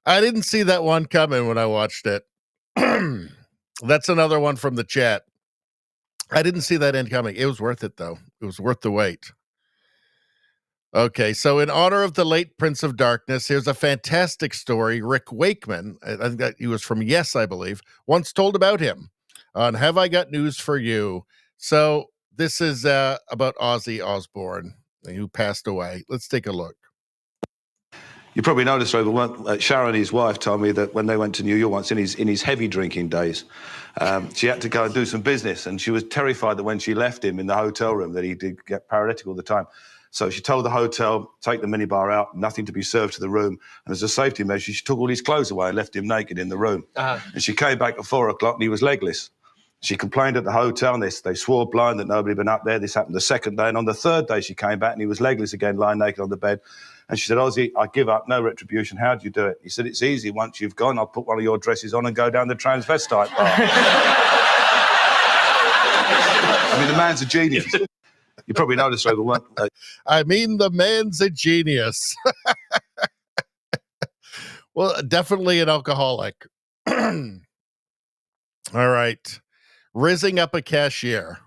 I didn't see that one coming when I watched it. That's another one from the chat. I didn't see that end coming. It was worth it, though. It was worth the wait. Okay, so in honor of the late Prince of Darkness, here's a fantastic story. Rick Wakeman, I think that he was from Yes, I believe, once told about him on Have I Got News for You? So this is about Ozzy Osbourne, who passed away. Let's take a look. You probably noticed, Robert, Sharon, his wife, told me that when they went to New York once in his heavy drinking days, she had to go and do some business, and she was terrified that when she left him in the hotel room that he did get paralytic all the time. So she told the hotel, take the minibar out, nothing to be served to the room. And as a safety measure, she took all his clothes away and left him naked in the room. And she came back at 4 o'clock and he was legless. She complained at the hotel, and they swore blind that nobody had been up there. This happened the second day, and on the third day she came back, and he was legless again, lying naked on the bed. And she said, Ozzy, I give up, no retribution. How do you do it? He said, it's easy. Once you've gone, I'll put one of your dresses on and go down the transvestite bar. I mean, the man's a genius. You probably noticed over one. I mean, the man's a genius. Well, definitely an alcoholic. All right. Rizzing up a cashier.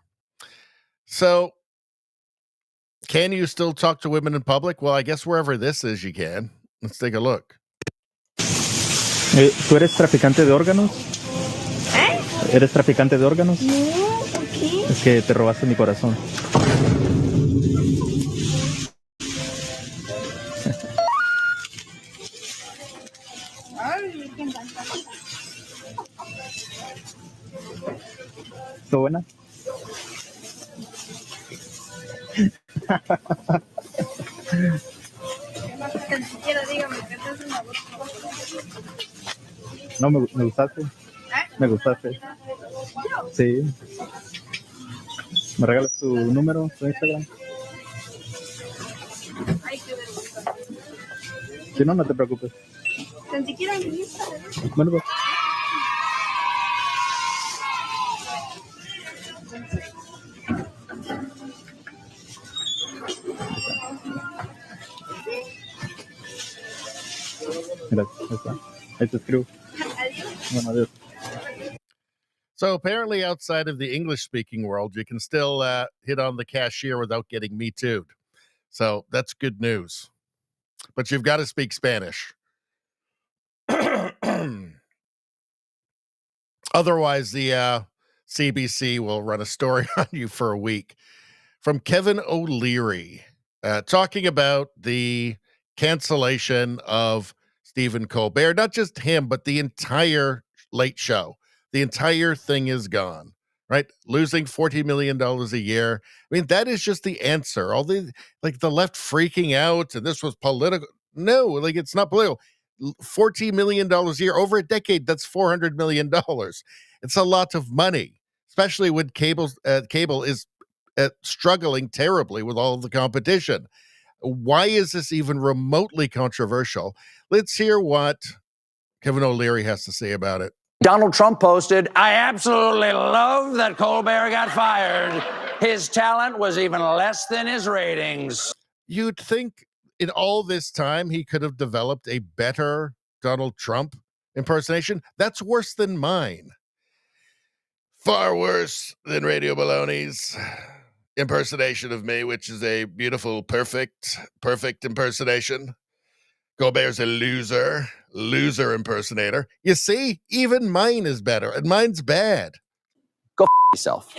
So, can you still talk to women in public? Well, I guess wherever this is, you can. Let's take a look. ¿Tú eres traficante de órganos? ¿Eres traficante de órganos? No, ¿por qué? Es que te robaste mi corazón. Ay, qué encanta. ¿Todo buena? Ni siquiera dígame que esta es una voz. No, me gustaste. Me gustaste. Sí. ¿Me regalas tu número, tu Instagram? Ay, qué vergüenza. Si no, no te preocupes. Ni siquiera mi Instagram. Bueno, pues. Mira, ahí está. Ahí te escribo. Bueno, adiós. So apparently outside of the English-speaking world, you can still hit on the cashier without getting Me Too'd. So that's good news. But you've got to speak Spanish. Otherwise, the CBC will run a story on you for a week. From Kevin O'Leary, talking about the cancellation of Stephen Colbert. Not just him, but the entire Late Show. The entire thing is gone, right? Losing $40 million a year. I mean, that is just the answer. All the left freaking out and this was political. No, like it's not political. $14 million a year over a decade. That's $400 million. It's a lot of money, especially when cable is struggling terribly with all of the competition. Why is this even remotely controversial? Let's hear what Kevin O'Leary has to say about it. Donald Trump posted, I absolutely love that Colbert got fired. His talent was even less than his ratings. You'd think in all this time he could have developed a better Donald Trump impersonation. That's worse than mine. Far worse than Radio Baloney's impersonation of me, which is a beautiful, perfect impersonation. Colbert's a loser impersonator. You see, even mine is better, and mine's bad. Go yourself.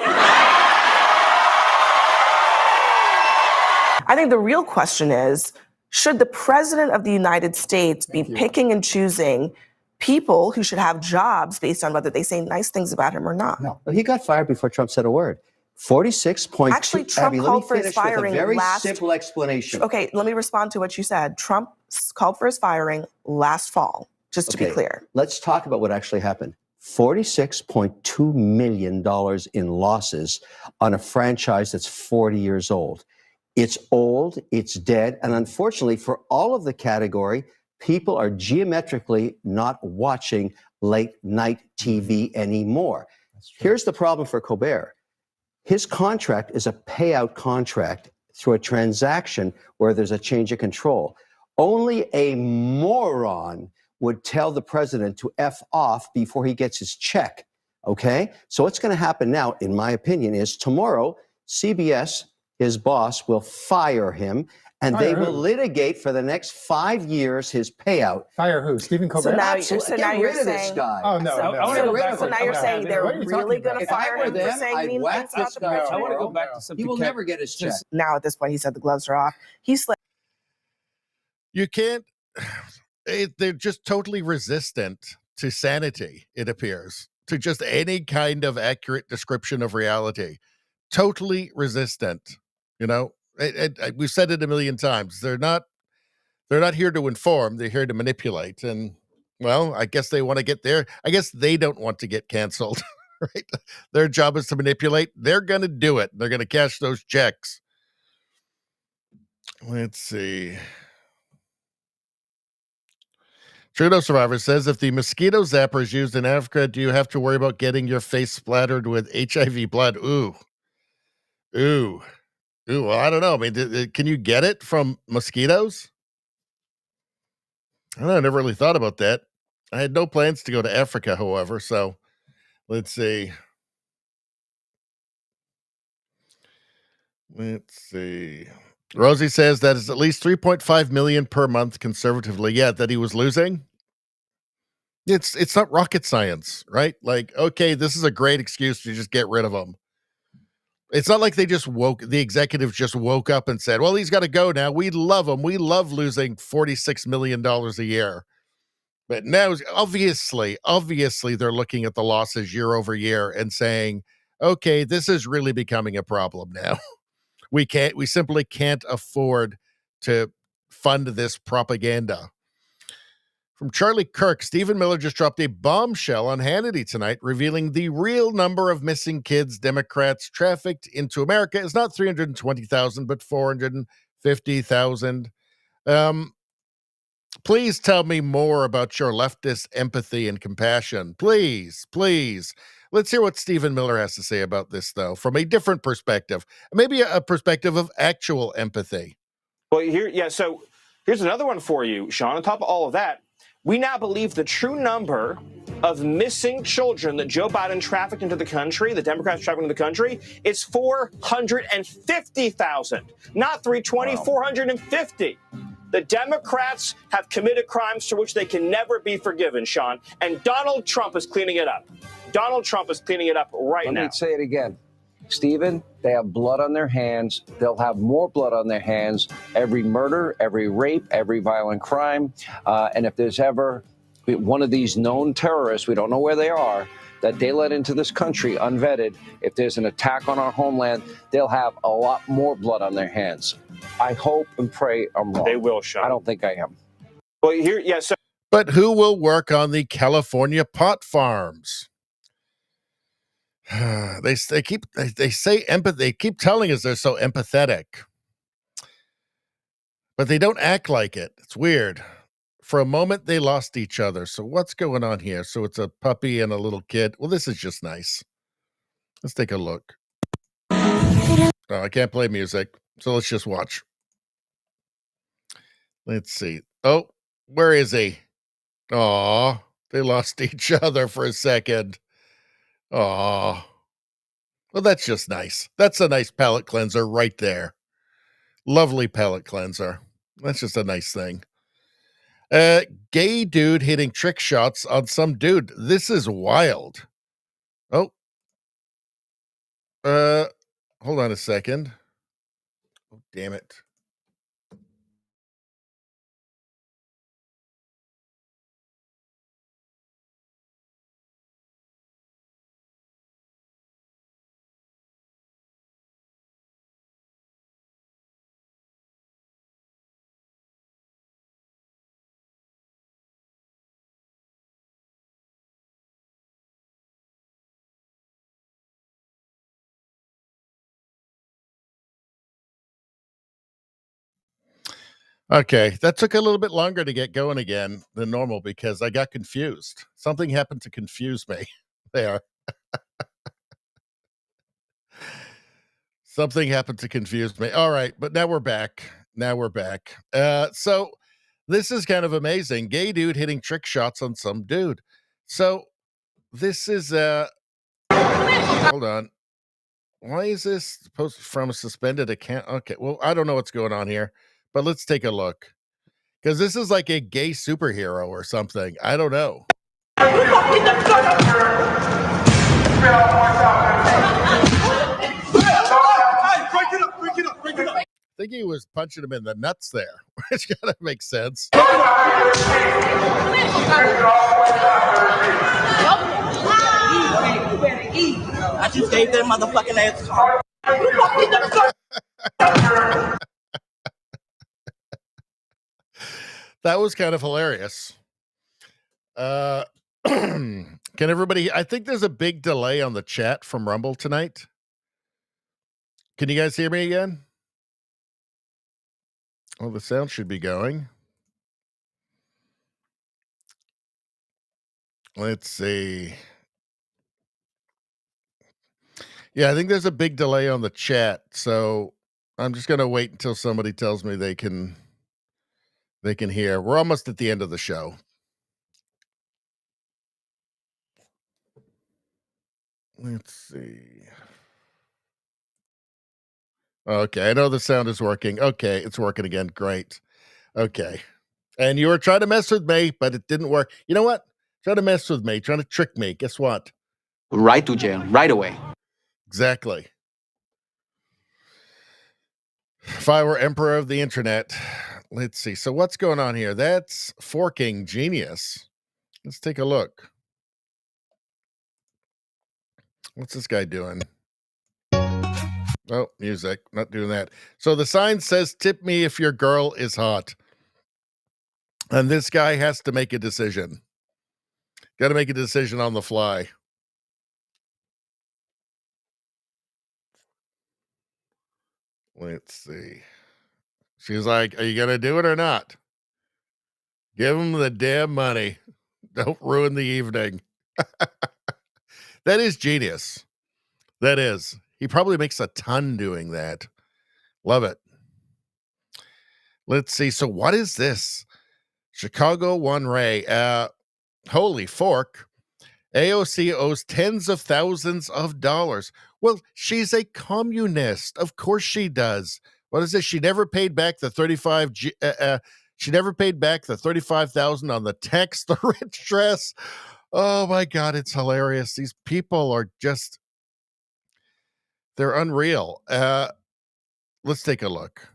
I think the real question is, should the president of the United States be picking and choosing people who should have jobs based on whether they say nice things about him or not? No, he got fired before Trump said a word. 46.2. Actually, Trump Abby, called for his with firing a very last. simple explanation. Okay, let me respond to what you said. Trump called for his firing last fall, just to be clear. Let's talk about what actually happened. $46.2 million in losses on a franchise that's 40 years old. It's old, it's dead, and unfortunately for all of the category, people are geometrically not watching late night TV anymore. Here's the problem for Colbert. His contract is a payout contract through a transaction where there's a change of control. Only a moron would tell the president to F off before he gets his check, okay? So what's going to happen now, in my opinion, is tomorrow, CBS, his boss, will fire him, and they will litigate for the next 5 years his payout. Fire who? Stephen Colbert? So now, Absolutely. so now Get you're rid of this saying, guy. Oh, no. So now you're saying they're really going to If I fire were him for them, saying I'd mean whack things about this the guy. president? I want to go back to He will never get his check. Now at this point, he said the gloves are off. He's You can't. They're just totally resistant to sanity, it appears, to just any kind of accurate description of reality. Totally resistant. You know, we've said it a million times. They're not here to inform. They're here to manipulate. And, well, I guess they want to get there. I guess they don't want to get canceled. right? Their job is to manipulate. They're going to do it. They're going to cash those checks. Let's see. Trudeau Survivor says, if the mosquito zapper is used in Africa, do you have to worry about getting your face splattered with HIV blood? Ooh. Well, I don't know. I mean, can you get it from mosquitoes? I don't know. I never really thought about that. I had no plans to go to Africa, however, so let's see. Rosie says that is at least 3.5 million per month conservatively. Yeah, that he was losing. It's not rocket science, right? Like, okay, this is a great excuse to just get rid of him. It's not like the executive just woke up and said, well, he's got to go now. We love him. We love losing $46 million a year. But now, obviously, they're looking at the losses year over year and saying, okay, this is really becoming a problem now. We simply can't afford to fund this propaganda. From Charlie Kirk, Stephen Miller just dropped a bombshell on Hannity tonight, revealing the real number of missing kids Democrats trafficked into America is not 320,000, but 450,000. Please tell me more about your leftist empathy and compassion. Please. Let's hear what Stephen Miller has to say about this, though, from a different perspective, maybe a perspective of actual empathy. Well, so here's another one for you, Sean. On top of all of that, we now believe the true number of missing children that Joe Biden trafficked into the country, the Democrats trafficked into the country, is 450,000, not 320, wow. 450. The Democrats have committed crimes for which they can never be forgiven, Sean, and Donald Trump is cleaning it up. Donald Trump is cleaning it up right now. Let me say it again. Stephen, they have blood on their hands. They'll have more blood on their hands. Every murder, every rape, every violent crime. And if there's ever one of these known terrorists, we don't know where they are, that they let into this country unvetted, if there's an attack on our homeland, they'll have a lot more blood on their hands. I hope and pray I'm wrong. They will, Sean. I don't think I am. Well, here. But who will work on the California pot farms? They say empathy. They keep telling us they're so empathetic, but they don't act like it. It's weird. For a moment, they lost each other. So what's going on here? So it's a puppy and a little kid. Well, this is just nice. Let's take a look. Oh, I can't play music, so let's just watch. Let's see. Oh, where is he? Aw, they lost each other for a second. Aw. Well, that's just nice. That's a nice palate cleanser right there. Lovely palate cleanser. That's just a nice thing. Gay dude hitting trick shots on some dude. This is wild. Oh. Hold on a second. Oh, damn it. Okay, that took a little bit longer to get going again than normal because I got confused. Something happened to confuse me there. Something happened to confuse me. All right, but now we're back. So this is kind of amazing. Gay dude hitting trick shots on some dude. So this is hold on. Why is this post from a suspended account? Okay, well, I don't know what's going on here, but let's take a look. Because this is like a gay superhero or something. I don't know. I think he was punching him in the nuts there, which kind of makes sense. I just gave that motherfucking ass a call. That was kind of hilarious. Can everybody? I think there's a big delay on the chat from Rumble tonight. Can you guys hear me again? Well, the sound should be going. Let's see. Yeah, I think there's a big delay on the chat, so I'm just going to wait until somebody tells me they can hear. We're almost at the end of the show. Let's see. Okay, I know the sound is working. Okay, it's working again. Great. Okay. And you were trying to mess with me, but it didn't work. You know what? Trying to mess with me, trying to trick me. Guess what? Right to jail, right away. Exactly. If I were emperor of the internet. Let's see. So what's going on here? That's forking genius. Let's take a look. What's this guy doing? Oh, music. Not doing that. So the sign says, tip me if your girl is hot. And this guy has to make a decision. Got to make a decision on the fly. Let's see. She's like, are you going to do it or not? Give him the damn money. Don't ruin the evening. That is genius. That is. He probably makes a ton doing that. Love it. Let's see. So what is this? Chicago One Ray. Holy fork. AOC owes tens of thousands of dollars. Well, she's a communist. Of course she does. What is this? She never paid back the 35. She never paid back the 35,000 on the text, the rich dress. Oh my God, it's hilarious. These people are just, they're unreal. Let's take a look.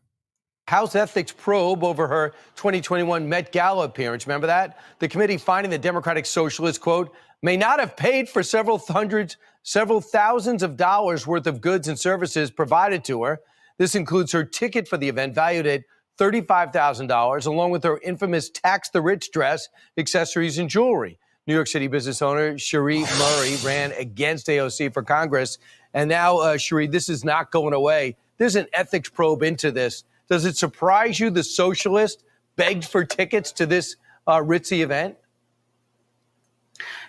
House ethics probe over her 2021 Met Gala appearance. Remember that? The committee finding the Democratic Socialist, quote, may not have paid for several thousands of dollars worth of goods and services provided to her. This includes her ticket for the event, valued at $35,000, along with her infamous tax the rich dress, accessories, and jewelry. New York City business owner Cherie Murray ran against AOC for Congress. And now, Cherie, this is not going away. There's an ethics probe into this. Does it surprise you the socialist begged for tickets to this ritzy event?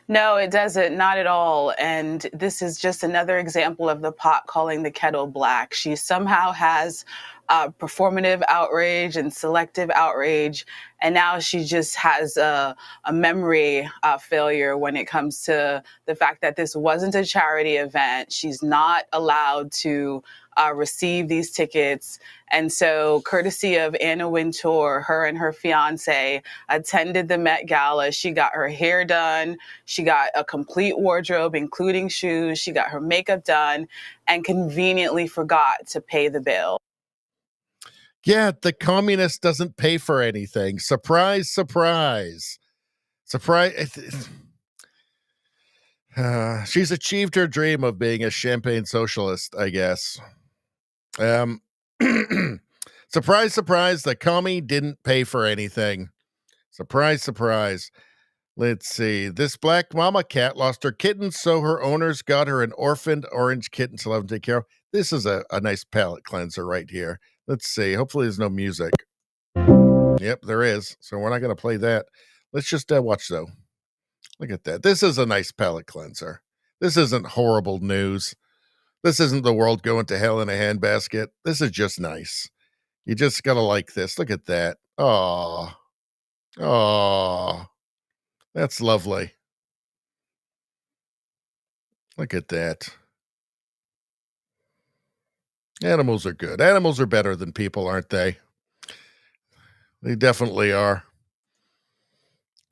No, it doesn't. Not at all. And this is just another example of the pot calling the kettle black. She somehow has performative outrage and selective outrage. And now she just has a memory failure when it comes to the fact that this wasn't a charity event. She's not allowed to receive these tickets. And so, courtesy of Anna Wintour, her and her fiance attended the Met Gala. She got her hair done. She got a complete wardrobe, including shoes. She got her makeup done and conveniently forgot to pay the bill. Yeah, the communist doesn't pay for anything. Surprise, surprise. Surprise. She's achieved her dream of being a champagne socialist, I guess. Surprise, surprise, the commie didn't pay for anything. Surprise, surprise. Let's see. This black mama cat lost her kitten, so her owners got her an orphaned orange kitten to love and take care of. This is a nice palate cleanser right here. Let's see. Hopefully there's no music. Yep, there is. So we're not going to play that. Let's just watch, though. Look at that. This is a nice palate cleanser. This isn't horrible news. This isn't the world going to hell in a handbasket. This is just nice. You just got to like this. Look at that. Oh, that's lovely. Look at that. Animals are good. Animals are better than people, aren't they? They definitely are.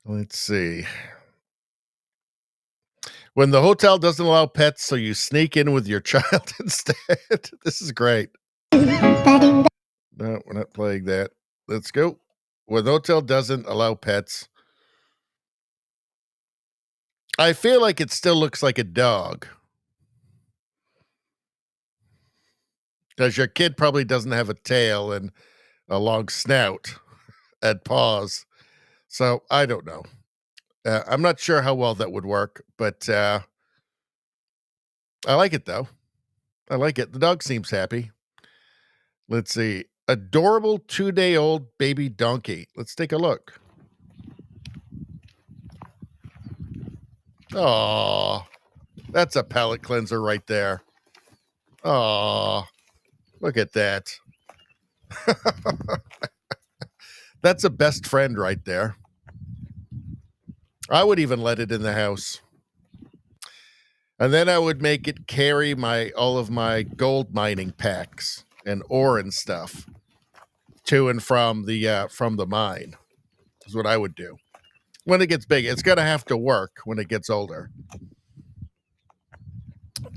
Let's see. When the hotel doesn't allow pets, so you sneak in with your child instead. This is great. No, we're not playing that. Let's go. When the hotel doesn't allow pets. I feel like it still looks like a dog. Because your kid probably doesn't have a tail and a long snout and paws. So I don't know. I'm not sure how well that would work, but I like it, though. I like it. The dog seems happy. Let's see. Adorable 2-day-old baby donkey. Let's take a look. Oh, that's a palate cleanser right there. Oh, look at that. That's a best friend right there. I would even let it in the house. And then I would make it carry all of my gold mining packs and ore and stuff to and from the mine. Is what I would do. When it gets big, it's going to have to work when it gets older.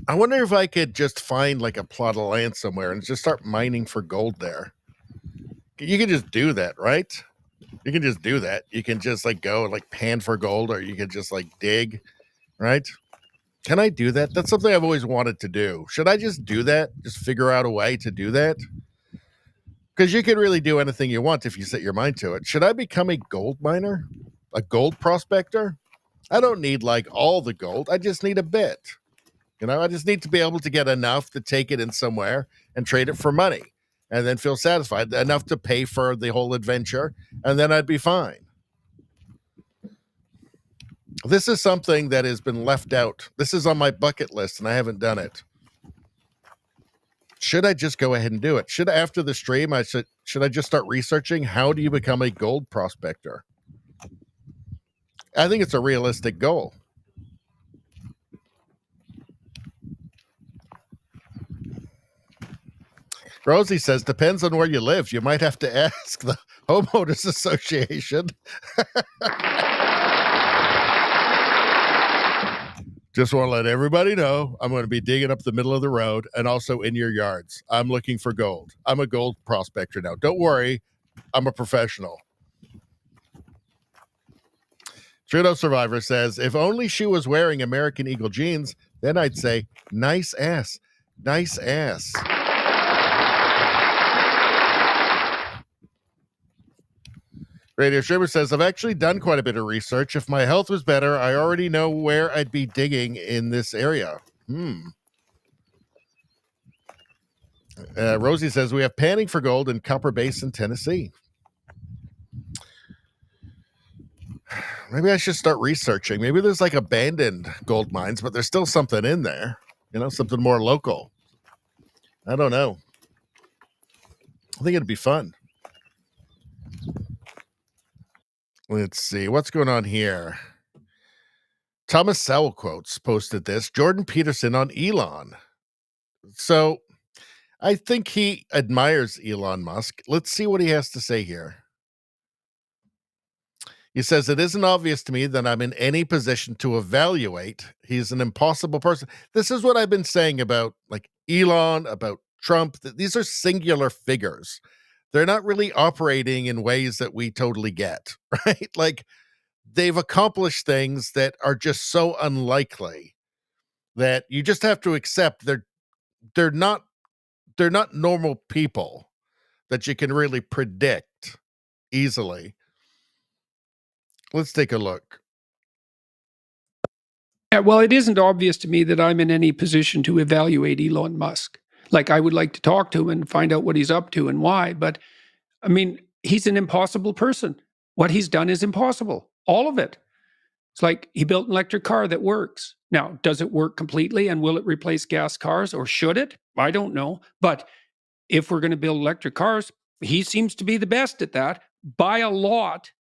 I wonder if I could just find like a plot of land somewhere and just start mining for gold there. You can just do that, right? You can just do that. You can just like go like pan for gold, or you can just like dig, right? Can I do that? That's something I've always wanted to do. Should I just do that? Just figure out a way to do that? Because you can really do anything you want if you set your mind to it. Should I become a gold miner? A gold prospector? I don't need like all the gold. I just need a bit. I just need to be able to get enough to take it in somewhere and trade it for money and then feel satisfied, enough to pay for the whole adventure, and then I'd be fine. This is something that has been left out. This is on my bucket list, and I haven't done it. Should I just go ahead and do it? After the stream, should I just start researching how do you become a gold prospector? I think it's a realistic goal. Rosie says, depends on where you live. You might have to ask the homeowners association. Just want to let everybody know I'm going to be digging up the middle of the road and also in your yards. I'm looking for gold. I'm a gold prospector now. Don't worry. I'm a professional. Trudeau Survivor says, if only she was wearing American Eagle jeans, then I'd say, nice ass. Nice ass. Radio Streamer says, I've actually done quite a bit of research. If my health was better, I already know where I'd be digging in this area. Rosie says, we have panning for gold in Copper Basin, Tennessee. Maybe I should start researching. Maybe there's like abandoned gold mines, but there's still something in there. Something more local. I don't know. I think it'd be fun. Let's see. What's going on here? Thomas Sowell quotes posted this. Jordan Peterson on Elon. So I think he admires Elon Musk. Let's see what he has to say here. He says, it isn't obvious to me that I'm in any position to evaluate. He's an impossible person. This is what I've been saying about like Elon, about Trump. These are singular figures. They're not really operating in ways that we totally get, right? Like they've accomplished things that are just so unlikely that you just have to accept they're not normal people that you can really predict easily. Let's take a look. Yeah, well, it isn't obvious to me that I'm in any position to evaluate Elon Musk. Like, I would like to talk to him and find out what he's up to and why. But, I mean, he's an impossible person. What he's done is impossible. All of it. It's like he built an electric car that works. Now, does it work completely and will it replace gas cars or should it? I don't know. But if we're going to build electric cars, he seems to be the best at that by a lot.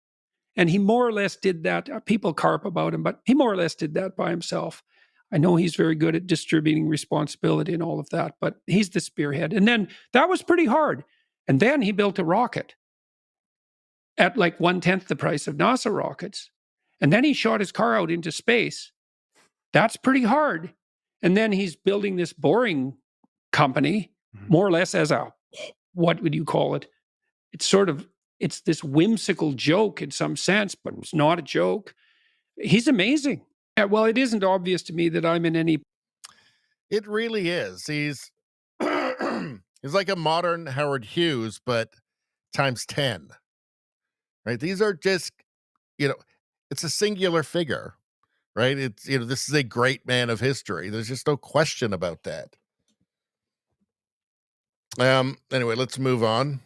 And he more or less did that. People carp about him, but he more or less did that by himself. I know he's very good at distributing responsibility and all of that, but he's the spearhead. And then that was pretty hard. And then he built a rocket at like 1/10 the price of NASA rockets. And then he shot his car out into space. That's pretty hard. And then he's building this boring company, more or less as a, what would you call it? It's this whimsical joke in some sense, but it's not a joke. He's amazing. Yeah, well, it isn't obvious to me that I'm in any. It really is. He's like a modern Howard Hughes, but times 10. Right? These are just, It's a singular figure, right? It's, this is a great man of history. There's just no question about that. Anyway, let's move on.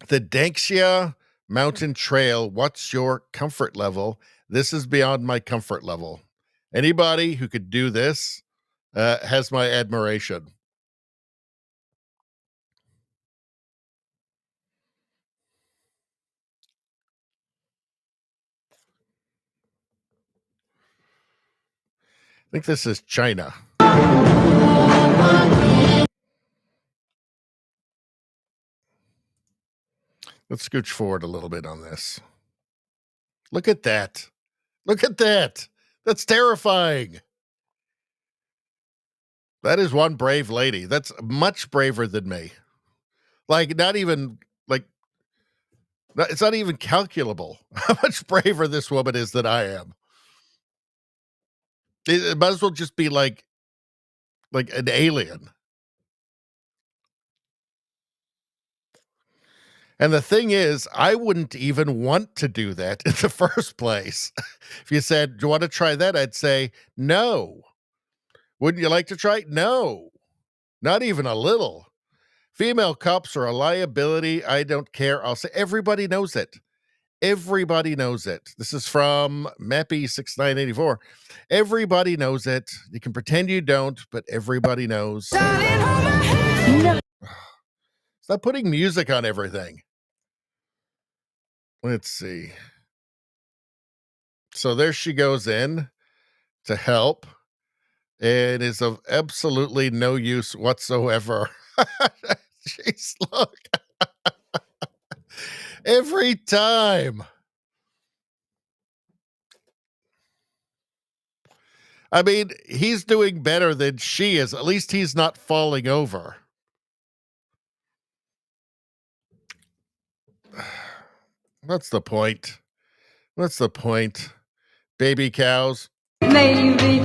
The Danxia Mountain Trail. What's your comfort level? This is beyond my comfort level. Anybody who could do this has my admiration. I think this is China. Let's scooch forward a little bit on this. Look at that. Look at that. That's terrifying. That is one brave lady. That's much braver than me. Like, not even, like, it's not even calculable how much braver this woman is than I am. It might as well just be like an alien. And the thing is, I wouldn't even want to do that in the first place. If you said, do you want to try that? I'd say, no. Wouldn't you like to try it? No, not even a little. Female cops are a liability. I don't care. I'll say everybody knows it. Everybody knows it. This is from Mappy6984. Everybody knows it. You can pretend you don't, but everybody knows. Stop putting music on everything. Let's see. So there she goes in to help. It is of absolutely no use whatsoever. Jeez, look. Every time. I mean, he's doing better than she is. At least he's not falling over. What's the point? What's the point? Baby cows. Maybe.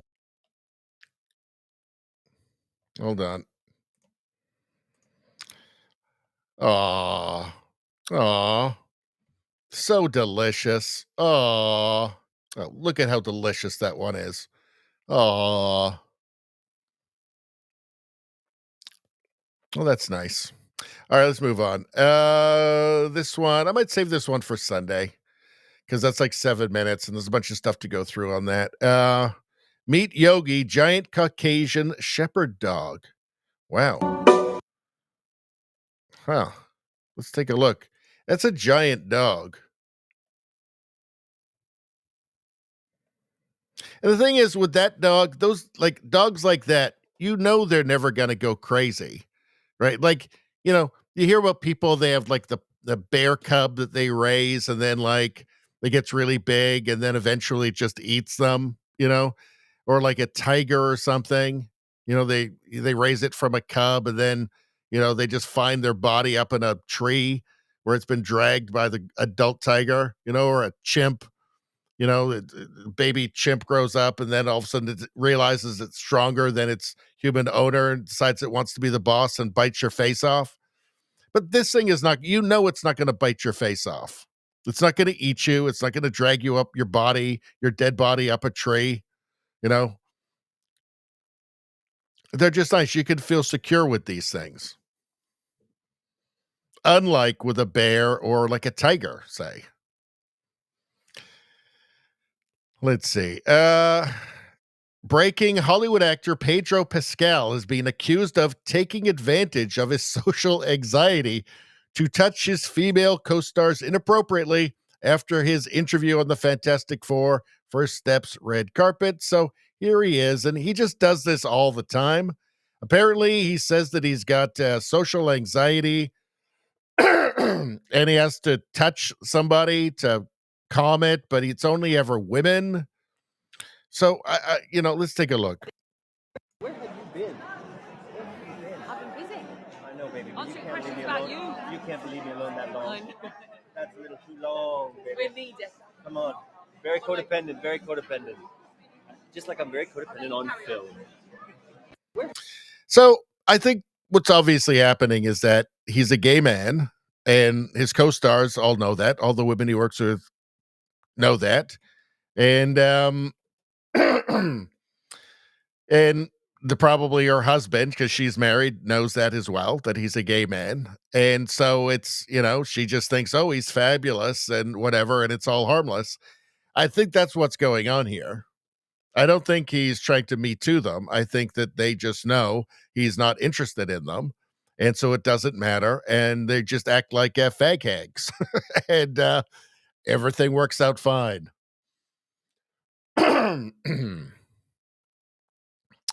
Hold on. Aw. So delicious. Oh, look at how delicious that one is. Aw. Well, that's nice. All right, let's move on. This one, I might save this one for Sunday because that's like 7 minutes and there's a bunch of stuff to go through on that. Meet Yogi, giant Caucasian shepherd dog. Wow. Huh. Let's take a look. That's a giant dog. And the thing is with that dog, those like dogs like that, they're never going to go crazy, right? Like, you hear about people, they have like the bear cub that they raise and then like it gets really big and then eventually it just eats them, or like a tiger or something, they raise it from a cub and then, they just find their body up in a tree where it's been dragged by the adult tiger, or a chimp. Baby chimp grows up and then all of a sudden it realizes it's stronger than its human owner and decides it wants to be the boss and bites your face off. But this thing is not, it's not going to bite your face off. It's not going to eat you. It's not going to drag you up your dead body up a tree. They're just nice. You can feel secure with these things. Unlike with a bear or like a tiger, say. Let's see. Breaking: Hollywood actor Pedro Pascal is being accused of taking advantage of his social anxiety to touch his female co-stars inappropriately after his interview on the Fantastic Four First Steps red carpet. So here he is, and he just does this all the time. Apparently, he says that he's got social anxiety and he has to touch somebody to calm it, but it's only ever women. So, let's take a look. Where have you been? I've been busy. I know, baby. But Answering questions about you. You can't leave me alone that long. I know. That's a little too long, baby. We need it. Come on. Very codependent, very codependent. Just like I'm very codependent on film. So, I think what's obviously happening is that he's a gay man, and his co-stars all know that. All the women he works with know that. And and probably her husband, because she's married, knows that as well, that he's a gay man. And so it's, she just thinks, oh, he's fabulous and whatever, and it's all harmless. I think that's what's going on here. I don't think he's trying to Me Too them. I think that they just know he's not interested in them. And so it doesn't matter. And they just act like fag hags. And everything works out fine.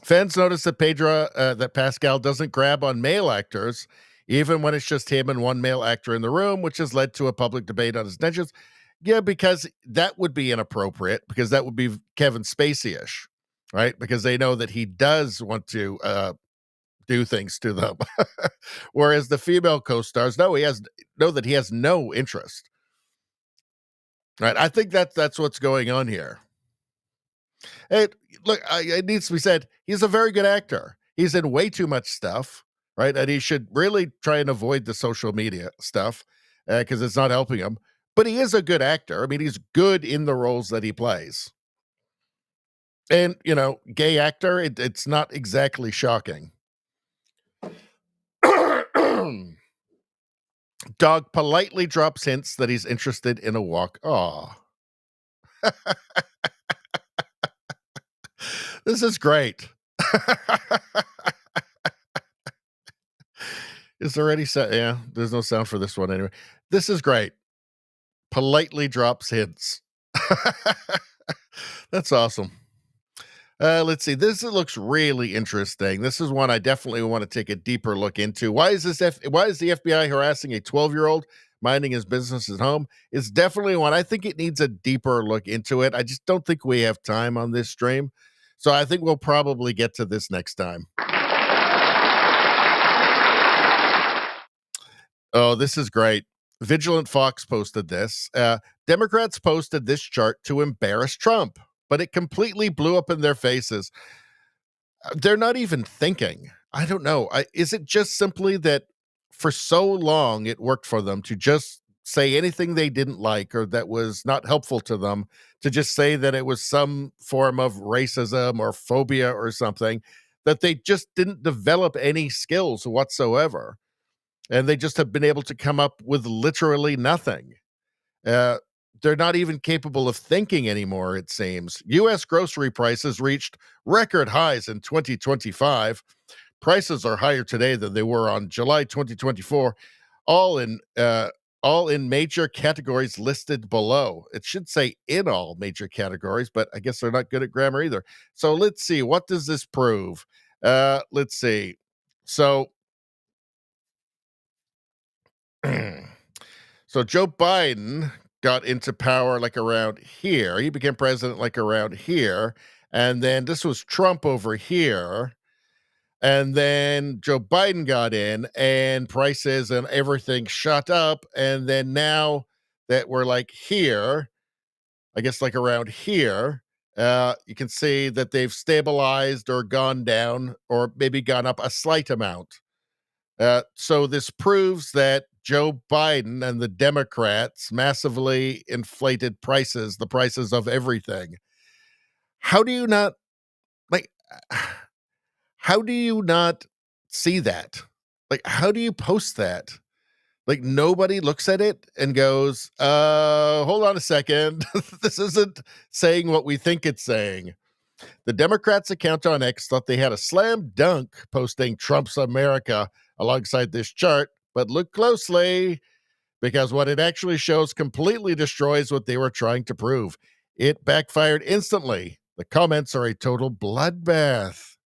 Fans notice that Pascal doesn't grab on male actors, even when it's just him and one male actor in the room, which has led to a public debate on his intentions. Yeah, because that would be inappropriate, because that would be Kevin Spacey-ish, right? Because they know that he does want to do things to them. Whereas the female co-stars know that he has no interest. Right? I think that's what's going on here. Look, it needs to be said, he's a very good actor. He's in way too much stuff, right? And he should really try and avoid the social media stuff because it's not helping him. But he is a good actor. I mean, he's good in the roles that he plays. And, gay actor, it's not exactly shocking. Dog politely drops hints that he's interested in a walk. Aw. This is great. Is there any sound? Yeah, there's no sound for this one anyway. This is great. Politely drops hints. That's awesome. Let's see. This looks really interesting. This is one I definitely want to take a deeper look into. Why is the FBI harassing a 12-year-old minding his business at home? It's definitely one. I think it needs a deeper look into it. I just don't think we have time on this stream. So I think we'll probably get to this next time. Oh, this is great. Vigilant Fox posted this. Democrats posted this chart to embarrass Trump, but it completely blew up in their faces. They're not even thinking. I don't know. Is it just simply that for so long it worked for them to just say anything they didn't like or that was not helpful to them, to just say that it was some form of racism or phobia or something, that they just didn't develop any skills whatsoever. And they just have been able to come up with literally nothing. They're not even capable of thinking anymore, it seems. U.S. grocery prices reached record highs in 2025. Prices are higher today than they were on July 2024, all in major categories listed below. It should say in all major categories, but I guess they're not good at grammar either. So let's see. What does this prove? Let's see. So Joe Biden got into power like around here. He became president like around here. And then this was Trump over here. And then Joe Biden got in and prices and everything shot up. And then now that we're like here, I guess like around here, you can see that they've stabilized or gone down or maybe gone up a slight amount. So this proves that Joe Biden and the Democrats massively inflated prices, the prices of everything. How do you not see that? Like, how do you post that? Like, nobody looks at it and goes, hold on a second. This isn't saying what we think it's saying. The Democrats' account on X thought they had a slam dunk posting Trump's America alongside this chart, but look closely, because what it actually shows completely destroys what they were trying to prove. It backfired instantly. The comments are a total bloodbath.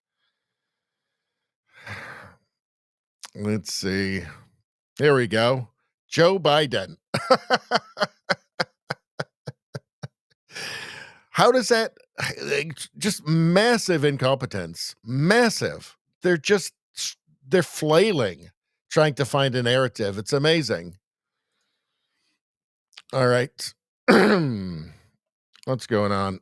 Let's see. Here we go. Joe Biden. How does that, just massive incompetence, massive. They're flailing, trying to find a narrative. It's amazing. All right. What's going on?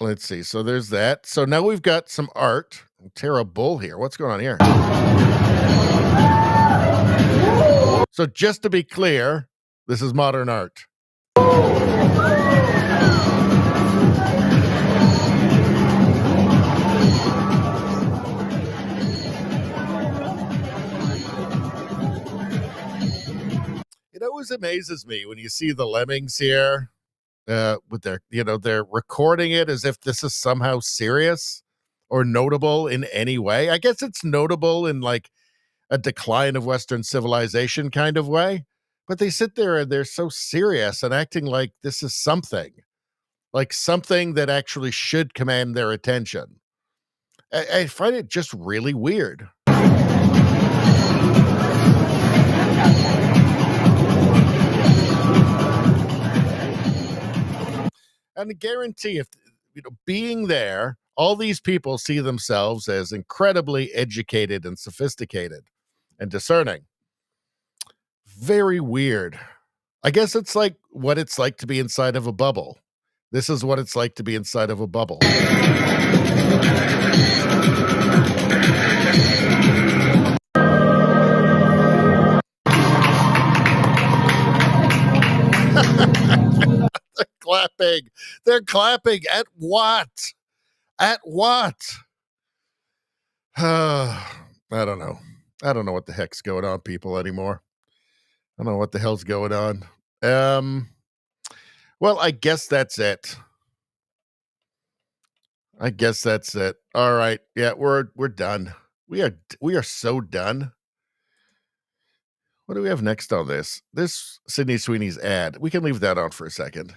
Let's see. So there's that. So now we've got some art. Tara Bull here. What's going on here? So just to be clear, this is modern art. always amazes me when you see the lemmings here with their, they're recording it as if this is somehow serious or notable in any way. I guess it's notable in like a decline of Western civilization kind of way, but they sit there and they're so serious and acting like this is something that actually should command their attention. I find it just really weird. And I guarantee if, being there, all these people see themselves as incredibly educated and sophisticated and discerning. Very weird. I guess it's like what it's like to be inside of a bubble. This is what it's like to be inside of a bubble. They're clapping. They're clapping at what? At what? I don't know. I don't know what the heck's going on, people, anymore. I don't know what the hell's going on. Well, I guess that's it. All right. Yeah, we're done. We are so done. What do we have next on this? This Sydney Sweeney's ad. We can leave that on for a second.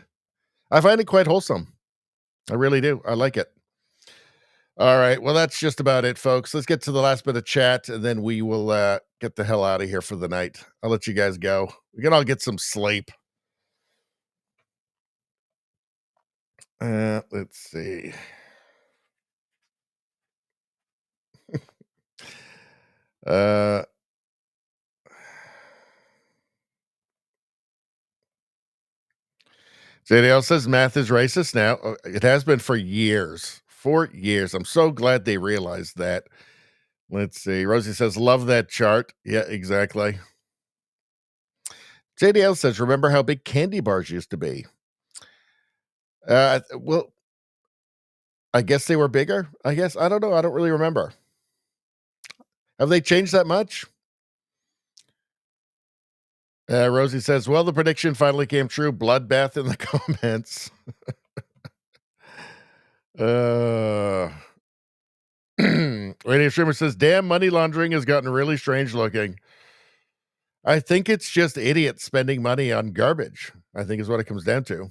I find it quite wholesome. I really do. I like it. All right. Well, that's just about it, folks. Let's get to the last bit of chat, and then we will get the hell out of here for the night. I'll let you guys go. We can all get some sleep. Let's see. JDL says math is racist now. It has been for years. For years. I'm so glad they realized that. Let's see. Rosie says, love that chart. Yeah, exactly. JDL says, remember how big candy bars used to be? Well, I guess they were bigger. I guess. I don't know. I don't really remember. Have they changed that much? Rosie says, well, the prediction finally came true. Bloodbath in the comments. Radio Streamer says, damn, money laundering has gotten really strange looking. I think it's just idiots spending money on garbage, I think is what it comes down to.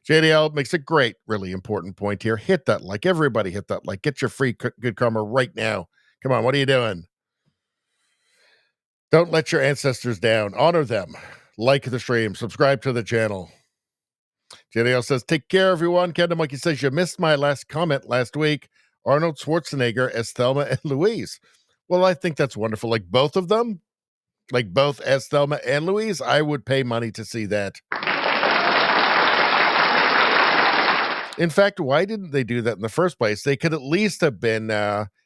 JDL makes a great, really important point here. Hit that like. Everybody hit that like. Get your free good karma right now. Come on, what are you doing? Don't let your ancestors down. Honor them. Like the stream. Subscribe to the channel. JDL says, take care, everyone. Kendall Monkey says, you missed my last comment last week. Arnold Schwarzenegger as Thelma and Louise. Well, I think that's wonderful. Like both of them? Like both as Thelma and Louise? I would pay money to see that. In fact, why didn't they do that in the first place? They could at least have been,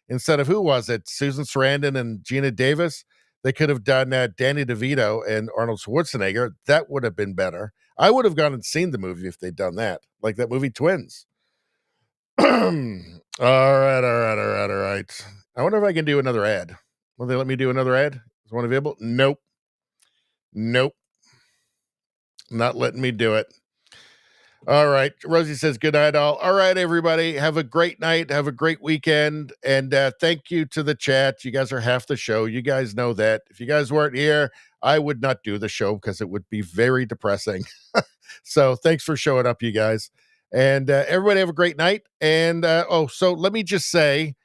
instead of, who was it? Susan Sarandon and Gina Davis? They could have done Danny DeVito and Arnold Schwarzenegger. That would have been better. I would have gone and seen the movie if they'd done that. Like that movie Twins. All right. I wonder if I can do another ad. Will they let me do another ad? Is one available? Nope. Not letting me do it. All right. Rosie says, good night, all. All right, everybody. Have a great night. Have a great weekend. And thank you to the chat. You guys are half the show. You guys know that. If you guys weren't here, I would not do the show because it would be very depressing. So thanks for showing up, you guys. And everybody have a great night. And so let me just say,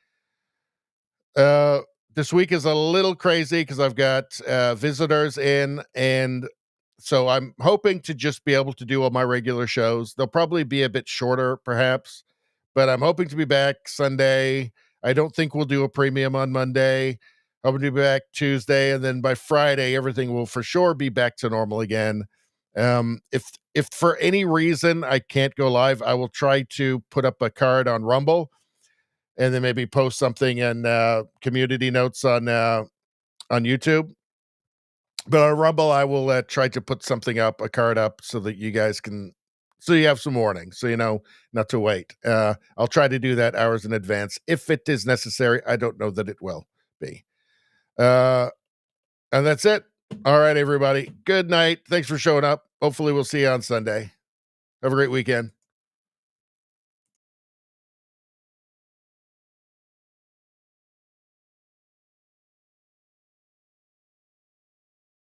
this week is a little crazy because I've got visitors in, and so I'm hoping to just be able to do all my regular shows. They'll probably be a bit shorter, perhaps, but I'm hoping to be back Sunday. I don't think we'll do a premium on Monday. Hoping to be back Tuesday, and then by Friday, everything will for sure be back to normal again. If for any reason I can't go live, I will try to put up a card on Rumble, and then maybe post something in community notes on YouTube. But on Rumble, I will try to put something up, a card up, so that you guys can, so you have some warning, so you know not to wait. I'll try to do that hours in advance if it is necessary. I don't know that it will be. And that's it. All right, everybody. Good night. Thanks for showing up. Hopefully we'll see you on Sunday. Have a great weekend.